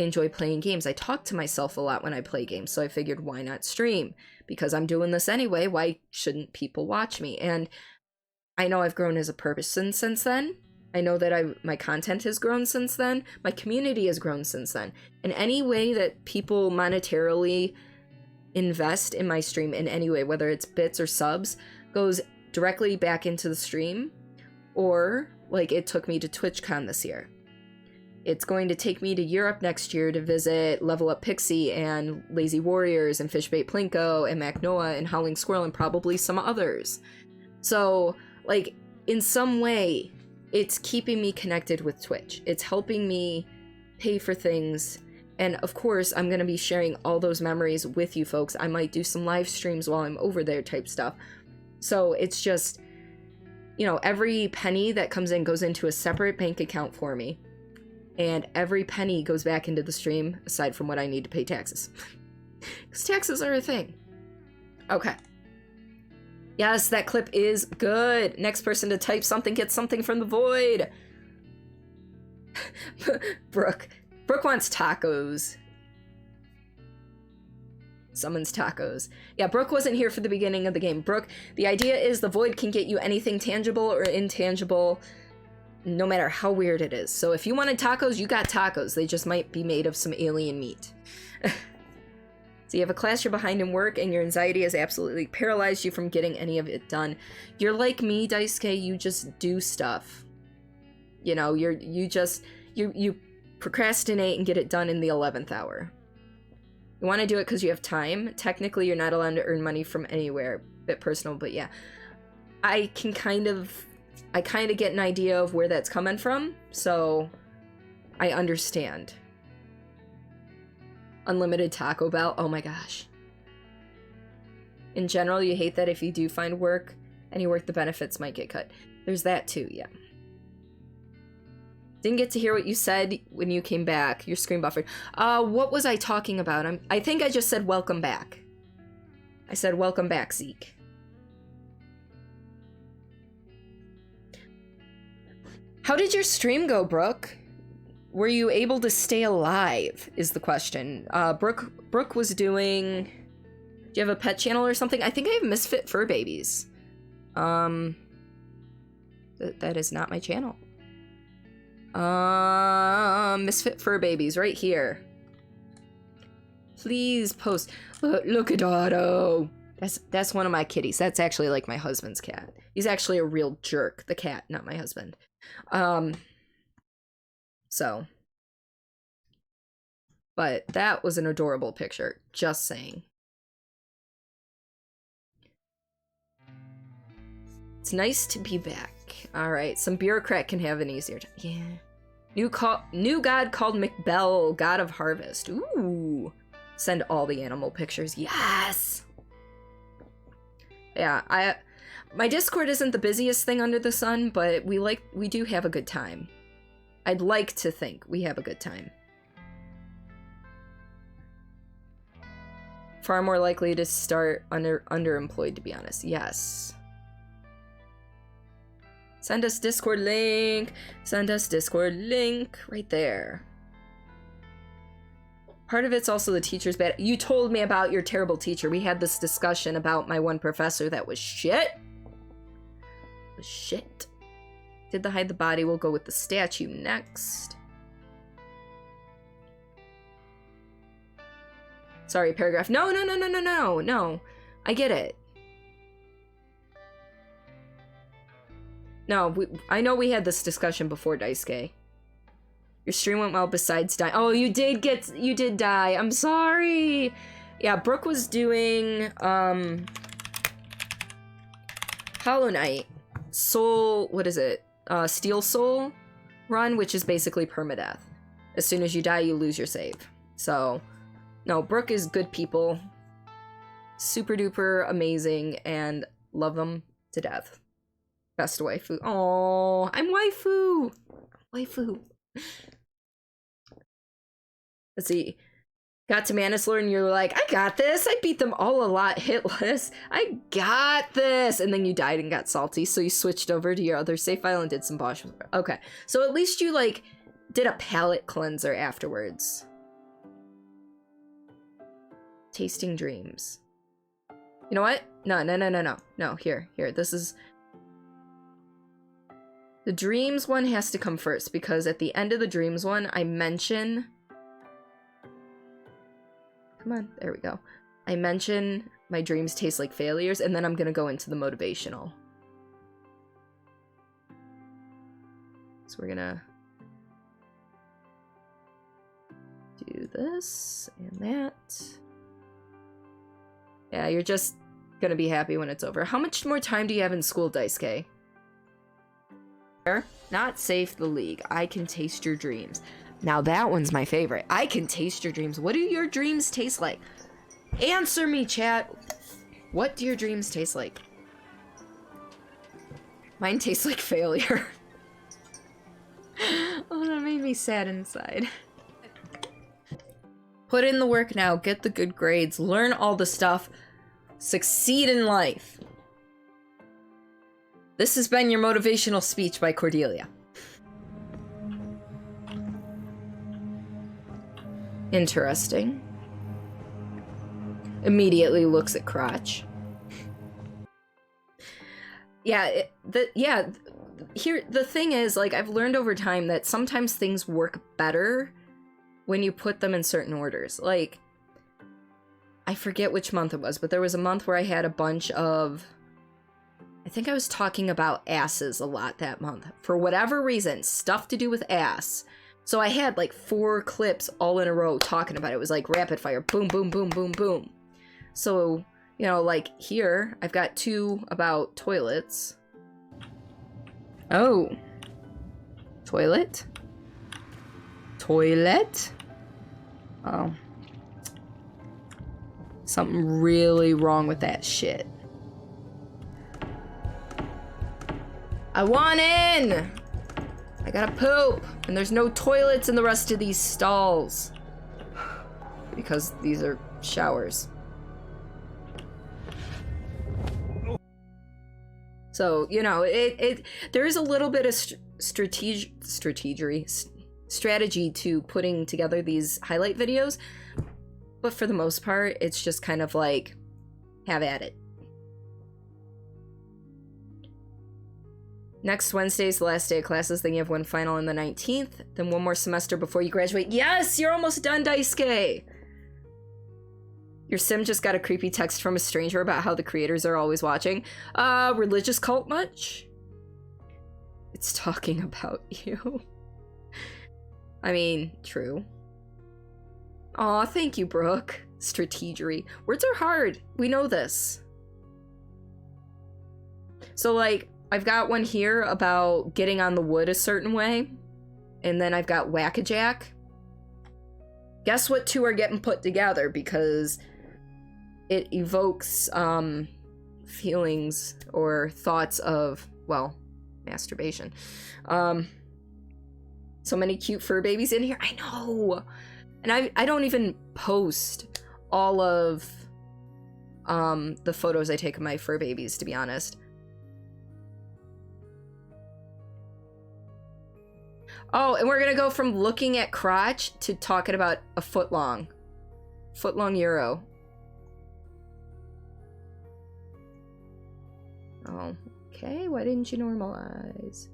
enjoy playing games. I talk to myself a lot when I play games, so I figured, why not stream? Because I'm doing this anyway, why shouldn't people watch me? And I know I've grown as a person since then. I know that my content has grown since then. My community has grown since then. And any way that people monetarily invest in my stream in any way, whether it's bits or subs, goes directly back into the stream, or like it took me to TwitchCon this year. It's going to take me to Europe next year to visit Level Up Pixie and Lazy Warriors and Fishbait Plinko and Macnoa and Howling Squirrel and probably some others. So, like, in some way, it's keeping me connected with Twitch. It's helping me pay for things. And of course, I'm going to be sharing all those memories with you folks. I might do some live streams while I'm over there type stuff. So it's just, you know, every penny that comes in goes into a separate bank account for me. And every penny goes back into the stream, aside from what I need to pay taxes. Because taxes are a thing. Okay. Yes, that clip is good. Next person to type something gets something from the void. Brooke wants tacos. Summons tacos. Yeah, Brooke wasn't here for the beginning of the game. Brooke, the idea is the void can get you anything tangible or intangible, no matter how weird it is. So if you wanted tacos, you got tacos. They just might be made of some alien meat. So you have a class you're behind in work, and your anxiety has absolutely paralyzed you from getting any of it done. You're like me, Daisuke, you just do stuff. You know, you procrastinate and get it done in the 11th hour. You want to do it because you have time. Technically, you're not allowed to earn money from anywhere. Bit personal, but yeah. I kind of get an idea of where that's coming from, so I understand. Unlimited Taco Bell, oh my gosh. In general, you hate that if you do find work, any work, the benefits might get cut. There's that too, yeah. Didn't get to hear what you said when you came back. Your screen buffered. What was I talking about? I think I just said welcome back. I said welcome back, Zeke. How did your stream go, Brooke? Were you able to stay alive, is the question. Brooke was doing... Do you have a pet channel or something? I think I have Misfit Fur Babies. That is not my channel. Misfit Fur Babies, right here. Please post. Look at Otto. That's one of my kitties. That's actually like my husband's cat. He's actually a real jerk, the cat, not my husband. So. But that was an adorable picture, just saying. It's nice to be back. Alright, some bureaucrat can have an easier time. Yeah. New god called McBell, god of harvest. Ooh. Send all the animal pictures. Yes! Yeah, my Discord isn't the busiest thing under the sun, but we do have a good time. I'd like to think we have a good time. Far more likely to start underemployed, to be honest. Yes. Send us Discord link. Send us Discord link right there. Part of it's also the teacher's bad. You told me about your terrible teacher. We had this discussion about my one professor that was shit. Shit. Did the hide the body? We'll go with the statue next. Sorry, paragraph. No. I get it. No, I know we had this discussion before, Daisuke. Your stream went well besides dying. Oh, you did die. I'm sorry. Yeah, Brooke was doing, Hollow Knight. Soul, what is it? Steel Soul run, which is basically permadeath. As soon as you die, you lose your save. So, no, Brooke is good people. Super duper amazing and love them to death. Best waifu. Oh, I'm waifu. Waifu. Let's see. Got to Manislor and you're like, I got this. I beat them all a lot hitless. I got this. And then you died and got salty. So you switched over to your other save file and did some boss. Okay. So at least you like did a palate cleanser afterwards. Tasting dreams. You know what? No, here. This is... The dreams one has to come first because at the end of the dreams one, I mention... Come on, there we go. I mention my dreams taste like failures, and then I'm gonna go into the motivational. So we're gonna do this and that. Yeah, you're just gonna be happy when it's over. How much more time do you have in school, Daisuke? Not safe the league. I can taste your dreams. Now that one's my favorite. I can taste your dreams. What do your dreams taste like? Answer me, chat. What do your dreams taste like? Mine tastes like failure. Oh, that made me sad inside. Put in the work now. Get the good grades. Learn all the stuff. Succeed in life. This has been your motivational speech by Cordelia. Interesting. Immediately looks at crotch. Yeah, here, the thing is, like, I've learned over time that sometimes things work better when you put them in certain orders. Like, I forget which month it was, but there was a month where I had a bunch of... I think I was talking about asses a lot that month. For whatever reason, stuff to do with ass. So I had like 4 clips all in a row talking about it. It was like rapid fire. Boom, boom, boom, boom, boom. So, you know, like here, I've got 2 about toilets. Oh. Toilet? Toilet? Oh. Something really wrong with that shit. I want in! I gotta poop! And there's no toilets in the rest of these stalls. Because these are showers. So, you know, there is a little bit of strategy to putting together these highlight videos. But for the most part, it's just kind of like, have at it. Next Wednesday is the last day of classes, then you have one final on the 19th, then one more semester before you graduate. Yes, you're almost done, Daisuke! Your sim just got a creepy text from a stranger about how the creators are always watching. Religious cult much? It's talking about you. I mean, true. Aw, thank you, Brooke. Strategery. Words are hard. We know this. So, like, I've got one here about getting on the wood a certain way. And then I've got Whack-a-Jack. Guess what 2 are getting put together because it evokes feelings or thoughts of, well, masturbation. So many cute fur babies in here. I know. And I don't even post all of the photos I take of my fur babies, to be honest. Oh, and we're gonna go from looking at crotch to talking about a foot long euro. Oh, okay. Why didn't you normalize?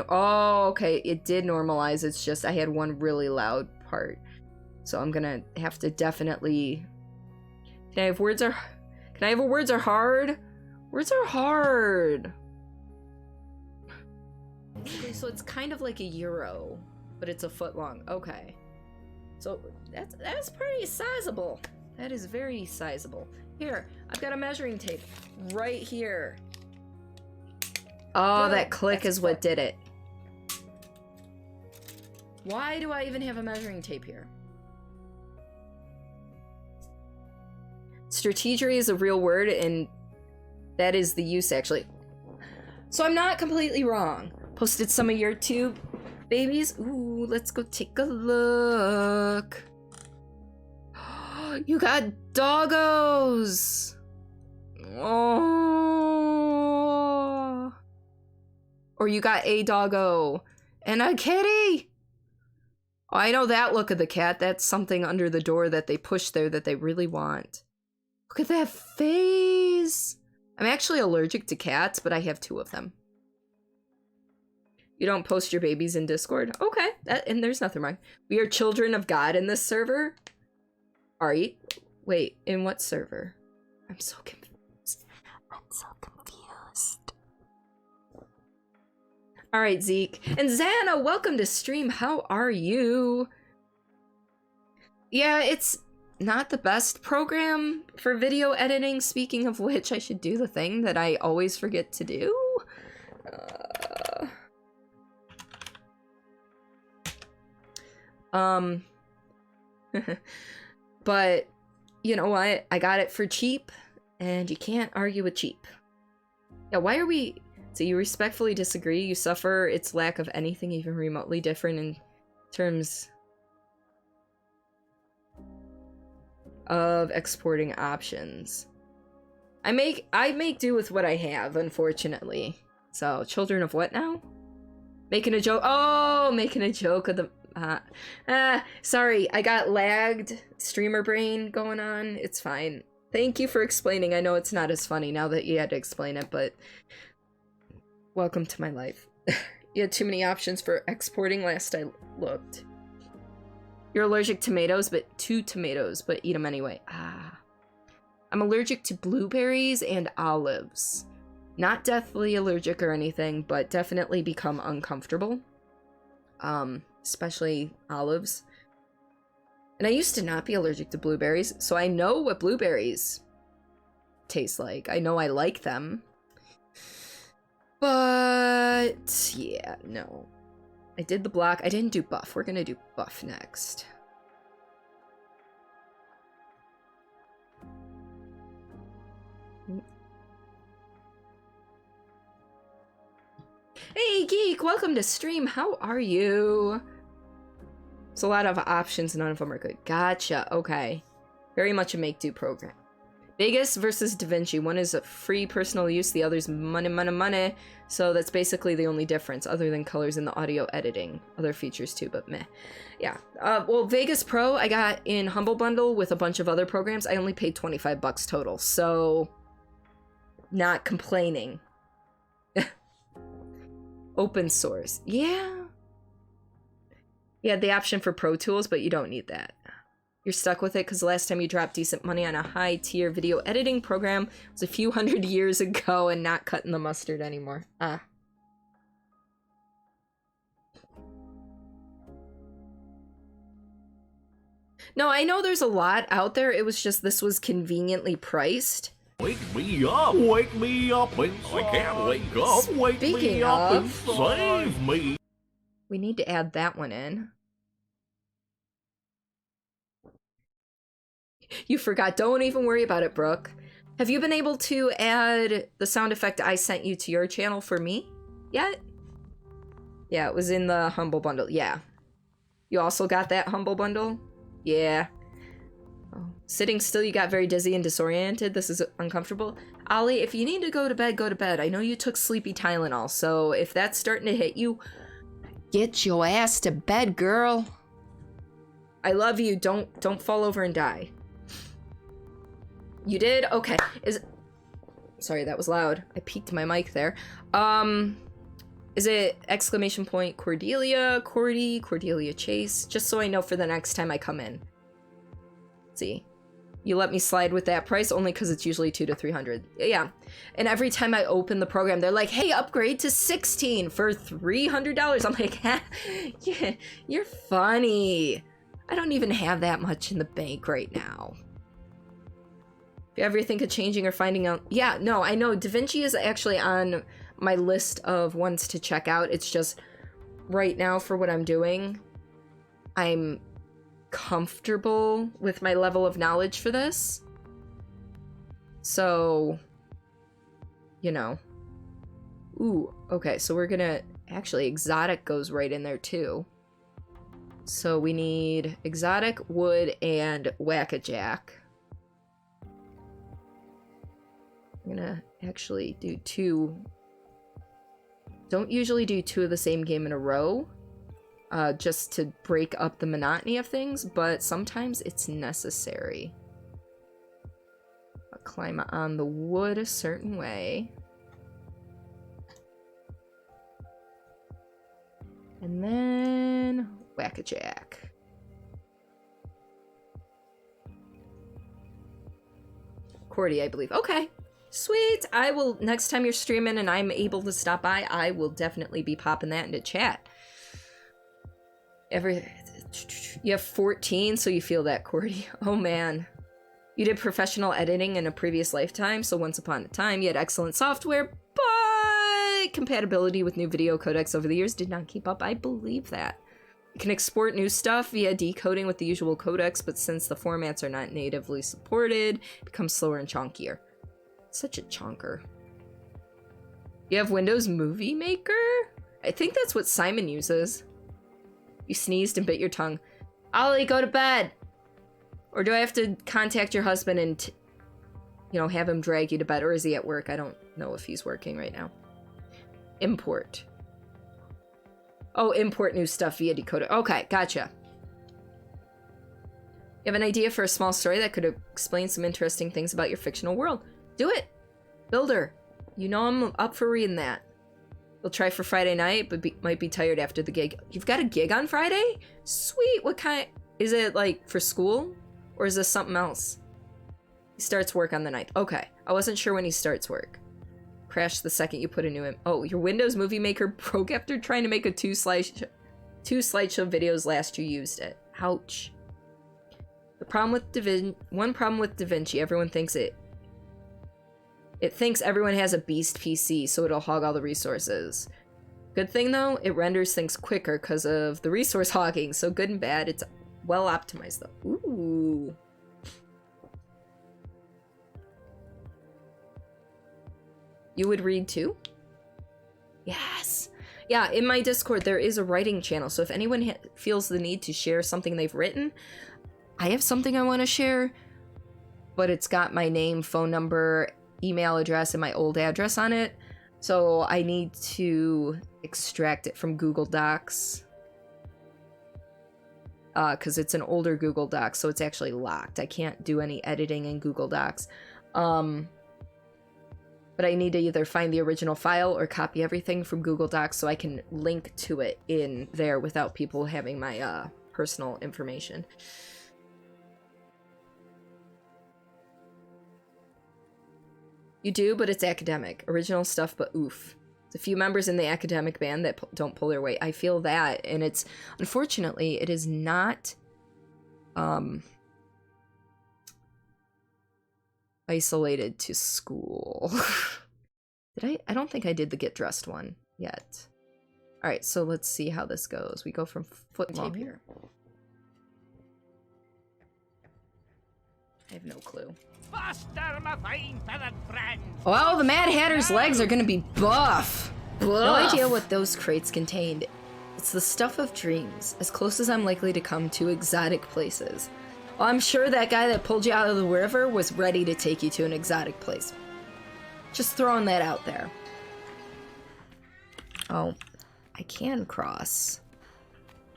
Oh, okay. It did normalize. It's just I had one really loud part, so I'm gonna have to definitely. Can I have words are hard? Words are hard. Okay, so it's kind of like a euro, but it's a foot long. Okay. So that's pretty sizable. That is very sizable. Here, I've got a measuring tape right here. Oh, that click is what did it. Why do I even have a measuring tape here? Strategery is a real word, and that is the use, actually. So I'm not completely wrong. Posted some of your tube babies. Ooh, let's go take a look. You got doggos. Oh. Or you got a doggo and a kitty. Oh, I know that look of the cat. That's something under the door that they push there that they really want. Look at that face. I'm actually allergic to cats, but I have 2 of them. You don't post your babies in Discord? Okay, and there's nothing wrong. We are children of God in this server. Are you? Wait, in what server? I'm so confused. All right, Zeke. And Xana, welcome to stream. How are you? Yeah, it's not the best program for video editing. Speaking of which, I should do the thing that I always forget to do. But you know what? I got it for cheap, and you can't argue with cheap. Yeah, why are we... So you respectfully disagree? You suffer its lack of anything even remotely different in terms of exporting options. I make do with what I have, unfortunately. So, children of what now? Making a joke. Oh, making a joke of the... sorry, I got lagged. Streamer brain going on. It's fine. Thank you for explaining. I know it's not as funny now that you had to explain it, but... Welcome to my life. You had too many options for exporting last I looked. You're allergic to tomatoes, but eat them anyway. I'm allergic to blueberries and olives. Not deathly allergic or anything, but definitely become uncomfortable. Especially olives. And I used to not be allergic to blueberries, so I know what blueberries taste like. I know I like them. But yeah, no. I did the block. I didn't do buff. We're gonna do buff next. Hey, Geek! Welcome to stream. How are you? There's a lot of options. None of them are good. Gotcha. Okay. Very much a make-do program. Vegas versus DaVinci. One is a free personal use. The other's money, money, money. So that's basically the only difference, other than colors in the audio editing. Other features too, but meh. Yeah. Well, Vegas Pro I got in Humble Bundle with a bunch of other programs. I only paid $25 total, so... Not complaining. Open source. Yeah. You had the option for Pro Tools, but you don't need that. You're stuck with it because the last time you dropped decent money on a high-tier video editing program was a few hundred years ago and not cutting the mustard anymore. No, I know there's a lot out there. It was just this was conveniently priced. Wake me up inside. I can't wake up. Wake me up and save me. We need to add that one in. You forgot. Don't even worry about it, Brooke. Have you been able to add the sound effect I sent you to your channel for me yet? Yeah, it was in the Humble Bundle. Yeah. You also got that Humble Bundle? Yeah. Oh. Sitting still, you got very dizzy and disoriented. This is uncomfortable. Ollie, if you need to go to bed, go to bed. I know you took sleepy Tylenol, so if that's starting to hit you, Get your ass to bed, girl. I love you. Don't fall over and die. You did? Okay. Sorry, that was loud. I peeked my mic there. Is it exclamation point Cordelia, Cordelia Chase? Just so I know for the next time I come in. Let's see. You let me slide with that price only because it's usually $200 to $300. Yeah. And every time I open the program, they're like, hey, upgrade to 16 for $300. I'm like, yeah, you're funny. I don't even have that much in the bank right now. If you ever think of changing or finding out... Yeah, no, I know. DaVinci is actually on my list of ones to check out. It's just right now for what I'm doing, I'm comfortable with my level of knowledge for this. So, you know. Ooh, okay, so we're gonna... Actually, exotic goes right in there too. So we need exotic, wood, and whack-a-jack. I'm gonna actually do 2. Don't usually do 2 of the same game in a row. Just to break up the monotony of things, but sometimes it's necessary. I'll climb on the wood a certain way. And then whack-a-jack. Cordy, I believe. Okay. Sweet. I will, next time you're streaming and I'm able to stop by, I will definitely be popping that into chat. You have 14, so you feel that, Cordy. Oh man. You did professional editing in a previous lifetime, so once upon a time you had excellent software, but compatibility with new video codecs over the years did not keep up. I believe that. You can export new stuff via decoding with the usual codecs, but since the formats are not natively supported, it becomes slower and chunkier. Such a chonker. You have Windows Movie Maker? I think that's what Simon uses. You sneezed and bit your tongue. Ollie, go to bed! Or do I have to contact your husband and, you know, have him drag you to bed? Or is he at work? I don't know if he's working right now. Import. Oh, import new stuff via decoder. Okay, gotcha. You have an idea for a small story that could explain some interesting things about your fictional world. Do it! Builder. You know I'm up for reading that. We'll try for Friday night, but might be tired after the gig. You've got a gig on Friday? Sweet. What kind? Is it like for school? Or is this something else? He starts work on the 9th. Okay. I wasn't sure when he starts work. Crashed the second you put a new in. Oh, your Windows Movie Maker broke after trying to make a two slideshow videos last you used it. Ouch. The problem with one problem with DaVinci, everyone thinks it thinks everyone has a beast PC, so it'll hog all the resources. Good thing though, it renders things quicker because of the resource hogging, so good and bad, it's well optimized though. Ooh. You would read too? Yes. Yeah, in my Discord there is a writing channel, so if anyone feels the need to share something they've written, I have something I want to share, but it's got my name, phone number, email address, and my old address on it. So I need to extract it from Google Docs. Because it's an older Google Doc, so it's actually locked. I can't do any editing in Google Docs. But I need to either find the original file or copy everything from Google Docs so I can link to it in there without people having my personal information. You do, but it's academic. Original stuff, but oof. There's a few members in the academic band that don't pull their weight. I feel that, and it's... Unfortunately, it is not... isolated to school. Did I don't think I did the get dressed one yet. Alright, so let's see how this goes. We go from foot tape here. I have no clue. Oh, the Mad Hatter's legs are gonna be buff! No idea what those crates contained. It's the stuff of dreams, as close as I'm likely to come to exotic places. Well, I'm sure that guy that pulled you out of the river was ready to take you to an exotic place. Just throwing that out there. Oh, I can cross.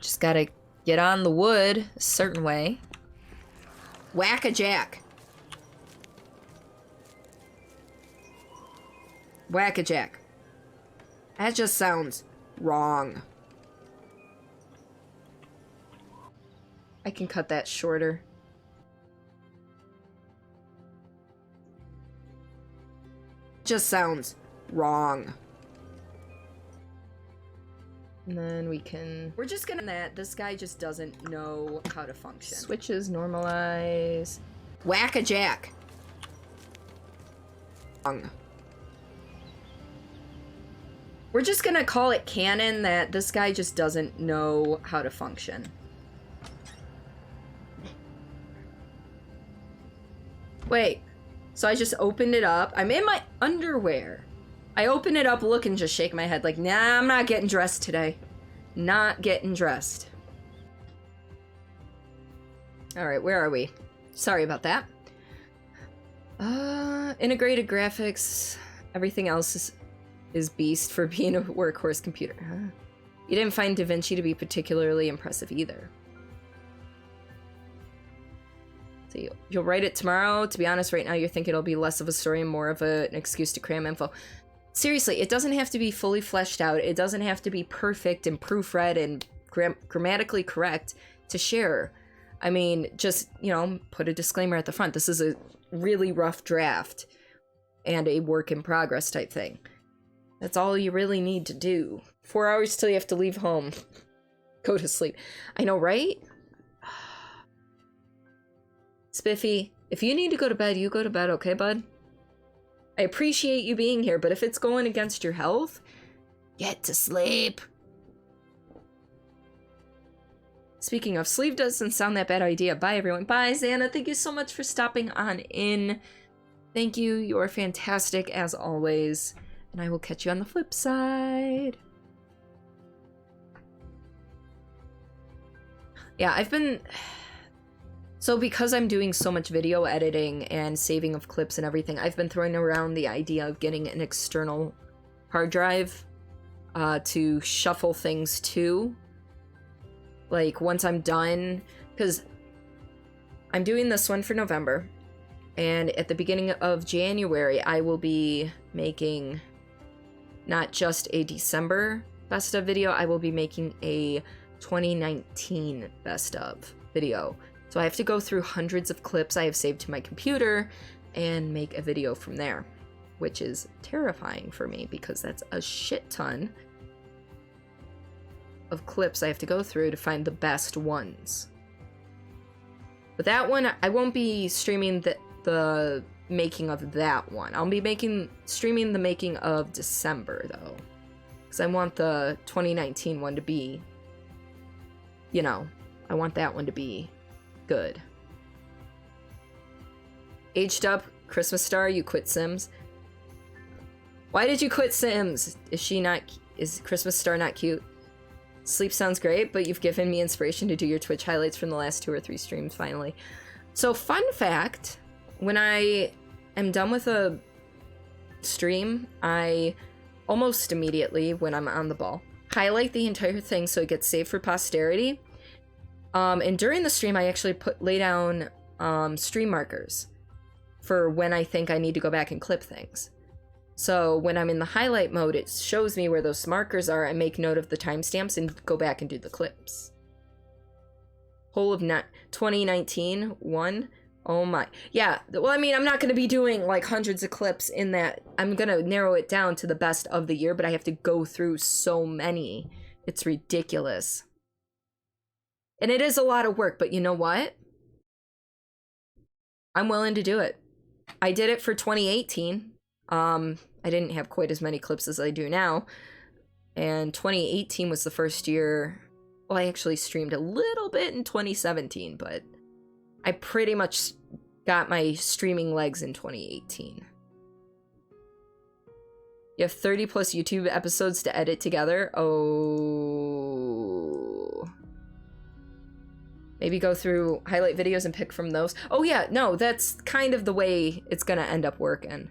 Just gotta get on the wood a certain way. Whack-a-jack. Whack-a-jack. That just sounds wrong. I can cut that shorter. Just sounds wrong. And then we can... We're just gonna... that this guy just doesn't know how to function. Switches, normalize... Whack-a-jack. Wrong. We're just gonna call it canon that this guy just doesn't know how to function. Wait, so I just opened it up. I'm in my underwear. I open it up, look, and just shake my head like, nah, I'm not getting dressed today. Not getting dressed. Alright, where are we? Sorry about that. Integrated graphics. Everything else is beast for being a workhorse computer. Huh? You didn't find Da Vinci to be particularly impressive either. So you'll write it tomorrow. To be honest, right now you're thinking it'll be less of a story and more of an excuse to cram info. Seriously, it doesn't have to be fully fleshed out. It doesn't have to be perfect and proofread and grammatically correct to share. I mean, just, you know, put a disclaimer at the front. This is a really rough draft and a work in progress type thing. That's all you really need to do. 4 hours till you have to leave home. Go to sleep. I know, right? Spiffy, if you need to go to bed, you go to bed, okay, bud? I appreciate you being here, but if it's going against your health, get to sleep. Speaking of, sleep doesn't sound that bad idea. Bye, everyone. Bye, Xana. Thank you so much for stopping on in. Thank you. You are fantastic, as always. And I will catch you on the flip side. Yeah, I've been... So because I'm doing so much video editing and saving of clips and everything, I've been throwing around the idea of getting an external hard drive to shuffle things to. Like, once I'm done, because I'm doing this one for November, and at the beginning of January, I will be making not just a December best of video, I will be making a 2019 best of video. So I have to go through hundreds of clips I have saved to my computer and make a video from there, which is terrifying for me because that's a shit ton of clips I have to go through to find the best ones. But that one, I won't be streaming the making of that one. I'll be streaming the making of December, though. Because I want the 2019 one to be, you know, I want that one to be good. Aged up, Christmas star, you quit Sims. Why did you quit Sims? Is Christmas star not cute? Sleep sounds great, but you've given me inspiration to do your Twitch highlights from the last 2 or 3 streams, finally. So, fun fact, when I am done with a stream, I almost immediately, when I'm on the ball, highlight the entire thing so it gets saved for posterity. And during the stream, I actually lay down stream markers for when I think I need to go back and clip things. So when I'm in the highlight mode, it shows me where those markers are. I make note of the timestamps and go back and do the clips. Whole of 2019 one. Oh my. Yeah, well, I mean, I'm not going to be doing like hundreds of clips in that. I'm going to narrow it down to the best of the year, but I have to go through so many. It's ridiculous. And it is a lot of work, but you know what? I'm willing to do it. I did it for 2018. I didn't have quite as many clips as I do now. And 2018 was the first year. Well, I actually streamed a little bit in 2017, but I pretty much got my streaming legs in 2018. You have 30 plus YouTube episodes to edit together. Oh. Maybe go through highlight videos and pick from those. Oh yeah, no, that's kind of the way it's gonna end up working.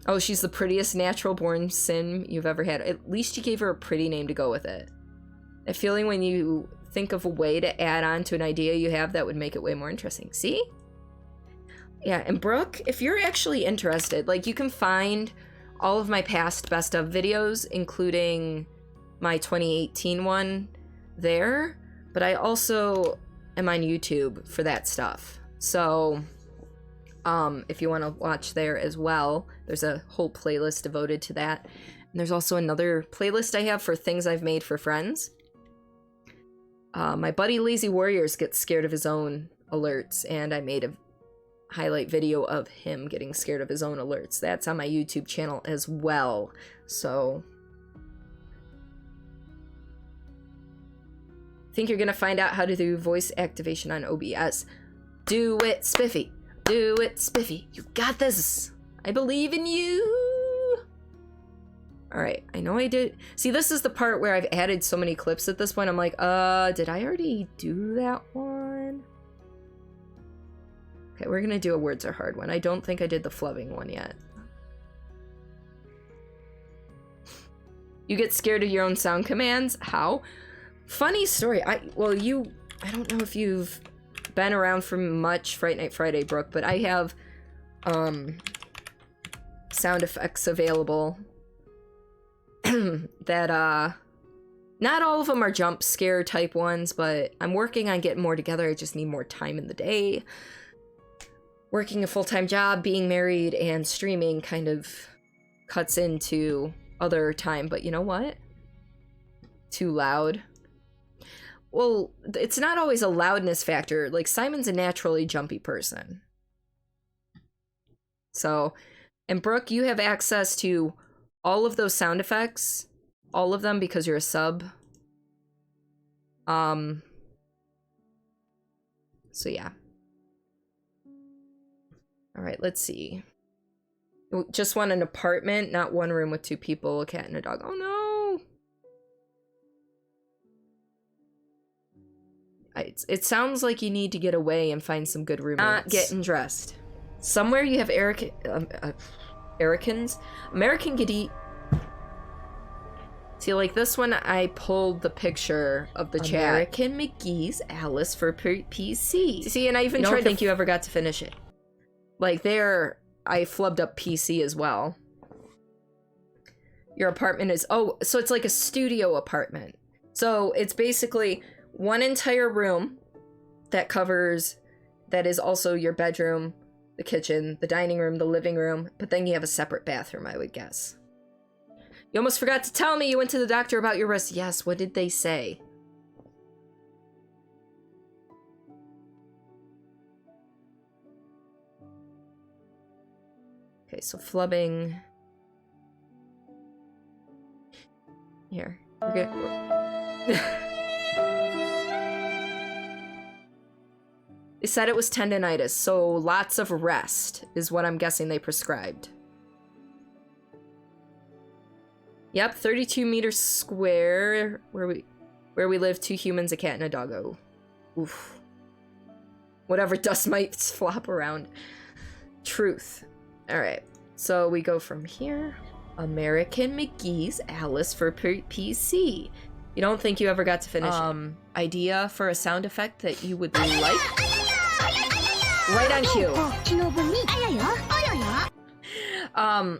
Oh, she's the prettiest natural-born sim you've ever had. At least you gave her a pretty name to go with it. That feeling when you think of a way to add on to an idea you have that would make it way more interesting. See? Yeah, and Brooke, if you're actually interested, like, you can find all of my past best of videos, including my 2018 one there, but I also am on YouTube for that stuff. So, if you want to watch there as well, there's a whole playlist devoted to that. And there's also another playlist I have for things I've made for friends. My buddy Lazy Warriors gets scared of his own alerts, and I made a highlight video of him getting scared of his own alerts. That's on my YouTube channel as well. So, think you're gonna find out how to do voice activation on OBS. Do it, Spiffy. Do it, Spiffy. You got this. I believe in you. Alright, I know I did. See, this is the part where I've added so many clips at this point. I'm like, did I already do that one? Okay, we're gonna do a words are hard one. I don't think I did the flubbing one yet. You get scared of your own sound commands? How? Funny story. I don't know if you've been around for much Fright Night Friday, Brooke, but I have sound effects available that not all of them are jump scare type ones, but I'm working on getting more together. I just need more time in the day. Working a full-time job, being married, and streaming kind of cuts into other time, but you know what? Too loud. Well, it's not always a loudness factor. Like, Simon's a naturally jumpy person. So, and Brooke, you have access to all of those sound effects. All of them because you're a sub. So yeah. Alright, let's see. Just want an apartment, not one room with 2 people, a cat and a dog. Oh no! It sounds like you need to get away and find some good roommates. Not getting dressed. Somewhere you have American Giddy. See, like this one, I pulled the picture of the chat. American McGee's Alice for PC. See, and I even tried to think you ever got to finish it. Like there, I flubbed up PC as well. Your apartment is, oh, so it's like a studio apartment. So it's basically one entire room that covers, that is also your bedroom, the kitchen, the dining room, the living room, but then you have a separate bathroom, I would guess. You almost forgot to tell me you went to the doctor about your wrist. Yes, what did they say? Okay, so flubbing. Here. We're good. They said it was tendonitis, so lots of rest is what I'm guessing they prescribed. Yep, 32 meters square, where we live, 2 humans, a cat, and a doggo. Oof. Whatever dust mites flop around. Truth. Alright, so we go from here. American McGee's Alice for PC. You don't think you ever got to finish it? Idea for a sound effect that you would like? Right on cue.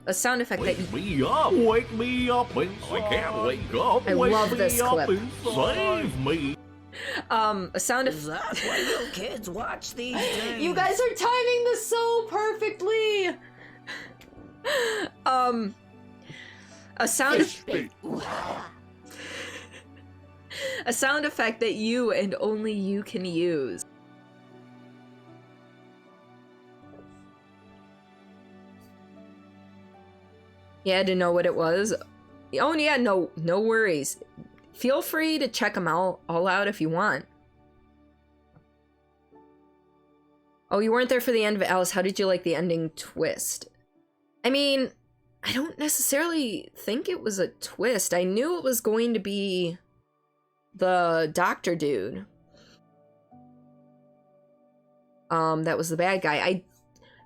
A sound effect that you... Wake me up inside. I can't wake up. I love this clip. Save me. A sound effect... That's why little kids watch these days. You guys are timing this so perfectly! A sound... A sound effect that you and only you can use. You had to know what it was? Oh yeah, no worries. Feel free to check them all out if you want. Oh, you weren't there for the end of it, Alice. How did you like the ending twist? I mean, I don't necessarily think it was a twist. I knew it was going to be the doctor dude. That was the bad guy. I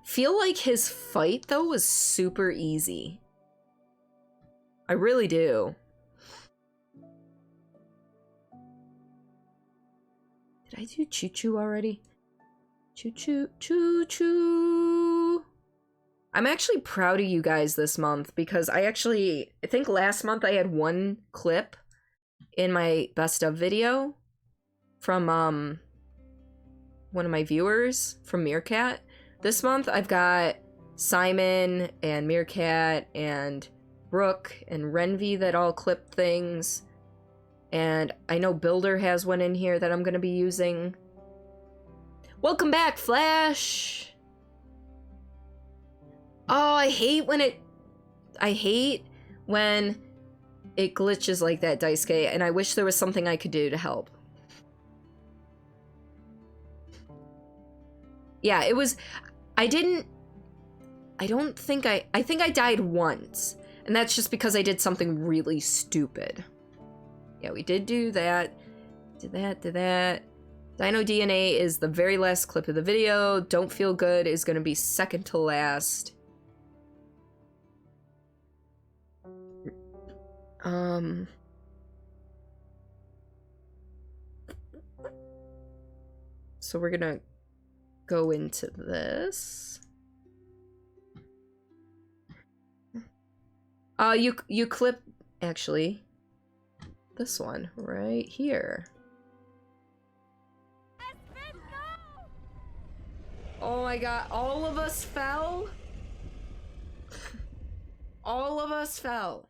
feel like his fight, though, was super easy. I really do. Did I do choo-choo already? Choo-choo, choo-choo. I'm actually proud of you guys this month because I think last month I had one clip in my best of video from one of my viewers from Meerkat. This month I've got Simon and Meerkat and Brooke and Renvi that all clip things. And I know Builder has one in here that I'm going to be using. Welcome back, Flash! Oh, I hate when it glitches like that, Daisuke, and I wish there was something I could do to help. Yeah, it was... I think I died once, and that's just because I did something really stupid. Yeah, we did do that. Did that. Dino DNA is the very last clip of the video. Don't Feel Good is gonna be second to last. So we're gonna go into this. You clip, actually, this one right here. Oh my god, all of us fell? All of us fell.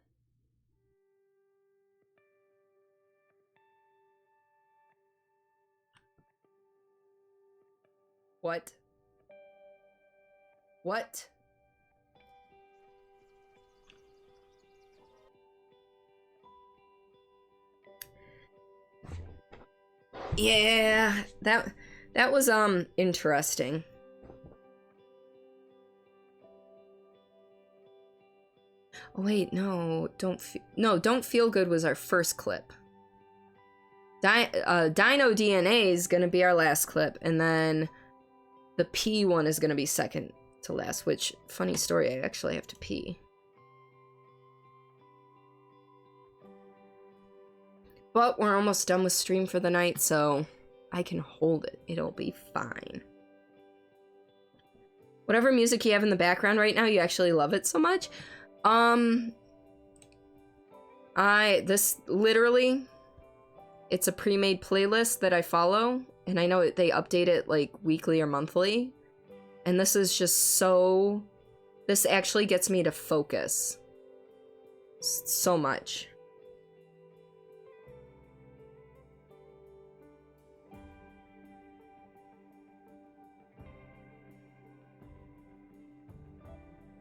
What? What? Yeah, that was interesting. Oh wait, no, Don't Feel Good was our first clip. Dino DNA is gonna be our last clip, and then the P one is gonna be second to last, which, funny story, I actually have to pee. But we're almost done with stream for the night, so I can hold it. It'll be fine. Whatever music you have in the background right now, you actually love it so much. This literally, it's a pre-made playlist that I follow, and I know they update it like weekly or monthly. And this is just so, this actually gets me to focus so much.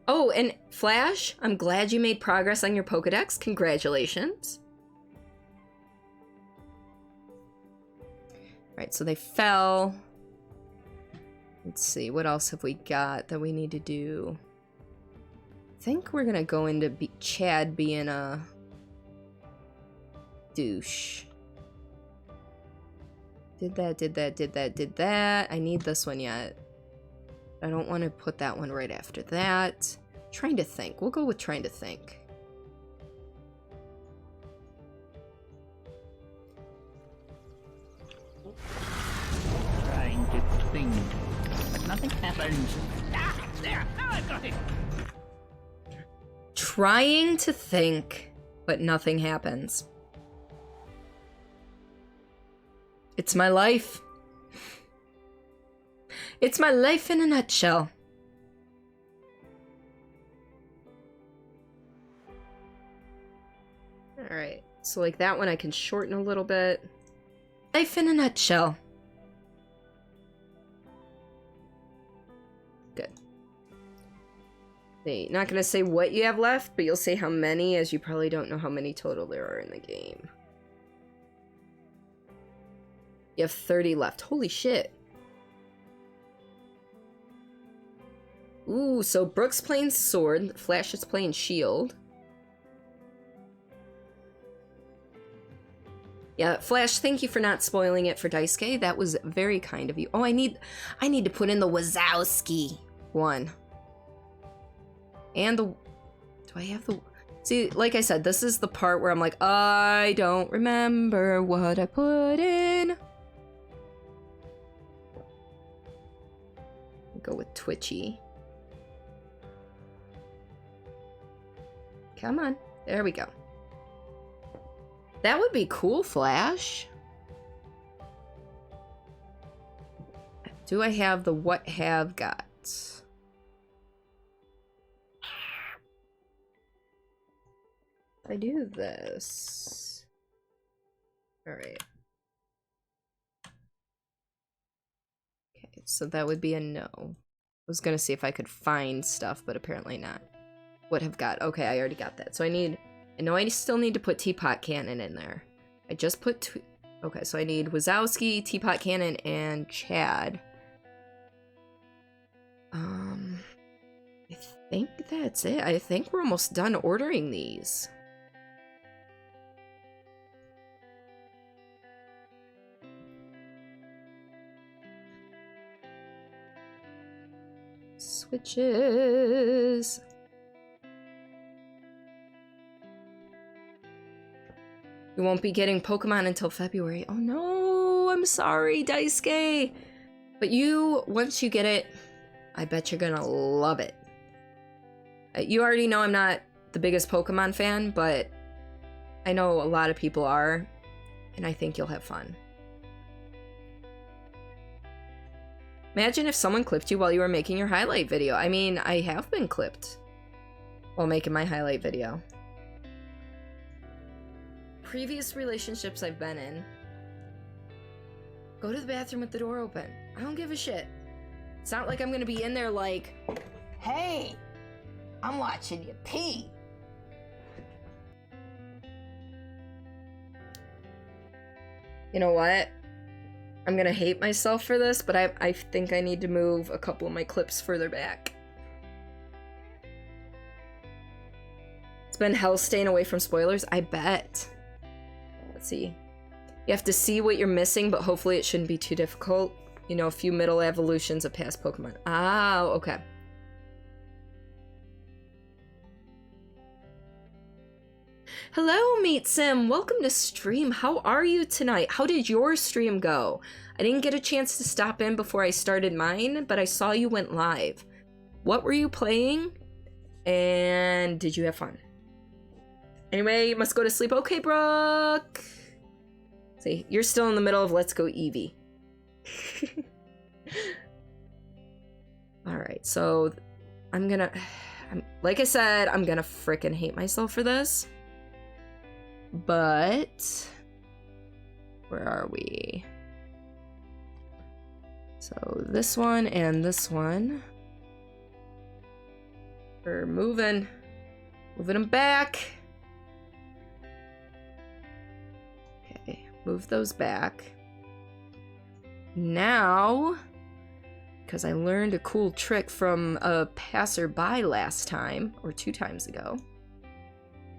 Oh, and Flash, I'm glad you made progress on your Pokedex. Congratulations. Right, so they fell. Let's see, what else have we got that we need to do? I think we're gonna go into Chad being a douche. Did that. I need this one yet. I don't want to put that one right after that. Trying to think. We'll go with trying to think. Trying to think, but nothing happens. Ah, there! Now I got it! Trying to think, but nothing happens. It's my life. It's my life in a nutshell. Alright, so like that one I can shorten a little bit. Life in a nutshell. Good. See, not gonna say what you have left, but you'll say how many, as you probably don't know how many total there are in the game. You have 30 left. Holy shit. Ooh, so Brooke's playing Sword, Flash is playing Shield. Yeah, Flash, thank you for not spoiling it for Daisuke. That was very kind of you. Oh, I need to put in the Wazowski. one. And the... Do I have the... See, like I said, this is the part where I'm like, I don't remember what I put in. Go with Twitchy. Come on. There we go. That would be cool, Flash. Do I have the what have got? I do this. Alright. Okay, so that would be a no. I was gonna see if I could find stuff, but apparently not. Would have got. Okay, I already got that. So I know I still need to put Teapot Cannon in there. I just put... Okay, so I need Wazowski, Teapot Cannon, and Chad. I think that's it. I think we're almost done ordering these. Switches. You won't be getting Pokemon until February. Oh no, I'm sorry, Daisuke. But once you get it, I bet you're gonna love it. You already know I'm not the biggest Pokemon fan, but I know a lot of people are, and I think you'll have fun. Imagine if someone clipped you while you were making your highlight video. I mean, I have been clipped while making my highlight video. Previous relationships I've been in. Go to the bathroom with the door open. I don't give a shit. It's not like I'm gonna be in there like, hey, I'm watching you pee. You know what? I'm gonna hate myself for this, but I think I need to move a couple of my clips further back. It's been hell staying away from spoilers, I bet. Let's see. You have to see what you're missing, but hopefully it shouldn't be too difficult. You know, a few middle evolutions of past Pokemon. Ah, okay. Hello, Meat Sim. Welcome to stream. How are you tonight? How did your stream go? I didn't get a chance to stop in before I started mine, but I saw you went live. What were you playing? And did you have fun? Anyway, you must go to sleep. Okay, Brooke. See, you're still in the middle of Let's Go Eevee. Alright, so like I said, I'm gonna frickin' hate myself for this. But where are we? So this one and this one. We're moving them back. Okay, move those back. Now, because I learned a cool trick from a passerby last time, or 2 times ago.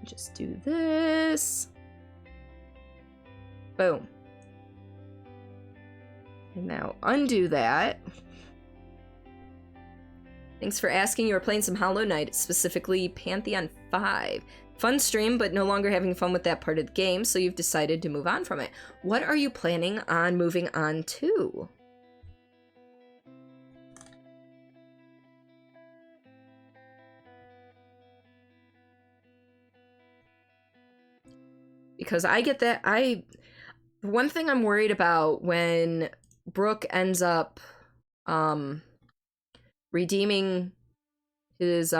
Just do this. Boom. And now undo that. Thanks for asking. You were playing some Hollow Knight, specifically Pantheon 5. Fun stream, but no longer having fun with that part of the game, so you've decided to move on from it. What are you planning on moving on to? Because I get that. One thing I'm worried about when Brooke ends up redeeming his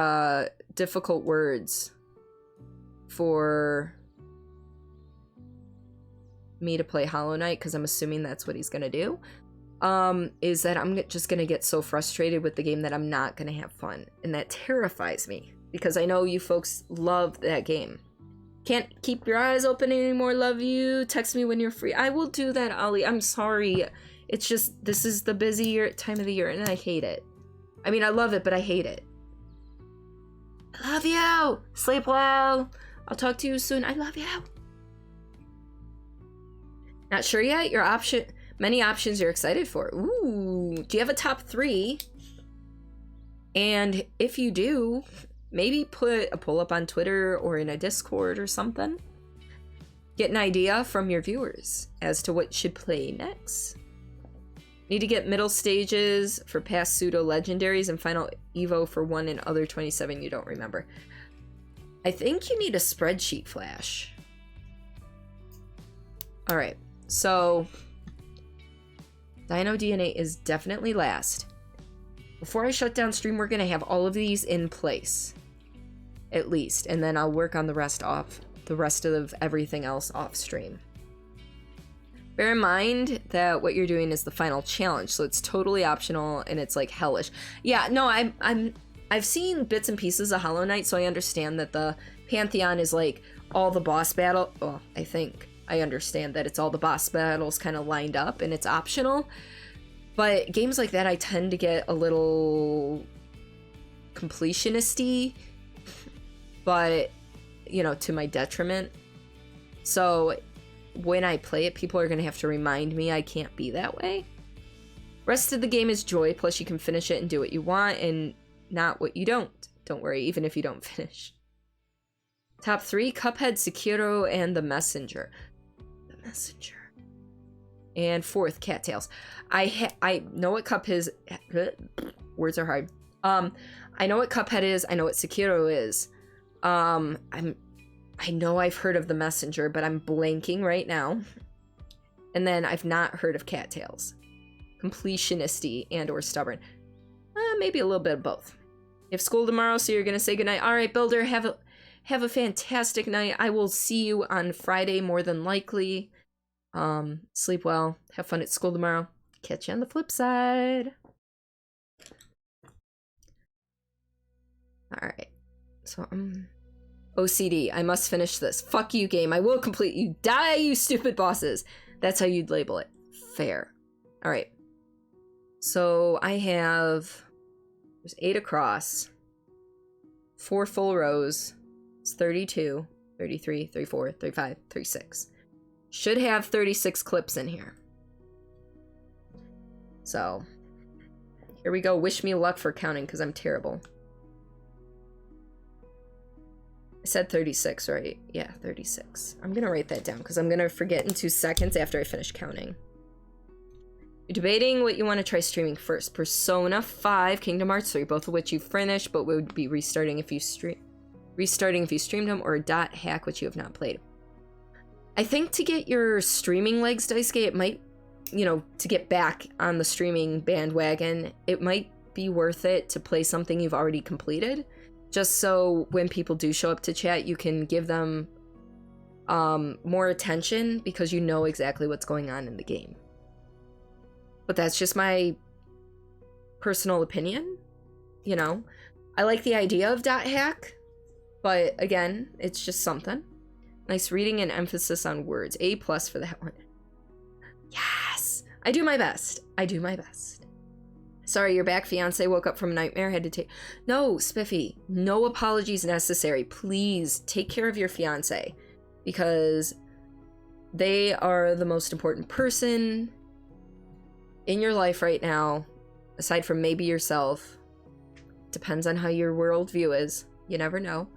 difficult words for me to play Hollow Knight, because I'm assuming that's what he's gonna do, is that I'm just gonna get so frustrated with the game that I'm not gonna have fun, and that terrifies me, because I know you folks love that game. Can't keep your eyes open anymore, love you. Text me when you're free. I will do that, Ollie. I'm sorry. It's just, this is the busy time of the year, and I hate it. I mean, I love it, but I hate it. I love you. Sleep well. I'll talk to you soon. I love you. Not sure yet? Many options you're excited for. Ooh. Do you have a top 3? And if you do, maybe put a poll up on Twitter or in a Discord or something. Get an idea from your viewers as to what should play next. Need to get middle stages for past pseudo legendaries and final Evo for 1 and other 27 you don't remember. I think you need a spreadsheet flash. Alright, so Dino DNA is definitely last. Before I shut down stream, we're gonna have all of these in place. At least, and then I'll work on the rest of everything else off stream. Bear in mind that what you're doing is the final challenge, so it's totally optional and it's like hellish. Yeah, no, I've seen bits and pieces of Hollow Knight, so I understand that the Pantheon is like all the boss battle. Well, I think I understand that it's all the boss battles kind of lined up and it's optional. But games like that, I tend to get a little completionist-y, but, you know, to my detriment. So when I play it, people are going to have to remind me I can't be that way. Rest of the game is joy, plus you can finish it and do what you want and not what you don't. Don't worry, even if you don't finish. Top 3, Cuphead, Sekiro, and The Messenger. The Messenger. And 4th, Cattails. I know what Cuphead is. Words are hard. I know what Cuphead is. I know what Sekiro is. I know I've heard of The Messenger, but I'm blanking right now. And then I've not heard of Cattails. Completionisty and or stubborn. Maybe a little bit of both. You have school tomorrow, so you're gonna say goodnight. All right, Builder, have a fantastic night. I will see you on Friday, more than likely. Sleep well. Have fun at school tomorrow. Catch you on the flip side. All right. So OCD. I must finish this. Fuck you, game. I will complete. You die, you stupid bosses. That's how you'd label it. Fair. All right. So I have. There's 8 across. 4 full rows. It's 32, 33, 34, 35, 36. Should have 36 clips in here. So, here we go. Wish me luck for counting, because I'm terrible. I said 36, right? Yeah, 36. I'm going to write that down, because I'm going to forget in 2 seconds after I finish counting. You're debating what you want to try streaming first. Persona 5, Kingdom Hearts 3, both of which you finished, but would be restarting if you streamed them, or Dot Hack, which you have not played. I think to get your streaming legs, Daisuke, it might, you know, to get back on the streaming bandwagon, it might be worth it to play something you've already completed, just so when people do show up to chat, you can give them more attention because you know exactly what's going on in the game. But that's just my personal opinion, you know. I like the idea of Dot Hack, but again, it's just something. Nice reading and emphasis on words. A+ for that one. Yes! I do my best. I do my best. Sorry, you're back, fiance. Woke up from a nightmare. Had to take... No, Spiffy. No apologies necessary. Please take care of your fiance. Because they are the most important person in your life right now. Aside from maybe yourself. Depends on how your worldview is. You never know.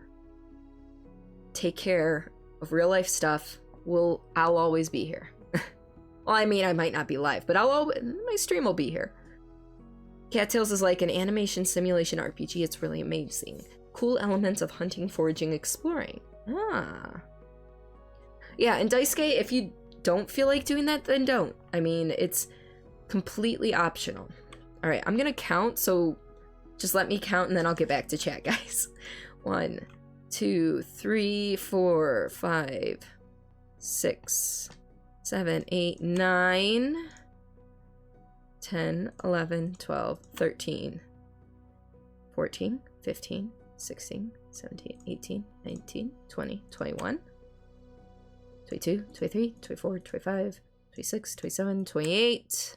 Take care of real life stuff. I'll always be here. Well, I mean, I might not be live, but my stream will be here. Cattails is like an animation simulation RPG. It's really amazing. Cool elements of hunting, foraging, exploring. Ah. Yeah, and Daisuke, if you don't feel like doing that, then don't. I mean, it's completely optional. All right, I'm gonna count, so just let me count and then I'll get back to chat, guys. 1, 2, 3, 4, 5, 6, 7, 8, 9, 10, 11, 12, 13, 14, 15, 16, 17, 18, 19, 20, 21, 22, 23, 24, 25, 26, 27, 28,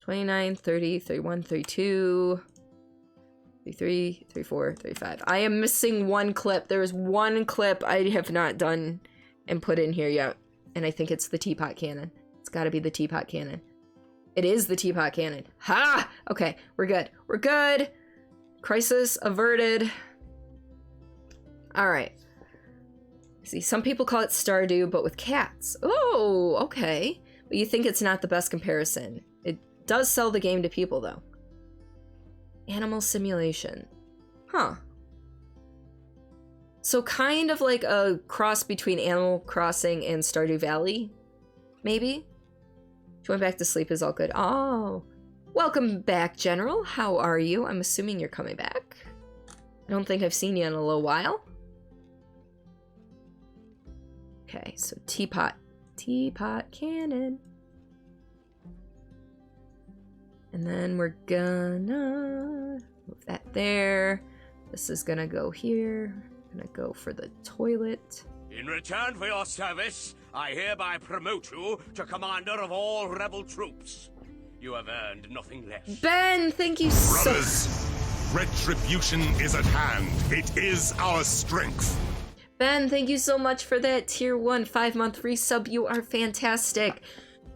29, 30, 31, 32, 33, 34, 35. I am missing one clip. There is one clip I have not done and put in here yet. And I think it's the teapot cannon. It's got to be the teapot cannon. It is the teapot cannon. Ha! Okay, we're good. We're good. Crisis averted. Alright. See, some people call it Stardew, but with cats. Oh, okay. But you think it's not the best comparison. It does sell the game to people, though. Animal simulation. Huh. So kind of like a cross between Animal Crossing and Stardew Valley, maybe? She went back to sleep is all good. Oh. Welcome back, General. How are you? I'm assuming you're coming back. I don't think I've seen you in a little while. Okay, so teapot. Teapot cannon. And then we're gonna move that there. This is gonna go here. Gonna go for the toilet. In return for your service, I hereby promote you to commander of all rebel troops. You have earned nothing less. Ben, thank you so much. Brothers, retribution is at hand. It is our strength. Ben, thank you so much for that tier 1 5-month resub. You are fantastic.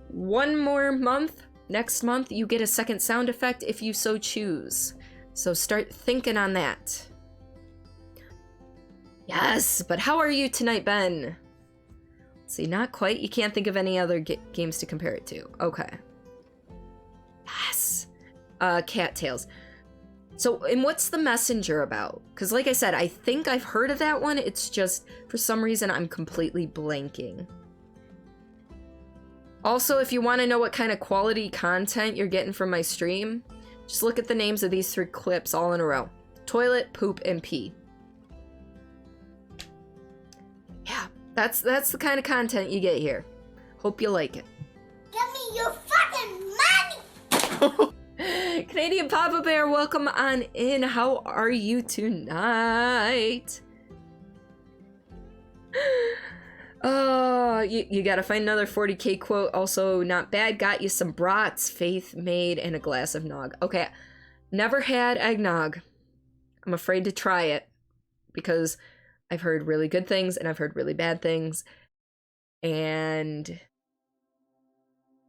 One more month. Next month, you get a second sound effect if you so choose. So start thinking on that. Yes, but how are you tonight, Ben? Let's see, not quite. You can't think of any other games to compare it to. Okay. Yes. Cattails. So, and what's The Messenger about? Because like I said, I think I've heard of that one. It's just, for some reason, I'm completely blanking. Also, if you want to know what kind of quality content you're getting from my stream, just look at the names of these 3 clips all in a row. Toilet, poop, and pee. Yeah, that's the kind of content you get here. Hope you like it. Give me your fucking money! Canadian Papa Bear, welcome on in. How are you tonight? Oh, you gotta find another 40k quote. Also, not bad. Got you some brats, Faith made, and a glass of nog. Okay, never had eggnog. I'm afraid to try it because I've heard really good things and I've heard really bad things. And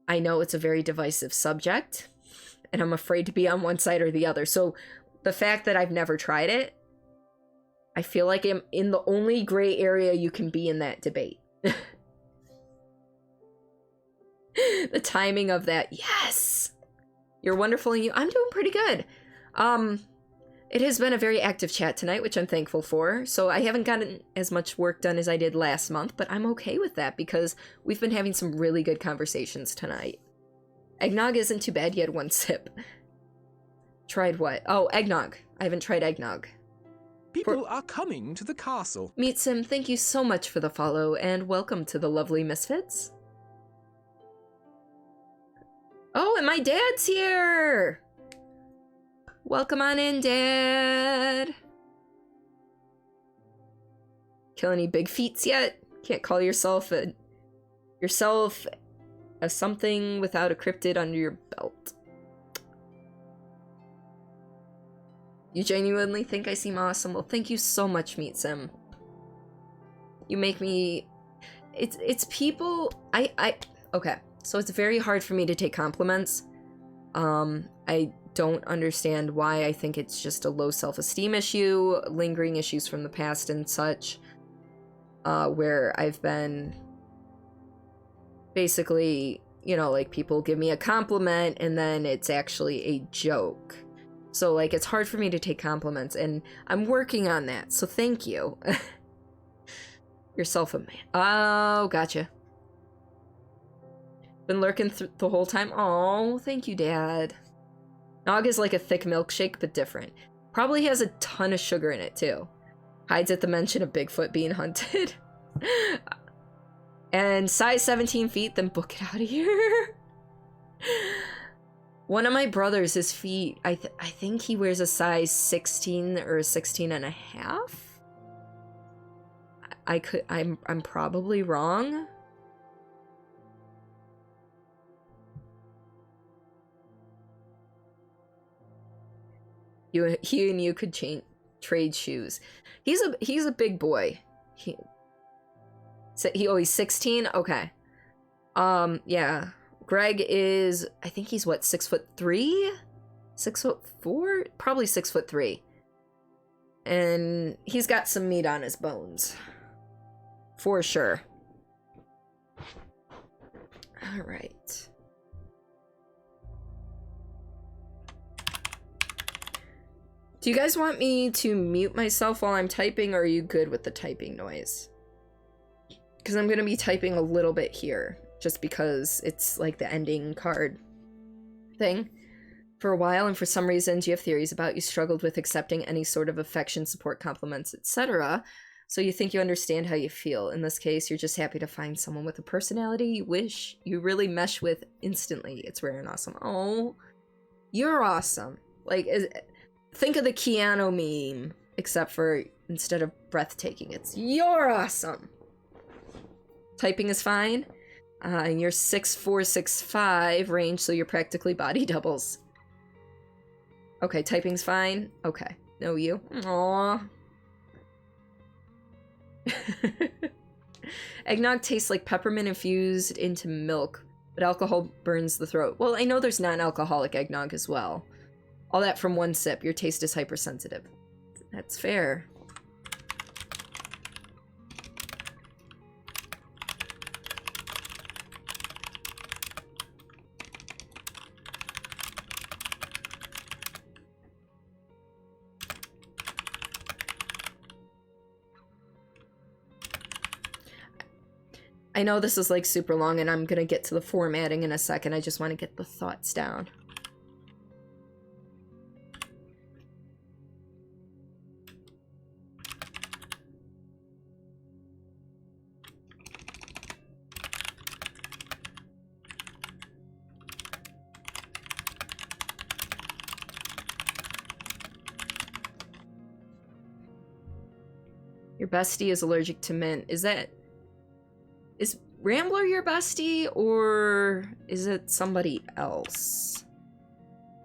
I know it's a very divisive subject. And I'm afraid to be on one side or the other. So the fact that I've never tried it, I feel like I'm in the only gray area you can be in that debate. The timing of that, yes! You're wonderful and I'm doing pretty good. It has been a very active chat tonight, which I'm thankful for. So I haven't gotten as much work done as I did last month, but I'm okay with that because we've been having some really good conversations tonight. Eggnog isn't too bad. You had 1 sip. Tried what? Oh, eggnog. I haven't tried eggnog. People are coming to the castle. Meet Sim, thank you so much for the follow, and welcome to the lovely Misfits. Oh, and my dad's here! Welcome on in, Dad! Kill any big feats yet? Can't call yourself a something without a cryptid under your belt. You genuinely think I seem awesome? Well, thank you so much, Meet Sim. You make me... It's people... Okay, so it's very hard for me to take compliments. I don't understand why. I think it's just a low self-esteem issue, lingering issues from the past and such, where I've been... basically, you know, like, people give me a compliment and then it's actually a joke. So, like, it's hard for me to take compliments, and I'm working on that, so thank you. Yourself a man. Oh, gotcha. Been lurking the whole time. Oh, thank you, Dad. Nog is like a thick milkshake, but different. Probably has a ton of sugar in it, too. Hides at the mention of Bigfoot being hunted. And size 17 feet, then book it out of here. One of my brothers, his feet, I think he wears a size 16 or 16 and a half. I'm probably wrong. He and you could trade shoes. He's a big boy. He's 16? Okay. Yeah. Greg is, I think he's what, 6'3"? 6'4"? Probably 6'3". and he's got some meat on his bones. For sure. Alright. Do you guys want me to mute myself while I'm typing, or are you good with the typing noise? Because I'm going to be typing a little bit here, just because it's like the ending card thing. For a while, and for some reasons you have theories about, you struggled with accepting any sort of affection, support, compliments, etc. So you think you understand how you feel. In this case, you're just happy to find someone with a personality you wish you really mesh with instantly. It's rare and awesome. Oh, you're awesome. Like, think of the Keanu meme, except for instead of breathtaking, it's you're awesome. Typing is fine. And you're 6'4", 6'5" range, so you're practically body doubles. Okay, typing's fine. Okay. No, you. Aww. Eggnog tastes like peppermint infused into milk, but alcohol burns the throat. Well, I know there's non-alcoholic eggnog as well. All that from one sip. Your taste is hypersensitive. That's fair. I know this is like super long and I'm gonna get to the formatting in a second. I just want to get the thoughts down. Your bestie is allergic to mint. Is Rambler your bestie, or is it somebody else?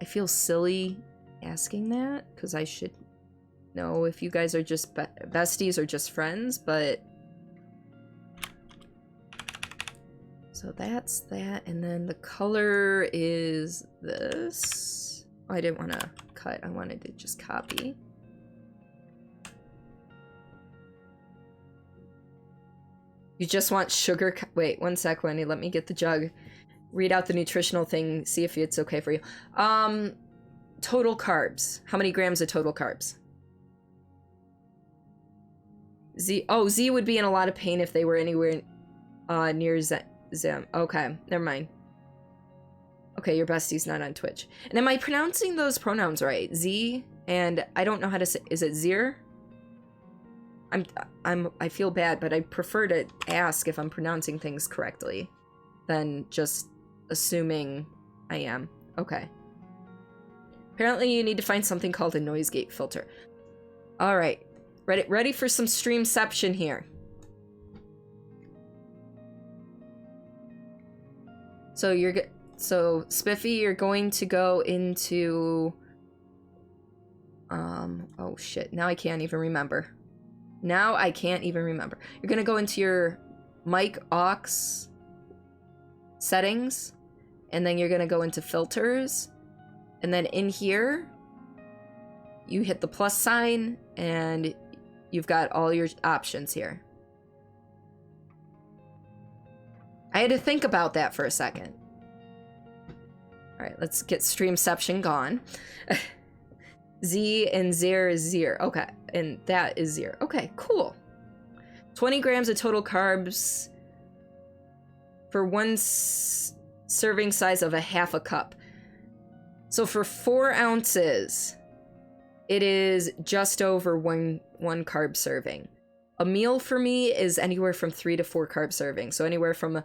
I feel silly asking that, because I should know if you guys are just besties or just friends, but... So that's that, and then the color is this. Oh, I didn't want to cut, I wanted to just copy. You just want sugar. Wait, one sec, Wendy. Let me get the jug. Read out the nutritional thing. See if it's okay for you. Total carbs. How many grams of total carbs? Z. Oh, Z would be in a lot of pain if they were anywhere near Zim. Okay, never mind. Okay, your bestie's not on Twitch. And am I pronouncing those pronouns right? Z, and I don't know how to say. Is it Zir? I feel bad, but I prefer to ask if I'm pronouncing things correctly than just assuming I am. Okay. Apparently you need to find something called a noise gate filter. Alright. Ready for some streamception here. So Spiffy, you're going to go into oh shit, now I can't even remember. Now I can't even remember. You're gonna go into your mic aux settings, and then you're gonna go into filters, and then in here, you hit the plus sign, and you've got all your options here. I had to think about that for a second. Alright, let's get streamception gone. Z and Zir is Zir. Okay, and that is Zir. Okay, cool. 20 grams of total carbs for one serving size of a half a cup. So for 4 ounces, it is just over one carb serving. A meal for me is anywhere from 3 to 4 carb servings. So anywhere from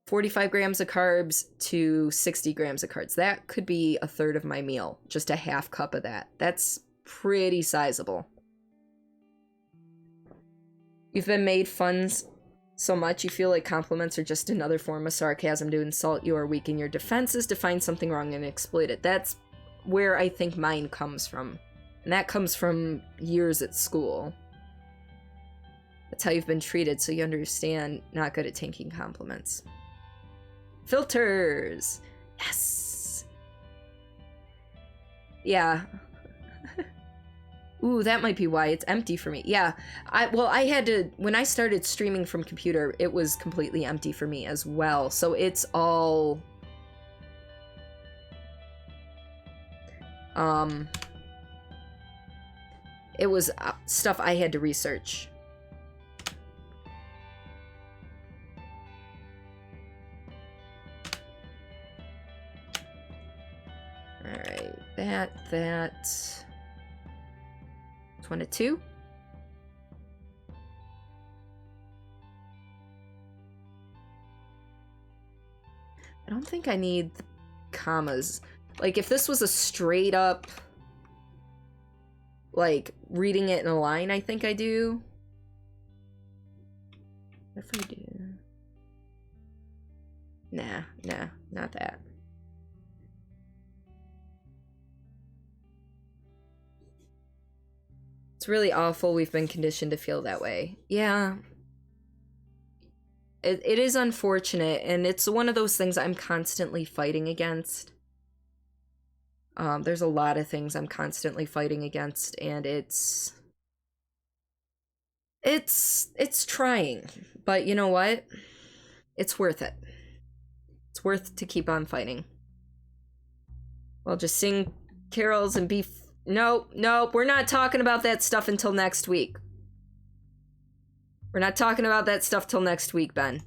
45 grams of carbs to 60 grams of carbs. That could be a third of my meal. Just a half cup of that. That's pretty sizable. You've been made fun so much you feel like compliments are just another form of sarcasm to insult you or weaken your defenses to find something wrong and exploit it. That's where I think mine comes from. And that comes from years at school. That's how you've been treated, so you understand not good at taking compliments. Filters! Yes! Yeah. Ooh, that might be why it's empty for me. Yeah, I had to, when I started streaming from computer, it was completely empty for me as well. So it's all, it was stuff I had to research. Alright, that. 22. I don't think I need commas. Like, if this was a straight up, like, reading it in a line, I think I do. What if I do? Nah, not that. It's really awful we've been conditioned to feel that way. Yeah. It is unfortunate, and it's one of those things I'm constantly fighting against. There's a lot of things I'm constantly fighting against, and it's trying. But you know what? It's worth it. It's worth to keep on fighting. Well, just sing carols and be... Nope, we're not talking about that stuff until next week. We're not talking about that stuff till next week, Ben.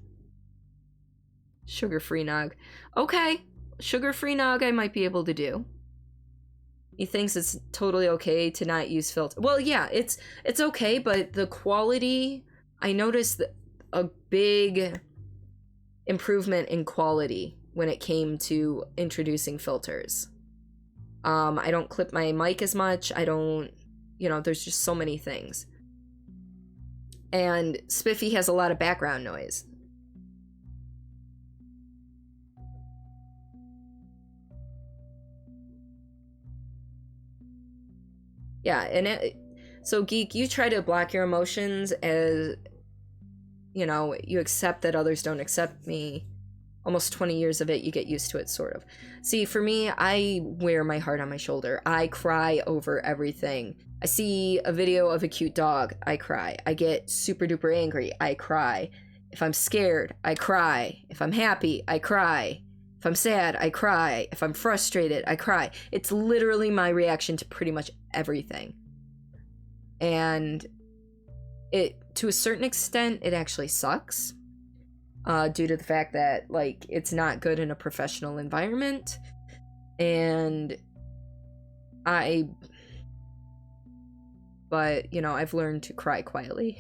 Sugar-free nog. Okay, sugar-free nog I might be able to do. He thinks it's totally okay to not use filter. Well, yeah, it's okay, but the quality... I noticed a big improvement in quality when it came to introducing filters. I don't clip my mic as much. I don't, you know, there's just so many things. And Spiffy has a lot of background noise. Yeah, and so Geek, you try to block your emotions as, you know, you accept that others don't accept me. Almost 20 years of it, you get used to it, sort of. See, for me, I wear my heart on my shoulder. I cry over everything. I see a video of a cute dog, I cry. I get super duper angry, I cry. If I'm scared, I cry. If I'm happy, I cry. If I'm sad, I cry. If I'm frustrated, I cry. It's literally my reaction to pretty much everything. And it, to a certain extent, it actually sucks. Due to the fact that, like, it's not good in a professional environment. And but, you know, I've learned to cry quietly.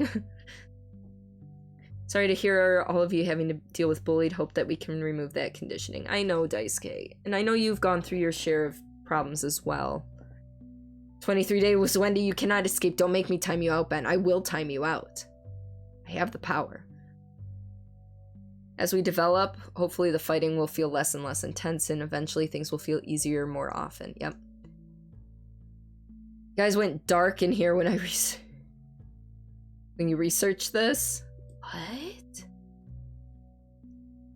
Sorry to hear all of you having to deal with bullied. Hope that we can remove that conditioning. I know, Daisuke. And I know you've gone through your share of problems as well. 23 days, Wendy, you cannot escape. Don't make me time you out, Ben. I will time you out. I have the power. As we develop, hopefully the fighting will feel less and less intense, and eventually things will feel easier more often. Yep. You guys went dark in here when when you researched this? What?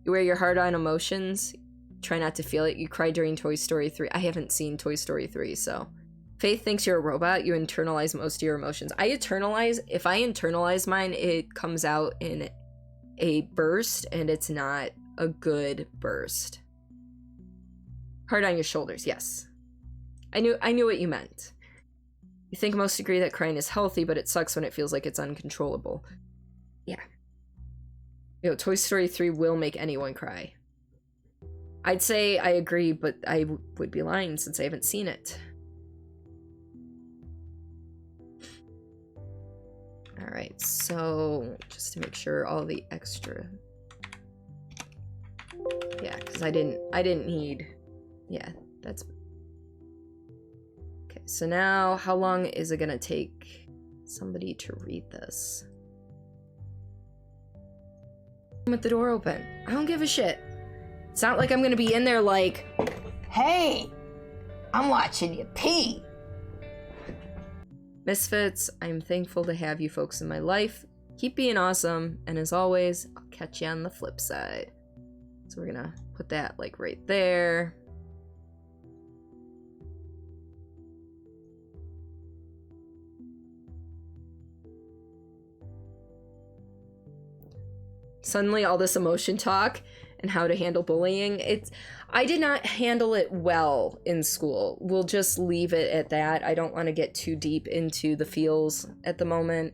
You wear your heart on emotions? Try not to feel it. You cry during Toy Story 3. I haven't seen Toy Story 3, so... Faith thinks you're a robot. You internalize most of your emotions. If I internalize mine, it comes out in a burst, and it's not a good burst. Heart on your shoulders, yes. I knew what you meant. You think most agree that crying is healthy, but it sucks when it feels like it's uncontrollable. Yeah. You know, Toy Story 3 will make anyone cry. I'd say I agree, but I would be lying since I haven't seen it. Alright, so just to make sure all the extra... Yeah, because I didn't need... Yeah, that's... Okay, so now how long is it gonna take somebody to read this? With the door open. I don't give a shit. It's not like I'm gonna be in there like, hey, I'm watching you pee. Misfits, I'm thankful to have you folks in my life. Keep being awesome, and as always, I'll catch you on the flip side. So we're gonna put that like right there. suddenly all this emotion talk and how to handle bullying. I did not handle it well in school. We'll just leave it at that. I don't want to get too deep into the feels at the moment.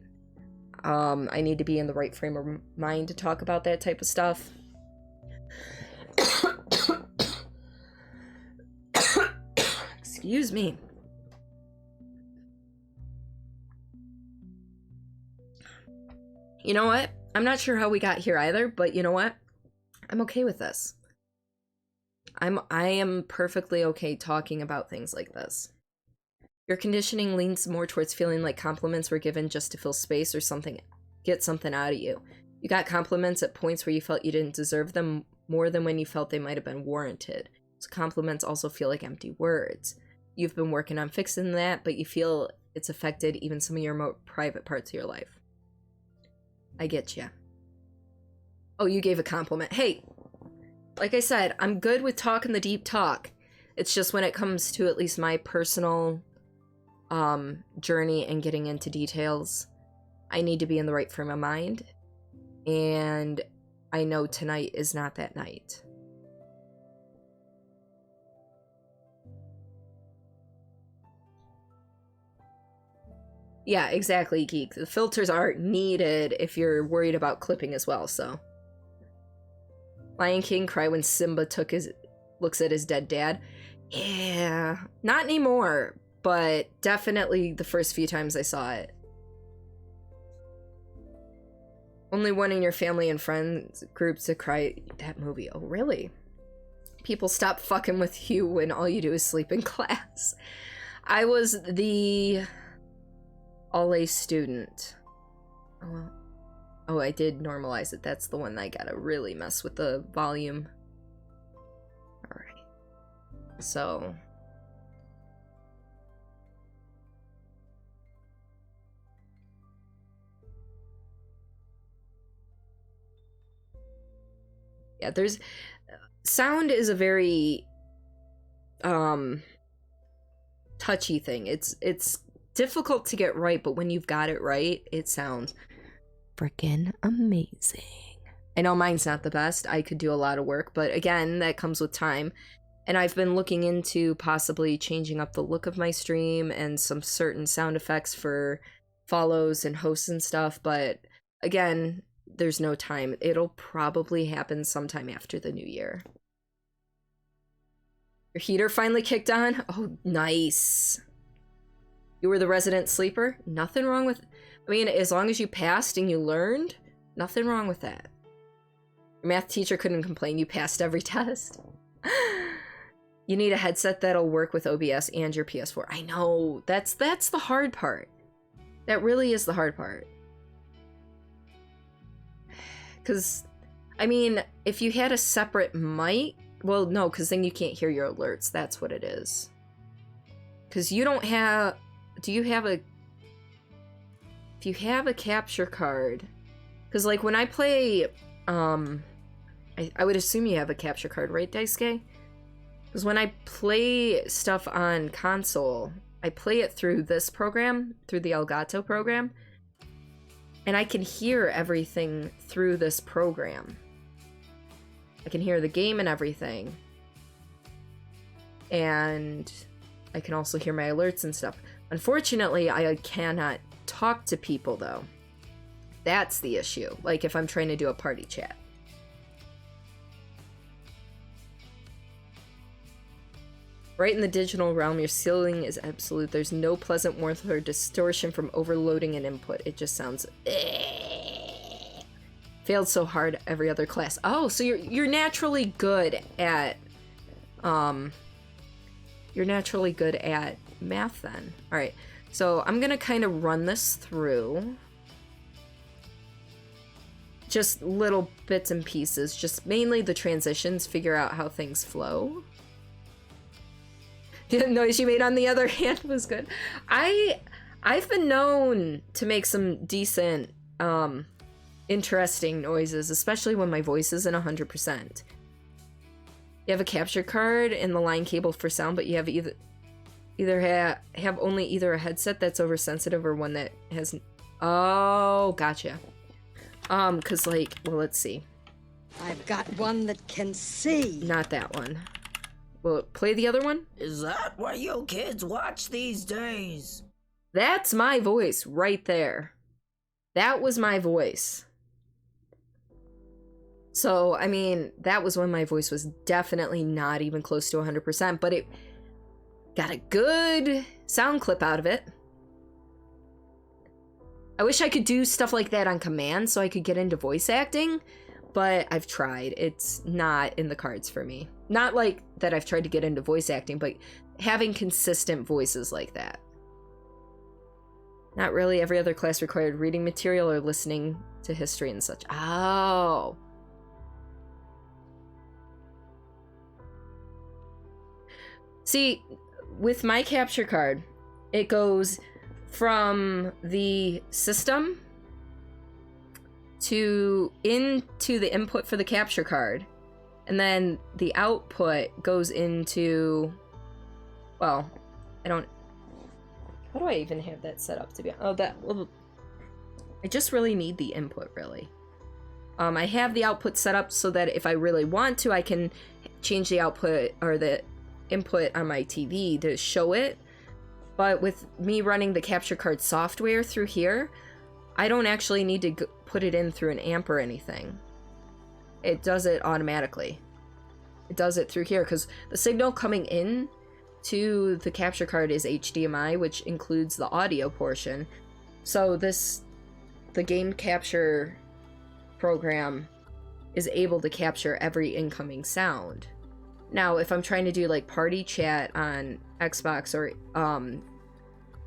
I need to be in the right frame of mind to talk about that type of stuff. Excuse me. You know what? I'm not sure how we got here either, but you know what? I'm okay with this. I am perfectly okay talking about things like this. Your conditioning leans more towards feeling like compliments were given just to fill space or get something out of you. You got compliments at points where you felt you didn't deserve them more than when you felt they might have been warranted. So compliments also feel like empty words. You've been working on fixing that, but you feel it's affected even some of your more private parts of your life. I get you. Oh, you gave a compliment. Hey, like I said, I'm good with talking the deep talk. It's just when it comes to at least my personal journey and getting into details, I need to be in the right frame of mind. And I know tonight is not that night. Yeah, exactly, Geek. The filters are needed if you're worried about clipping as well, so. Lion King cry when Simba looks at his dead dad. Yeah, not anymore, but definitely the first few times I saw it. Only one in your family and friends groups to cry that movie. Oh, really? People stop fucking with you when all you do is sleep in class. I was the all-A student. Oh, well. Oh, I did normalize it. That's the one that I gotta really mess with the volume. Alright. So. Yeah, there's... Sound is a very... touchy thing. It's difficult to get right, but when you've got it right, it sounds freaking amazing. I know mine's not the best. I could do a lot of work, but again, that comes with time. And I've been looking into possibly changing up the look of my stream and some certain sound effects for follows and hosts and stuff, but again, there's no time. It'll probably happen sometime after the new year. Your heater finally kicked on? Oh, nice. You were the resident sleeper? Nothing wrong with... I mean, as long as you passed and you learned, nothing wrong with that. Your math teacher couldn't complain. You passed every test. You need a headset that'll work with OBS and your PS4. I know. That's the hard part. That really is the hard part. Because, I mean, if you had a separate mic... Well, no, because then you can't hear your alerts. That's what it is. Because you don't have... Do you have a... If you have a capture card... Because, like, when I play... I would assume you have a capture card, right, Daisuke? Because when I play stuff on console, I play it through this program, through the Elgato program, and I can hear everything through this program. I can hear the game and everything. And I can also hear my alerts and stuff. Unfortunately, I cannot talk to people, though. That's the issue. Like, if I'm trying to do a party chat. Right in the digital realm, your ceiling is absolute. There's no pleasant warmth or distortion from overloading an input. It just sounds... Failed so hard every other class. Oh, so you're naturally good at... You're naturally good at math, then. Alright, so I'm gonna kind of run this through. Just little bits and pieces. Just mainly the transitions. Figure out how things flow. The noise you made on the other hand was good. I've been known to make some decent, interesting noises, especially when my voice isn't 100%. You have a capture card and the line cable for sound, but you have have only either a headset that's oversensitive or one that has... Oh, gotcha. Cause like, well, let's see. I've got one that can see. Not that one. Will it play the other one? Is that what you kids watch these days? That's my voice right there. That was my voice. So, I mean, that was when my voice was definitely not even close to 100%, but it got a good sound clip out of it. I wish I could do stuff like that on command so I could get into voice acting, but I've tried. It's not in the cards for me. Not like that I've tried to get into voice acting, but having consistent voices like that. Not really. Every other class required reading material or listening to history and such. Oh. See, with my capture card, it goes from the system into the input for the capture card, and then the output goes into, well, how do I even have that set up to be? I just really need the input, really. I have the output set up so that if I really want to, I can change the output or the input on my TV to show it. But with me running the capture card software through here, I don't actually need to put it in through an amp or anything. It does it automatically. It does it through here because the signal coming in to the capture card is HDMI, which includes the audio portion. So the game capture program is able to capture every incoming sound. Now, if I'm trying to do like party chat on Xbox or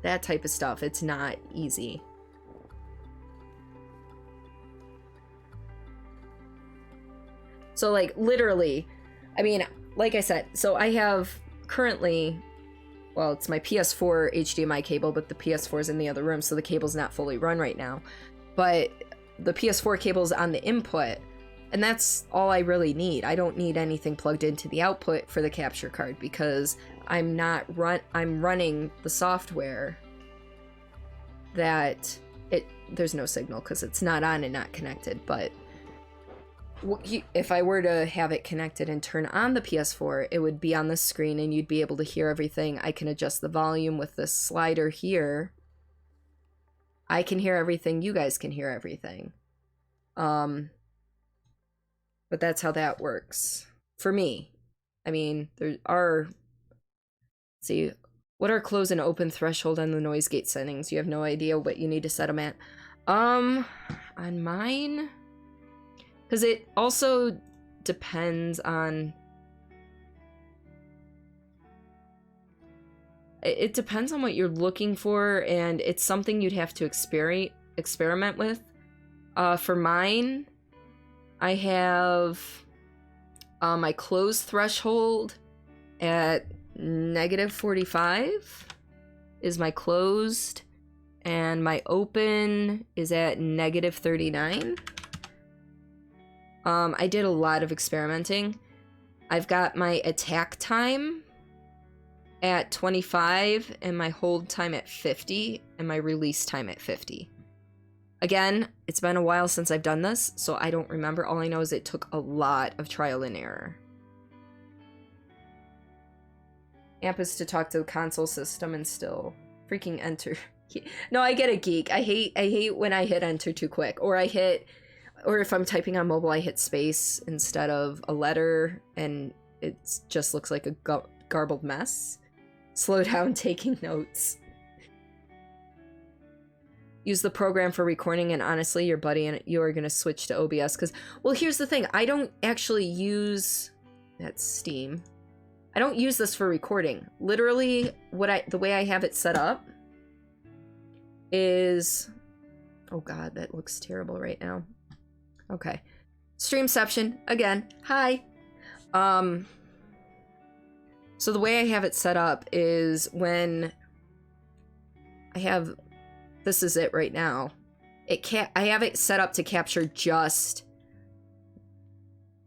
that type of stuff, it's not easy. So like literally, I mean, like I said, so I have currently, well, it's my PS4 HDMI cable, but the PS4 is in the other room, so the cable's not fully run right now. But the PS4 cable's on the input, and that's all I really need. I don't need anything plugged into the output for the capture card because I'm running the software that there's no signal because it's not on and not connected. But if I were to have it connected and turn on the PS4, it would be on the screen and you'd be able to hear everything. I can adjust the volume with this slider here. I can hear everything. You guys can hear everything. But that's how that works for me. I mean, there are, let's see, what are close and open threshold and the noise gate settings? You have no idea what you need to set them at. On mine, because it also depends on, it depends on what you're looking for, and it's something you'd have to experiment with. For mine, I have my close threshold at -45 is my closed, and my open is at -39. I did a lot of experimenting. I've got my attack time at 25 and my hold time at 50 and my release time at 50. Again, it's been a while since I've done this, so I don't remember. All I know is it took a lot of trial and error. Amp is to talk to the console system and still freaking enter. No, I get it, geek. I hate when I hit enter too quick, or if I'm typing on mobile, I hit space instead of a letter, and it just looks like a garbled mess. Slow down taking notes. Use the program for recording, and honestly, your buddy and you are going to switch to OBS because, well, here's the thing. I don't actually use, that's Steam. I don't use this for recording. Literally, the way I have it set up is, oh god, that looks terrible right now. Okay. Streamception, again, hi. So the way I have it set up is when I have, this is it right now. I have it set up to capture just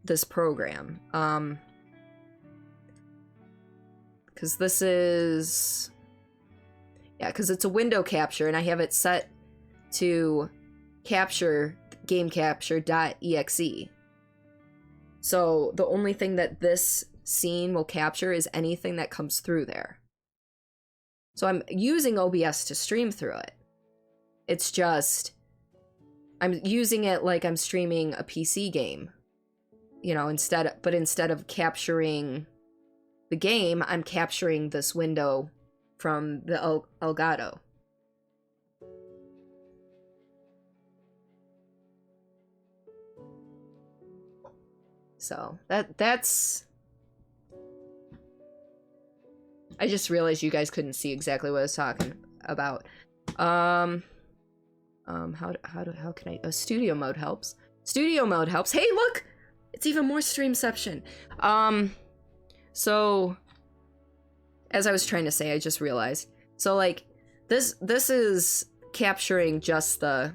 this program. Because this is, yeah, because it's a window capture, and I have it set to capture game capture.exe. So the only thing that this scene will capture is anything that comes through there. So I'm using OBS to stream through it. It's just, I'm using it like I'm streaming a PC game. You know, instead of capturing the game, I'm capturing this window from the Elgato. So that's I just realized you guys couldn't see exactly what I was talking about. How can I? Studio mode helps. Studio mode helps. Hey, look, it's even more streamception. So as I was trying to say, I just realized. So like this is capturing just the.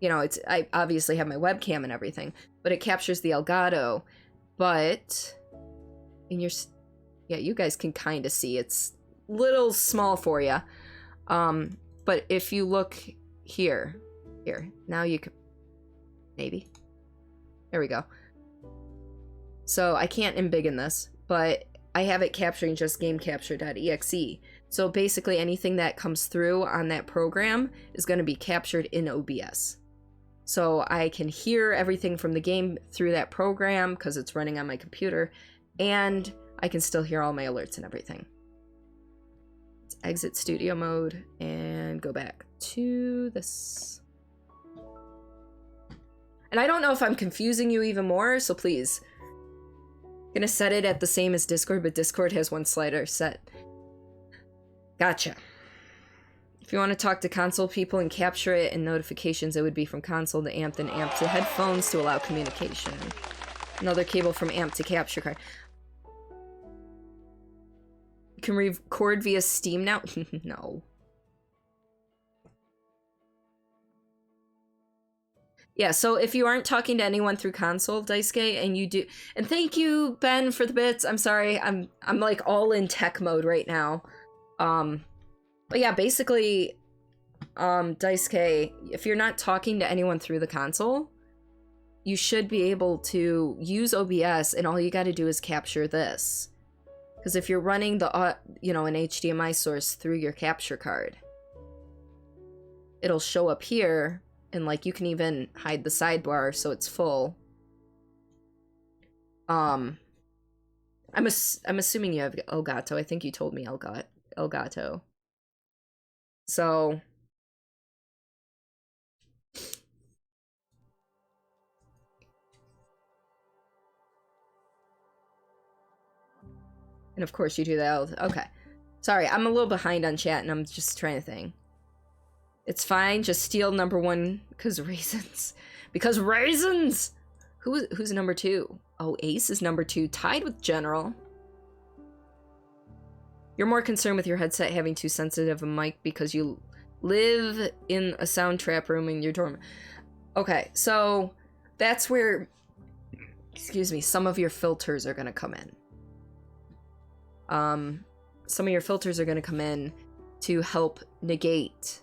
You know, I obviously have my webcam and everything, but it captures the Elgato. But in your, yeah, you guys can kind of see it's little small for you. But if you look here, now you can, maybe. There we go. So I can't embiggen this, but I have it capturing just gamecapture.exe. So basically anything that comes through on that program is going to be captured in OBS. So I can hear everything from the game through that program because it's running on my computer, and I can still hear all my alerts and everything. Let's exit studio mode and go back to this. And I don't know if I'm confusing you even more, so please. I'm gonna set it at the same as Discord, but Discord has one slider set. Gotcha. If you want to talk to console people and capture it in notifications, it would be from console to amp, then amp to headphones to allow communication. Another cable from amp to capture card. You can record via Steam now? No. Yeah, so if you aren't talking to anyone through console, Daisuke, and you do, and thank you, Ben, for the bits. I'm sorry, I'm like all in tech mode right now. But yeah, basically, Daisuke, if you're not talking to anyone through the console, you should be able to use OBS, and all you got to do is capture this. Because if you're running the, you know, an HDMI source through your capture card, it'll show up here, and like you can even hide the sidebar so it's full. I'm assuming you have Elgato. I think you told me Elgato. So and of course you do that. Okay. Sorry, I'm a little behind on chat and I'm just trying to think. It's fine, just steal number one because reasons. Because raisins! Who's number two? Oh, Ace is number two, tied with General. You're more concerned with your headset having too sensitive a mic because you live in a sound trap room in your dorm. Okay, so that's where, excuse me, some of your filters are going to come in. Some of your filters are going to come in to help negate,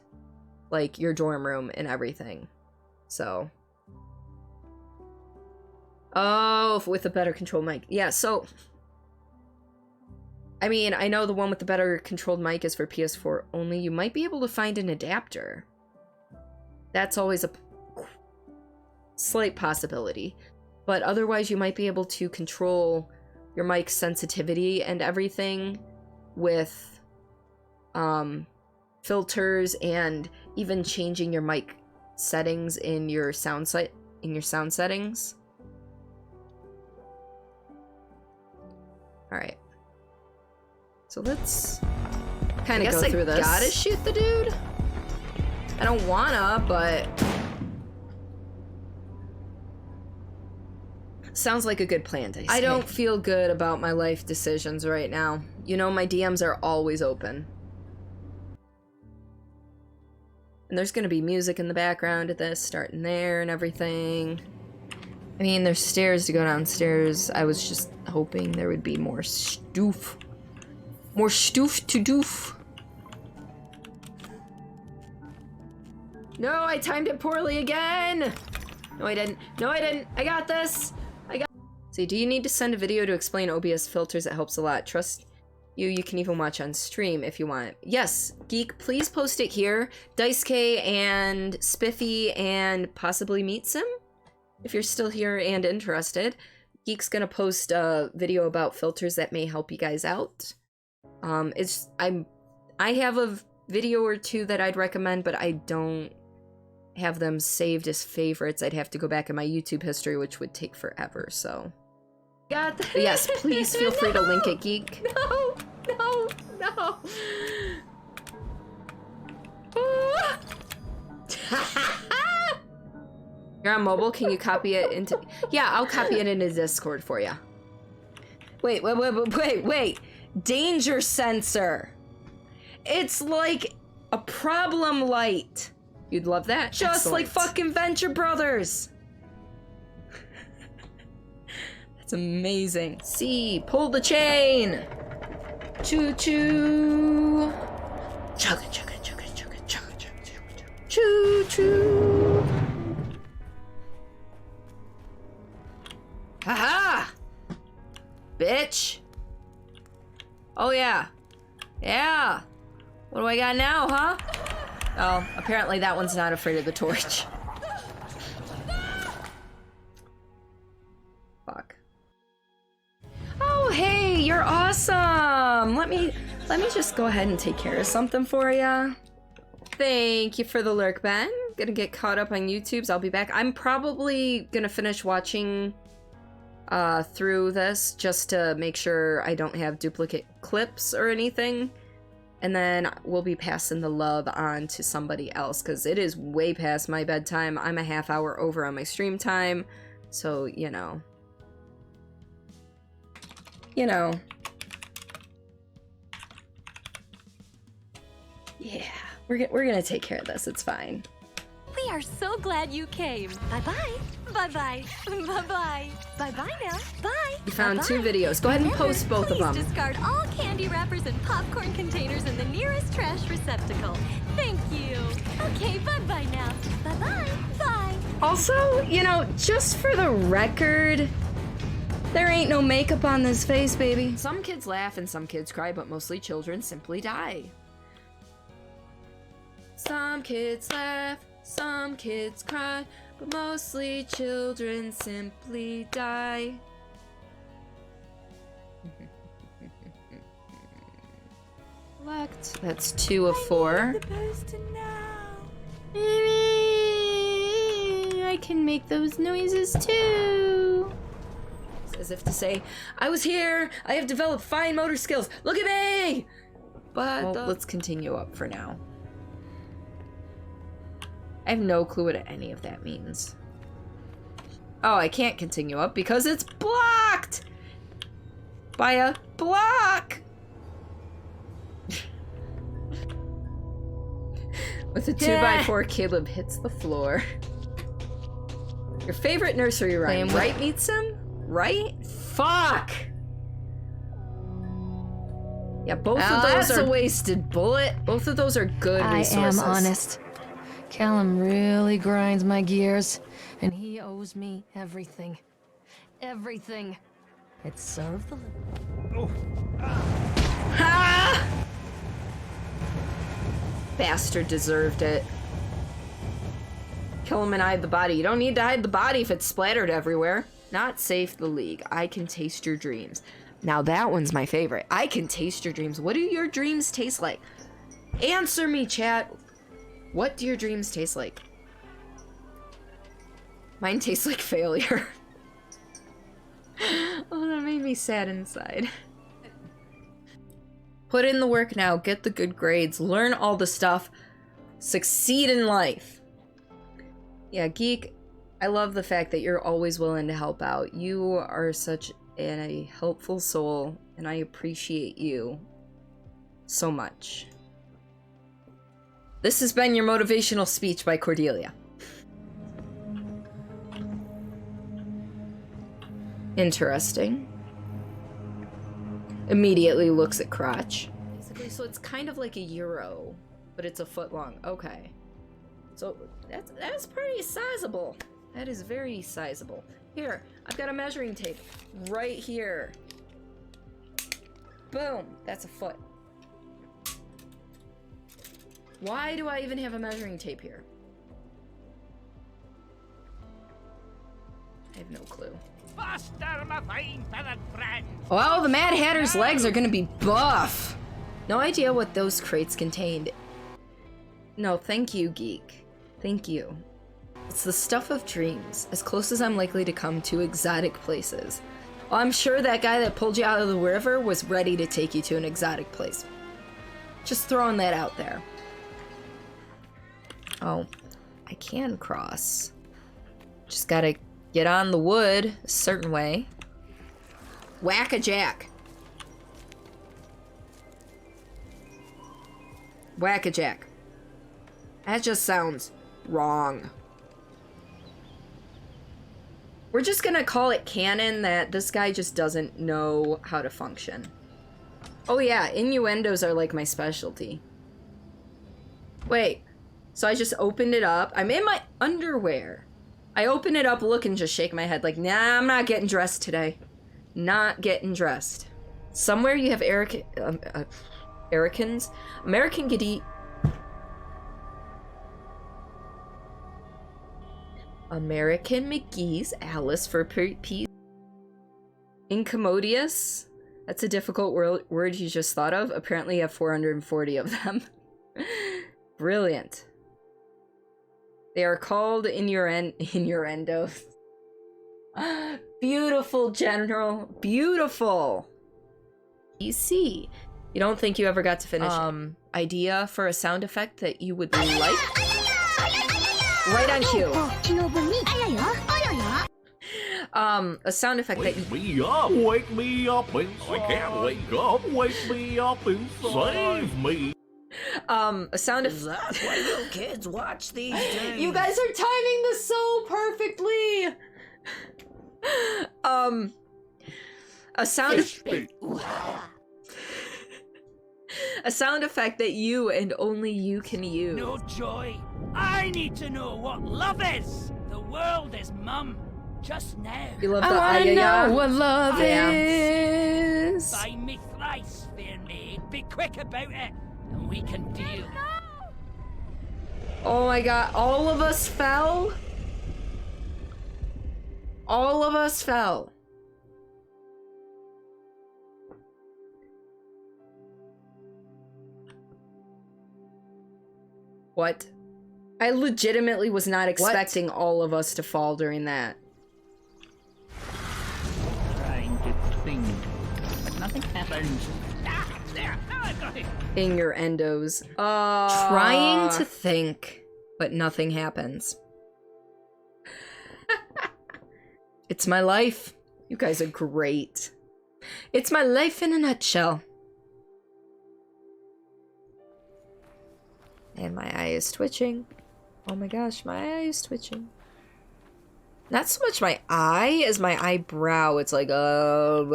like, your dorm room and everything. So. Oh, with a better control mic. Yeah, so. I mean, I know the one with the better controlled mic is for PS4 only. You might be able to find an adapter. That's always a slight possibility. But otherwise, you might be able to control your mic sensitivity and everything with filters and even changing your mic settings in your sound settings. All right. So let's kind of go through this. I gotta shoot the dude. I don't wanna, but sounds like a good plan, Daisuke. I don't feel good about my life decisions right now. You know, my DMs are always open. And there's gonna be music in the background of this, starting there and everything. I mean, there's stairs to go downstairs. I was just hoping there would be more stoof. More stoof to doof. No, I timed it poorly again. No, I didn't. No, I didn't. I got this. See, do you need to send a video to explain OBS filters? It helps a lot. Trust you. You can even watch on stream if you want. Yes, Geek, please post it here. DiceK and Spiffy and possibly Meetsim, if you're still here and interested. Geek's gonna post a video about filters that may help you guys out. I have a video or two that I'd recommend, but I don't have them saved as favorites. I'd have to go back in my YouTube history, which would take forever, so. Got that. Yes, please feel free to link it, Geek. No, no, no. You're on mobile, can you copy it into... Yeah, I'll copy it into Discord for you. Wait. Danger sensor. It's like a problem light. You'd love that. Just like fucking Venture Brothers. That's amazing. See, pull the chain. Choo choo. Chugga chugga chugga chugga chugga chugga chugga. Choo choo. Haha! Bitch! Oh yeah. Yeah! What do I got now, huh? Oh, apparently that one's not afraid of the torch. Fuck. Oh hey, you're awesome! Let me just go ahead and take care of something for ya. Thank you for the lurk, Ben. Gonna get caught up on YouTubes. I'll be back. I'm probably gonna finish watching through this just to make sure I don't have duplicate clips or anything, and then we'll be passing the love on to somebody else because it is way past my bedtime. I'm a half hour over on my stream time, so you know. Yeah, we're gonna take care of this. It's fine. We are so glad you came. Bye-bye. Bye-bye. Bye-bye. Bye-bye now. Bye. We found two videos. Go ahead and post both of them. Please discard all candy wrappers and popcorn containers in the nearest trash receptacle. Thank you. Okay, bye-bye now. Bye-bye. Bye. Also, you know, just for the record, there ain't no makeup on this face, baby. Some kids laugh and some kids cry, but mostly children simply die. Some kids laugh, some kids cry, but mostly children simply die. Select. That's 2 of 4. I can make those noises too. As if to say, I was here, I have developed fine motor skills, look at me! But well, let's continue up for now. I have no clue what any of that means. Oh, I can't continue up because it's blocked by a block. With a 2x4, Caleb hits the floor. Your favorite nursery rhyme, right, Meetsim? Right? Fuck! Yeah, both of those are a wasted bullet. Both of those are good resources. I am honest. Callum really grinds my gears, and he owes me everything. Everything. It served the... Oh. Ha! Bastard deserved it. Kill him and hide the body. You don't need to hide the body if it's splattered everywhere. Not safe, the League. I can taste your dreams. Now that one's my favorite. I can taste your dreams. What do your dreams taste like? Answer me, chat. What do your dreams taste like? Mine tastes like failure. Oh, that made me sad inside. Put in the work now, get the good grades, learn all the stuff, succeed in life. Yeah, Geek, I love the fact that you're always willing to help out. You are such a helpful soul, and I appreciate you so much. This has been your motivational speech by Cordelia. Interesting. Immediately looks at crotch. Basically, so it's kind of like a euro, but it's a foot long. Okay. So that's pretty sizable. That is very sizable. Here, I've got a measuring tape right here. Boom, that's a foot. Why do I even have a measuring tape here? I have no clue. Well, the Mad Hatter's legs are gonna be buff. No idea what those crates contained. No, thank you, geek. Thank you. It's the stuff of dreams, as close as I'm likely to come to exotic places. Well, I'm sure that guy that pulled you out of the river was ready to take you to an exotic place. Just throwing that out there. Oh, I can cross. Just gotta get on the wood a certain way. Whack-a-jack. Whack-a-jack. That just sounds wrong. We're just gonna call it canon that this guy just doesn't know how to function. Oh yeah, innuendos are like my specialty. Wait, so I just opened it up. I'm in my underwear. I open it up, look, and just shake my head like, nah, I'm not getting dressed today. Not getting dressed. Somewhere you have American Giddy. American McGee's Alice for Peace. Incommodious? That's a difficult word you just thought of. Apparently you have 440 of them. Brilliant. They are called innuendos. Beautiful, General. Beautiful. PC. You don't think you ever got to finish idea for a sound effect that you would like? Right on cue. A sound effect that wake me up inside. I can't wake me up and save me. A sound effect. That's why little kids watch these days. You guys are timing this so perfectly. A sound a sound effect that you and only you can use. No joy. I need to know what love is. The world is mum. Just now. You love the I know what love is. By me thrice, fair maid. Be quick about it, and we can deal. Oh my god, all of us fell? All of us fell. What? I legitimately was not expecting all of us to fall during that. Trying to think, but nothing happens. In your endos. Trying to think, but nothing happens. It's my life. You guys are great. It's my life in a nutshell. And my eye is twitching. Oh my gosh, my eye is twitching. Not so much my eye as my eyebrow. It's like, So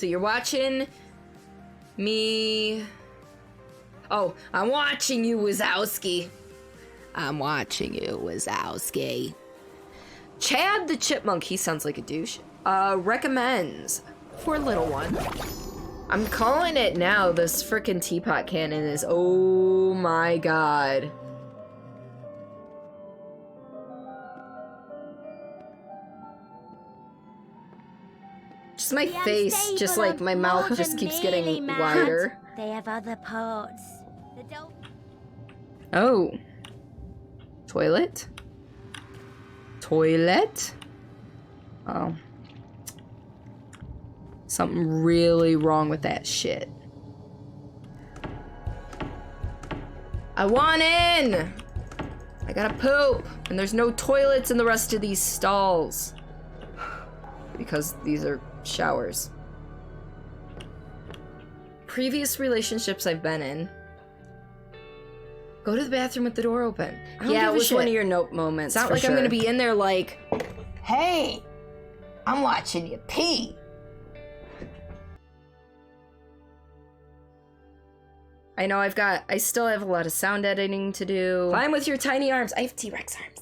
you're watching me. Oh, I'm watching you, Wazowski. I'm watching you, Wazowski. Chad the Chipmunk, he sounds like a douche. Recommends for little one. I'm calling it now. This frickin' teapot cannon is, oh my god. Just my face, just like my mouth just keeps getting wider. They have other parts. Oh. Toilet? Toilet? Oh. Something really wrong with that shit. I want in! I gotta poop! And there's no toilets in the rest of these stalls. Because these are showers. Previous relationships I've been in. Go to the bathroom with the door open. Yeah, it was one of your nope moments. It's not like I'm gonna be in there like, Hey, I'm watching you pee. I know I still have a lot of sound editing to do. Climb with your tiny arms. I have T-Rex arms.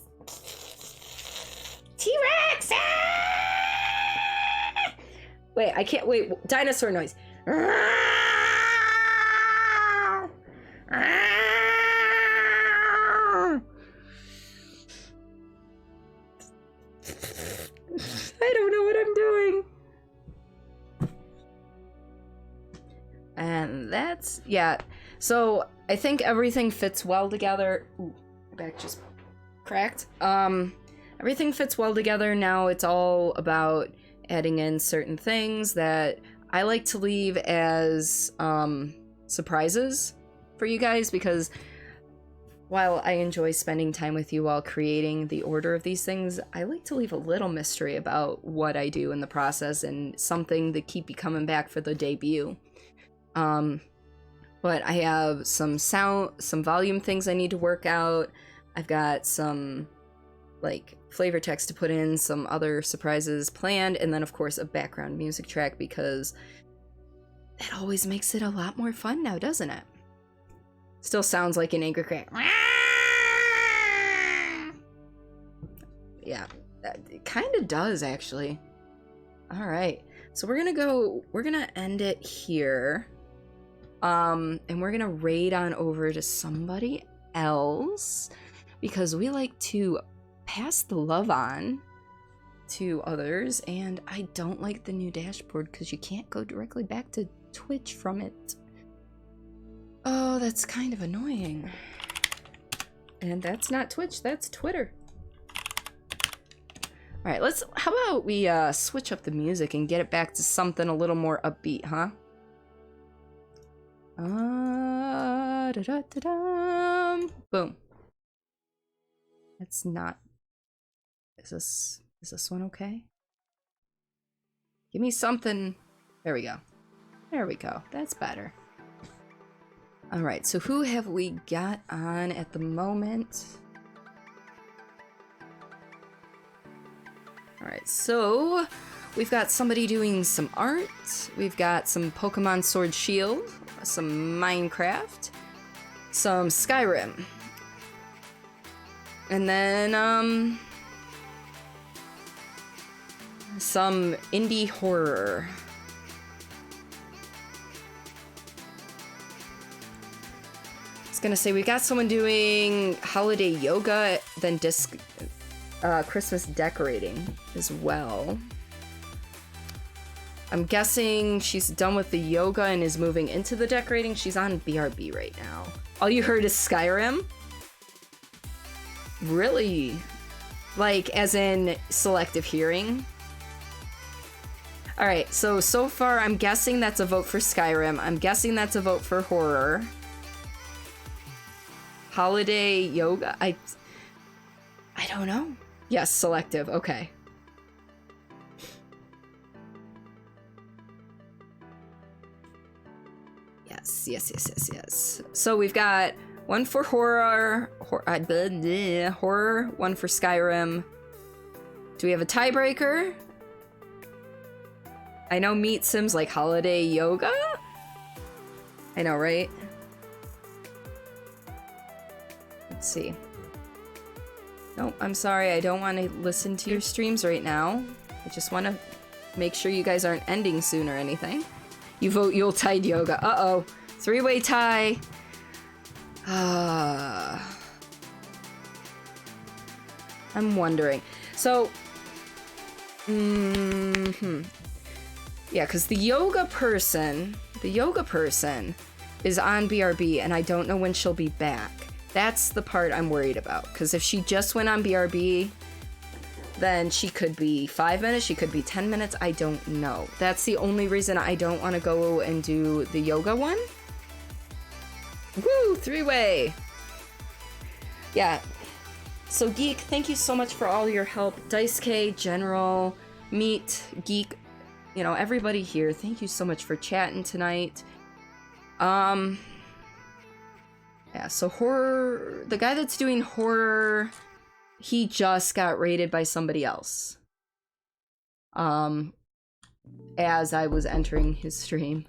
T-Rex! Ah! Wait, I can't, wait, dinosaur noise. I don't know what I'm doing. And that's, yeah. So I think everything fits well together. Ooh, my back just cracked. Everything fits well together. Now it's all about adding in certain things that I like to leave as surprises for you guys, because while I enjoy spending time with you while creating the order of these things, I like to leave a little mystery about what I do in the process and something to keep you coming back for the debut. But I have some volume things I need to work out. I've got some like flavor text to put in, some other surprises planned, and then of course a background music track, because that always makes it a lot more fun now, doesn't it? Still sounds like an angry crack. Yeah, it kind of does actually. All right, so we're gonna end it here. And we're gonna raid on over to somebody else, because we like to pass the love on to others, and I don't like the new dashboard because you can't go directly back to Twitch from it. Oh, that's kind of annoying. And that's not Twitch, that's Twitter. All right, how about we switch up the music and get it back to something a little more upbeat, huh? Boom. That's not, is this one okay? Give me something. There we go. There we go. That's better. All right, so who have we got on at the moment? All right, so we've got somebody doing some art. We've got some Pokemon Sword Shield, some Minecraft, some Skyrim, and then some indie horror. I was gonna say we got someone doing holiday yoga, then Christmas decorating as well. I'm guessing she's done with the yoga and is moving into the decorating. She's on BRB right now. All you heard is Skyrim? Really? Like, as in selective hearing? Alright, so far I'm guessing that's a vote for Skyrim. I'm guessing that's a vote for horror. Holiday yoga? I don't know. Yes, selective. Okay. Yes. So we've got one for horror, one for Skyrim. Do we have a tiebreaker? I know Meat Sims like holiday yoga. I know, right? Let's see. Nope, I'm sorry, I don't want to listen to your streams right now. I just want to make sure you guys aren't ending soon or anything. You vote Yuletide yoga. Uh-oh. Three-way tie. I'm wondering. So, yeah, because the yoga person is on BRB, and I don't know when she'll be back. That's the part I'm worried about, because if she just went on BRB, then she could be 5 minutes, she could be 10 minutes, I don't know. That's the only reason I don't want to go and do the yoga one. Woo, three-way. Yeah. So Geek, thank you so much for all your help. Dice K, General, Meat, Geek, you know, everybody here, thank you so much for chatting tonight. Yeah, so horror, the guy that's doing horror, he just got raided by somebody else. As I was entering his stream.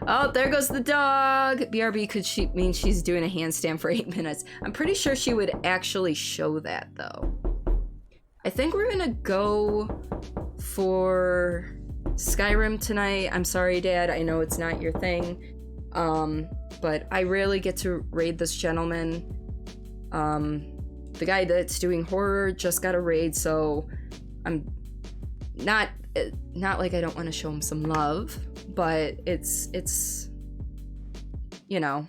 Oh, there goes the dog. BRB could she mean she's doing a handstand for 8 minutes. I'm pretty sure she would actually show that though. I think we're gonna go for Skyrim tonight. I'm sorry, Dad. I know it's not your thing. But I rarely get to raid this gentleman. The guy that's doing horror just got a raid, so I'm not like I don't want to show him some love, but it's you know,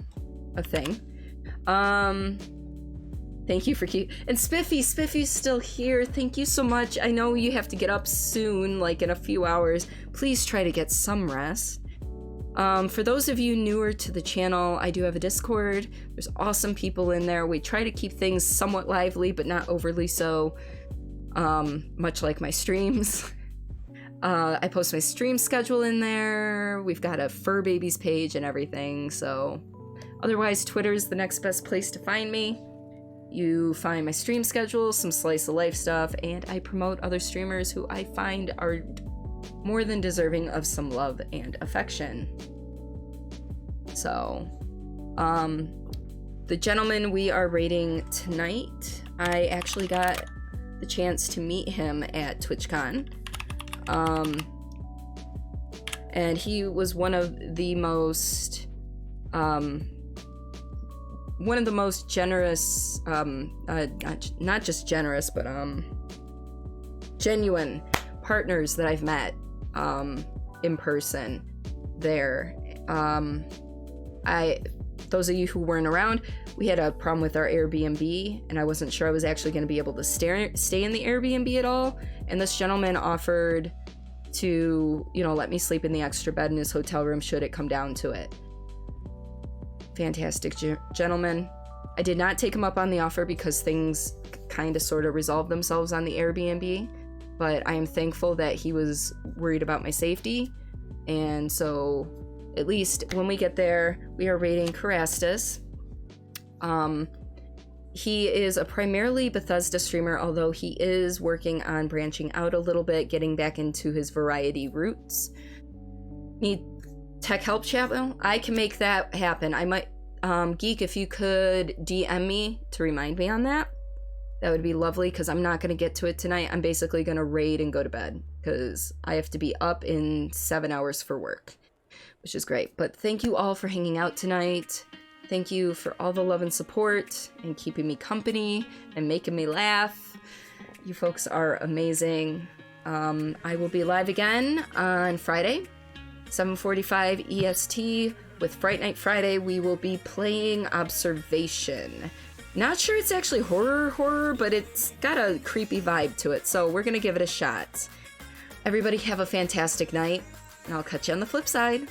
a thing. Thank you for and Spiffy's still here. Thank you so much. I know you have to get up soon, like in a few hours. Please try to get some rest. For those of you newer to the channel, I do have a Discord. There's awesome people in there. We try to keep things somewhat lively, but not overly so, much like my streams. I post my stream schedule in there. We've got a Fur Babies page and everything, so otherwise Twitter's the next best place to find me. You find my stream schedule, some slice of life stuff, and I promote other streamers who I find are more than deserving of some love and affection. So, the gentleman we are raiding tonight, I actually got the chance to meet him at TwitchCon. And he was one of the most generous, not just generous, but genuine partners that I've met in person there. Those of you who weren't around, we had a problem with our Airbnb, and I wasn't sure I was actually going to be able to stay in the Airbnb at all. And this gentleman offered to, you know, let me sleep in the extra bed in his hotel room should it come down to it. Fantastic gentleman. I did not take him up on the offer because things kind of sort of resolved themselves on the Airbnb, but I am thankful that he was worried about my safety. And so at least when we get there, we are raiding Carastus. He is a primarily Bethesda streamer, although he is working on branching out a little bit, getting back into his variety roots. Need tech help, channel? I can make that happen. I might, Geek, if you could DM me to remind me on that, that would be lovely, because I'm not going to get to it tonight. I'm basically going to raid and go to bed, because I have to be up in 7 hours for work, which is great. But thank you all for hanging out tonight. Thank you for all the love and support and keeping me company and making me laugh. You folks are amazing. I will be live again on Friday, 7:45 EST. With Fright Night Friday, we will be playing Observation. Not sure it's actually horror, but it's got a creepy vibe to it, so we're gonna give it a shot. Everybody have a fantastic night, and I'll catch you on the flip side.